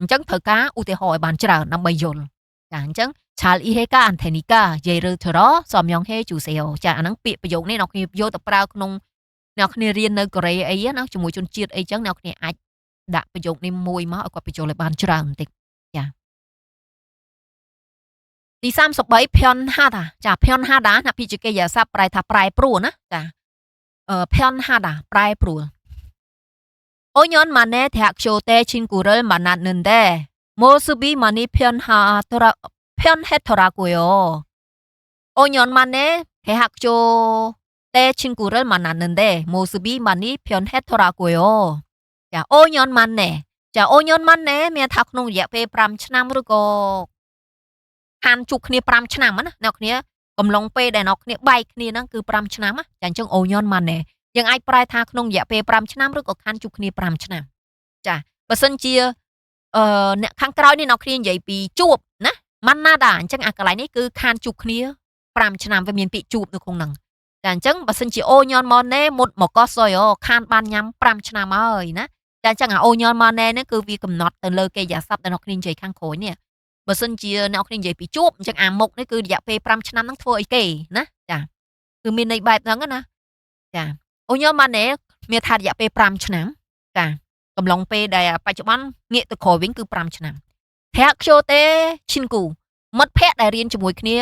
អញ្ចឹងត្រូវការឧទាហរណ៍ឲ្យបានច្រើនដើម្បីយល់ចាអញ្ចឹងឆាលអ៊ីហេកាអានថេនីកាយាយឬធរសំយ៉ងហេជូសេអូចាអាហ្នឹងពាក្យប្រយោគនេះអ្នកគ្នាយកទៅប្រើក្នុងអ្នកគ្នារៀននៅកូរ៉េអីណាជាមួយជនជាតិអីចឹងអ្នកគ្នាអាចដាក់ប្រយោគនេះមួយមកឲ្យគាត់បញ្ចូលឲ្យបានច្រើនបន្តិចចាទី33 Pyeon Hada ចា Pyeon Hada ណាពាក្យជាកិរិយាសព្ទប្រែថាប្រែប្រួលណាចាPyeon Hada ប្រែប្រួលអូញ៉នម៉ាណេធាក់ជូតេឈិនគូរលម៉ាណាត់នឹងដែរម៉ូស៊ូប៊ីម៉ានីPyeon Hetoragoyoអូញ៉នម៉ាណេគេហាក់ជូតេឈិនគូរលម៉ាណាត់នឹងដែរម៉ូស៊ូប៊ីម៉ានី Pyeon Hetoragoyoចាអូញ៉នម៉ាណេចាអូញ៉នម៉ាណេមានថាក្នុងរយៈពេល5ឆ្នាំឬក៏ខានជួបគ្នា5ឆ្នាំណាអ្នកគ្នាកំឡុងពេលដែលអ្នកគ្នាបែកគ្នាហ្នឹងគឺ5ឆ្នាំចាអញ្ចឹងអូញ៉នម៉ាណេយើងអាចប្រែថាក្នុងរយៈពេល5ឆ្នាំឬក៏ខានជួបគ្នា5ឆ្នាំចាបើសិនជាអ្នកខាងក្រោយនេះអ្នកគ្នានិយាយពីជួបណាម៉ាន់ណាដាអញ្ចឹងអាកន្លែងនេះគឺខានជួបគ្នា5ឆ្នាំវាមានពាក្យជួបនៅក្នុងហ្នឹងចាអញ្ចឹងបើសិនជាអូញ៉នម៉ាណេមុតមកកសុយខានបានញ៉ាំ5ឆ្នាំហើយណាចាអញ្ចឹងអាអូញ៉នម៉ាណេនេះគឺវាកំណត់ទៅលើកិរិយាសព្ទដែលអ្នកគ្នានិយាយខាងក្រោយនេះបើសិនជាអ្នកគ្នានិយាយពីជួបអញ្ចឹងអាមុខនេះគឺរយៈពេល5ឆ្នាំហ្នឹងធ្វើអីគេណាចាគឺមានន័យបែបហ្នឹងណាចាអូញ៉ម៉ាណេមានថារយៈពេល5ឆ្នាំចាកំឡុងពេលដែលបច្ចុប្បន្នងាកទៅក្រោយវិញគឺ5ឆ្នាំធាក់ខ្ជូតេឈិនគូមិត្តភ័ក្តិដែលរៀនជាមួយគ្នា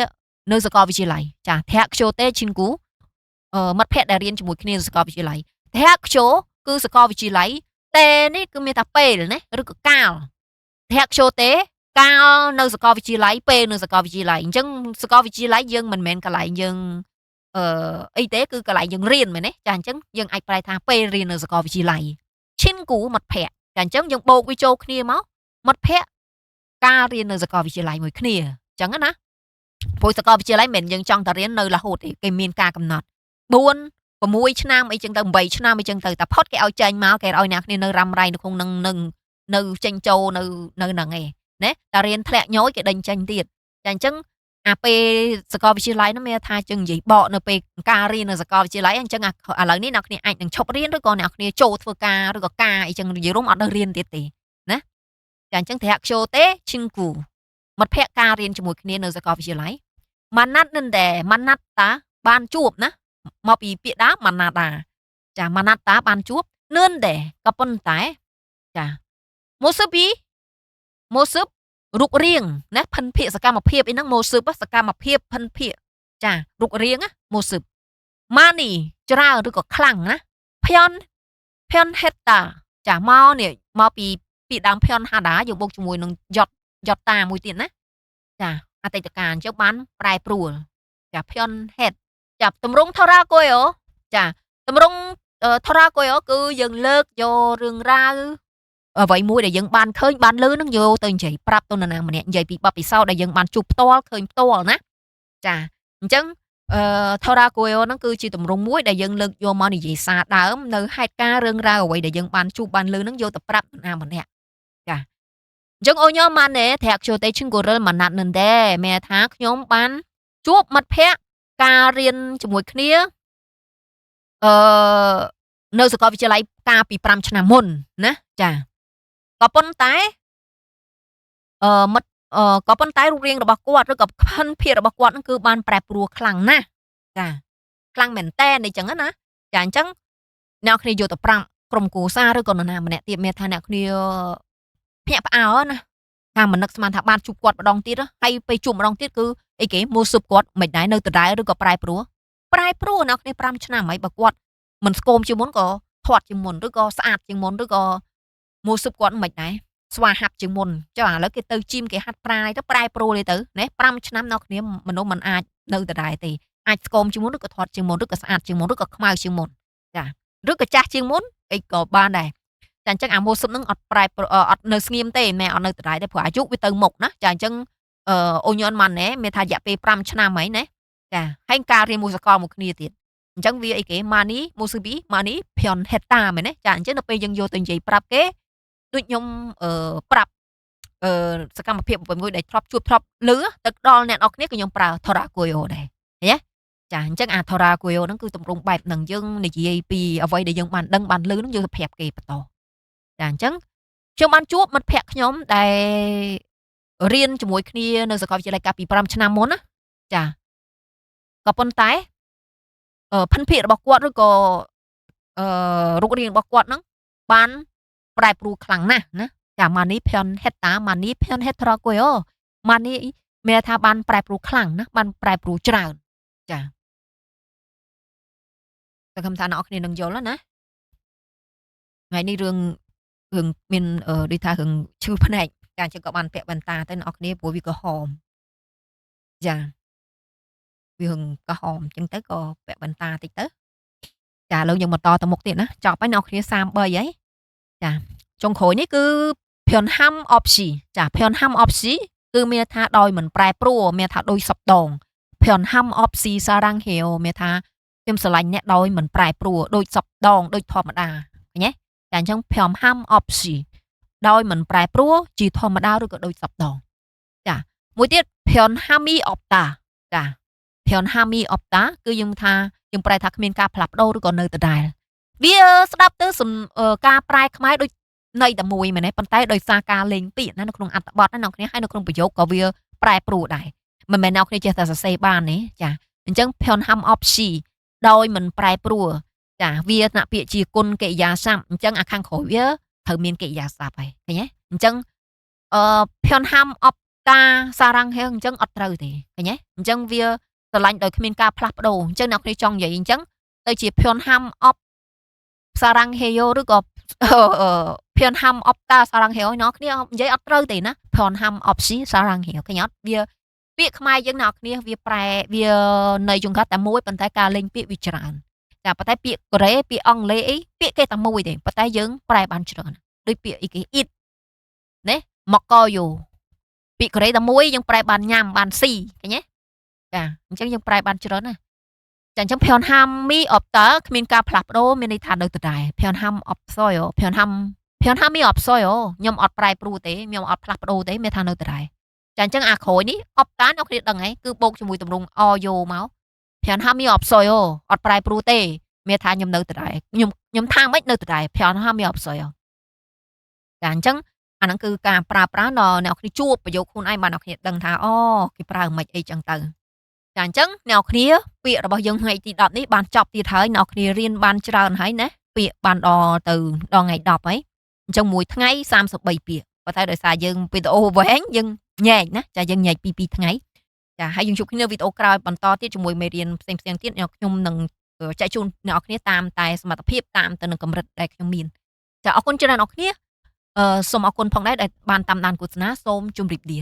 នៅសាកលវិទ្យាល័យចាធាក់ខ្ជូតេឈិនគូមិត្តភ័ក្តិដែលរៀនជាមួយគ្នានៅសាកលវិទ្យាល័យធាក់ខ្ជូគឺសាកលវិទ្យាល័យតេនេះគឺមានថាពេលណាឬក៏កាលធាក់ខ្ជូតេកាលនៅសាកលវិទ្យាល័យពេលនៅសាកលវិទ្យាល័យអញ្ចឹងសាកលវិទ្យាល័យយើងមិនមែនកន្លែងយើងអីទេគឺកន្លែងយើងរៀនមែនទេចាអញ្ចឹងយើងអាចប្រែថាពេលរៀននៅសាកលវិទ្យាល័យឈិនគូមិត្តភ័ក្តិចាអញ្ចឹងយើងបូកវាចូលគ្នាមកមិត្តភ័ក្តិការរៀននៅសាកលវិទ្យាល័យមួយគ្នាអញ្ចឹងណាព្រោះសាកលវិទ្យាល័យមិនមែនយើងចង់តែរៀននៅរហូតទេគេមានការកំណត់4 6ឆ្នាំអីចឹងទៅ8ឆ្នាំអីចឹងទៅតែផុតគេឲ្យចេញមកគេឲ្យអ្នកគ្នានៅរ៉ាំរ៉ៃនៅក្នុងនឹងនៅចេញចូលនៅហ្នឹងឯងណាតែរៀនធ្លាក់ញយគេដេញចេញទៀតចាអញ្ចឹងអាពេលសាកលវិទ្យាល័យនោះមានថាជឹងនិយាយបកនៅពេលការរៀននៅសាកលវិទ្យាល័យអញ្ចឹងឥឡូវនេះអ្នកគ្នាអាចនឹងឈប់រៀនឬក៏អ្នកគ្នាចូលធ្វើការឬក៏ការអីចឹងនិយាយរួមអត់ដល់រៀនទៀតទេណាចាអញ្ចឹងត្រែកខ្ជូទេឈិនគូមិត្តភ័ក្តិការរៀនជាមួយគ្នានៅសាកលវិទ្យាល័យម៉ាណាត់នឹងដែរម៉ាណាត់តាបានជួបណាមកពីពាក្យដើមម៉ាណាដាចាម៉ាណាត់តាបានជួបនឿនដែរក៏ប៉ុន្តែចាម៉ូស៊ឺប៊ីម៉ូស៊ឺបរូបរាងណាភិនភាកសកម្មភាពអីហ្នឹងម៉ូស៊ឺបសកម្មភាពភិនភាកចារូបរាងណាម៉ូស៊ឺបម៉ានីច្រើនឬក៏ខ្លាំងណាភ័នភ័នហេតាចាមកនេះមកពីពាក្យដើមភ័នហាដាយើងបូកជាមួយនឹងយត់តាមួយទៀតណាចាអតីតកាលអញ្ចឹងបានប្រែប្រួលចាភ័នហេតចាតម្រងថរ៉ាកុយអូចាតម្រងថរ៉ាកុយអូគឺយើងលើកយករឿងរ៉ាវអ្វីមួយដែលយើងបានឃើញបានឮនឹងយកទៅនិយាយប្រាប់ទៅនរណាម្នាក់និយាយពីបទពិសោធន៍ដែលយើងបានជួបផ្ទាល់ឃើញផ្ទាល់ណាចាអញ្ចឹងថរ៉ាកុយអូហ្នឹងគឺជាទម្រង់មួយដែលយើងលើកយកមកនិយាយសារដើមនៅហេតុការណ៍រឿងរ៉ាវអ្វីដែលយើងបានជួបបានឮនឹងយកទៅប្រាប់នរណាម្នាក់ចាអញ្ចឹងអូញ៉ម៉ាណេត្រាក់ចូលទៅឈឹងកូរិលម៉ាណាត់នឹងដែរមានថាខ្ញុំបានជួបមិត្តភ័ក្តិការរៀនជាមួយគ្នាអឺនៅសាកលវិទ្យាល័យកាលពី5ឆ្នាំមុនណាចាក៏ប៉ុន្តែមិត្តក៏ប៉ុន្តែរូបរាងរបស់គាត់ឬក៏ផិនភាករបស់គាត់ហ្នឹងគឺបានប្រែប្រួលខ្លាំងណាស់ចាខ្លាំងមែនតែនអីចឹងណាចាអញ្ចឹងអ្នកគ្នាយកទៅប្រាប់ក្រុមគ្រួសារឬក៏នរណាម្នាក់ទៀតមានថាអ្នកគ្នាភ្ញាក់ផ្អើលណាថាមិននឹកស្មានថាបានជួបគាត់ម្ដងទៀតហើយពេលជួបម្ដងទៀតគឺអីគេមួស៊ឹបគាត់មិនដែរនៅដដែលឬក៏ប្រែប្រួលអ្នកគ្នា5ឆ្នាំហើយបើគាត់មិនស្គមជាងមុនក៏ធាត់ជាងមុនឬក៏ស្អាតជាងមុនឬក៏មួស៊ឹបគាត់មិនដែរស្វាហាប់ជាងមុនចុះឥឡូវគេទៅជីមគេហាត់ប្រាយទៅប្រែប្រួលទៅណា5ឆ្នាំអ្នកគ្នាមនុស្សមិនអាចនៅដដែលទេអាចស្គមជាងមុនឬក៏ធាត់ជាងមុនឬក៏ស្អាតជាងមុនឬក៏ខ្មៅជាងមុនចាឬក៏ចាស់ជាងមុនអីក៏បានដែរតែអញ្ចឹងអាម៉ូស៊ឹបហ្នឹងអត់ប្រែអត់នៅស្ងៀមទេមិនអត់នៅដដែលទេព្រោះអាយុវាទៅមុខណាចាអញ្ចឹងអូញ៉នម៉ាណេមានថារយៈពេល5ឆ្នាំហើយណាចាហើយការរៀនមួយសកលមួយគ្នាទៀតអញ្ចឹងវាអីគេម៉ានីម៉ូស៊ឺប៊ីម៉ានីភ័នហេតាមែនទេចាអញ្ចឹងដល់ពេលយើងយកទៅនិយាយប្រាប់គេ ដូចខ្ញុំប្រាប់សកម្មភាពអ្វីមួយដែលធ្លាប់ជួបធ្លាប់ឮទៅដល់អ្នកនរគ្នាក៏ខ្ញុំប្រើ Torakuyo ដែរឃើញទេចាអញ្ចឹងអា Torakuyo ហ្នឹងគឺទម្រង់បែបហ្នឹងយើងនិយាយពីអ្វីដែលយើងបានដឹងបានឮហ្នឹងយើងទៅប្រាប់គេបន្តចាអញ្ចឹងខ្ញុំបានជួបមិត្តភក្តិខ្ញុំដែលរៀនជាមួយគ្នានៅសាកលវិទ្យាល័យកាលពី5ឆ្នាំមុនណាចាក៏ប៉ុន្តែភិនភាគរបស់គាត់ឬក៏រូបរាងរបស់គាត់ហ្នឹងបានប្រែប្រួលខ្លាំងណាស់ណាចា Mani Pionhetta Mani Pionhetrakuyo Mani មានន័យថាបានប្រែប្រួលខ្លាំងណាបានប្រែប្រួលច្រើនចាសង្ឃឹមថាអ្នកនរគ្នានឹងយល់ណាថ្ងៃនេះរឿងមានដូចថារឿងឈឺភ្នែកចាអញ្ចឹងក៏បានពាក់វ៉ែនតាទៅអ្នកនរគ្នាព្រោះវាក្រហមចាវារឿងក្រហមអញ្ចឹងទៅក៏ពាក់វ៉ែនតាតិចទៅចាឥឡូវយើងបន្តទៅមុខទៀតណាចប់ហើយអ្នកនរគ្នា33ហើយចាចុងក្រោយនេះគឺ Pyeonham Opsi ចា Pyeonham Opsi គឺមានថាដោយមិនប្រែប្រួលមានថាដោយសពដង Pyeonham Opsi Sarangheo មានថាខ្ញុំស្រឡាញ់អ្នកដោយមិនប្រែប្រួលដូចសពដងដូចធម្មតាឃើញទេចាអញ្ចឹង Pyeonham Opsi ដោយមិនប្រែប្រួលជាធម្មតាឬក៏ដូចសពដងចាមួយទៀត Pyeonhami Opta ចា Pyeonhami Opta គឺយើងថាយើងប្រែថាគ្មានការផ្លាស់ប្ដូរឬក៏នៅដដែលវាស្ដាប់ទៅការប្រែខ្មែរដូចន័យតែមួយមែនទេប៉ុន្តែដោយសារការលេងពាក្យណានៅក្នុងអត្ថបទណាអ្នកគ្នាហើយនៅក្នុងប្រយោគក៏វាប្រែប្រួលដែរមិនមែនអ្នកគ្នាចេះតែសរសេរបានទេចាអញ្ចឹង Pyeonham Opsi ដោយមិនប្រែប្រួលចាវាថ្នាក់ពាក្យជាគុណកិរិយាសព្ទអញ្ចឹងអាខាងក្រោយវាត្រូវមានកិរិយាសព្ទហើយឃើញទេអញ្ចឹងPyeonham Opta Sarangheo អញ្ចឹងអត់ត្រូវទេឃើញទេអញ្ចឹងវាស្រឡាញ់ដោយគ្មានការផ្លាស់ប្ដូរអញ្ចឹងអ្នកគ្នាចង់និយាយអញ្ចឹងទៅជា Pyeonham Op Sarangheo ឬក៏Pyeonham Opta Sarangheo អ្នកគ្នានិយាយអត់ត្រូវទេណា Pyeonham Opsi Sarangheo ឃើញអត់វាពាក្យខ្មែរយើងអ្នកគ្នាវាប្រែវានៅចង្កាត់តែមួយប៉ុន្តែការលេងពាក្យវាច្រើនចាប៉ុន្តែពាក្យកូរ៉េពាក្យអង់គ្លេសអីពាក្យគេតែមួយទេប៉ុន្តែយើងប្រែបានច្រើនដូចពាក្យអីគេ eat ណា Mokoyo ពាក្យកូរ៉េតែមួយយើងប្រែបានញ៉ាំបានស៊ីឃើញទេចាអញ្ចឹងយើងប្រែបានច្រើនណាចាអញ្ចឹង Pyeonhami Opta គ្មានការផ្លាស់ប្ដូរមានន័យថានៅដដែល Pyeonham Opsoyo Pyeonhami Opsoyo ខ្ញុំអត់ប្រែប្រួលទេខ្ញុំអត់ផ្លាស់ប្ដូរទេមានថានៅដដែលចាអញ្ចឹងអាក្រោយនេះ Opta អ្នកគ្នាដឹងហើយគឺបូកជាមួយទម្រង់ Oyo មក Pyeonhami Opsoyo អត់ប្រែប្រួលទេមានថាខ្ញុំនៅដដែលខ្ញុំថាមិននៅដដែល Pyeonhami Opsoyo ចាអញ្ចឹងអាហ្នឹងគឺការប្រើប្រាស់ដល់អ្នកគ្នាជួបប្រយោគខ្លួនឯងបានអ្នកគ្នាដឹងថាអូគេប្រើមិនអីចឹងទៅចាអញ្ចឹងអ្នកគ្នាពាក្យរបស់យើងថ្ងៃទី10នេះបានចប់ទៀតហើយអ្នកគ្នារៀនបានច្រើនហើយណាពាក្យបានដល់ទៅដល់ថ្ងៃ10ហើយអញ្ចឹងមួយថ្ងៃ33ពាក្យប៉ុន្តែដោយសារយើងវីដេអូវែងយើងញែកណាចាយើងញែកពី2ថ្ងៃចាហើយយើងជួបគ្នាវីដេអូក្រោយបន្តទៀតជាមួយមេរៀនផ្សេងៗទៀតអ្នកខ្ញុំនឹងចែកជូនអ្នកគ្នាតាមតែសមត្ថភាពតាមទៅនឹងកម្រិតដែលខ្ញុំមានចាអរគុណច្រើនអ្នកគ្នាសូមអរគុណផងដែរដែលបានតាមដានទស្សនាសូមជម្រាបលា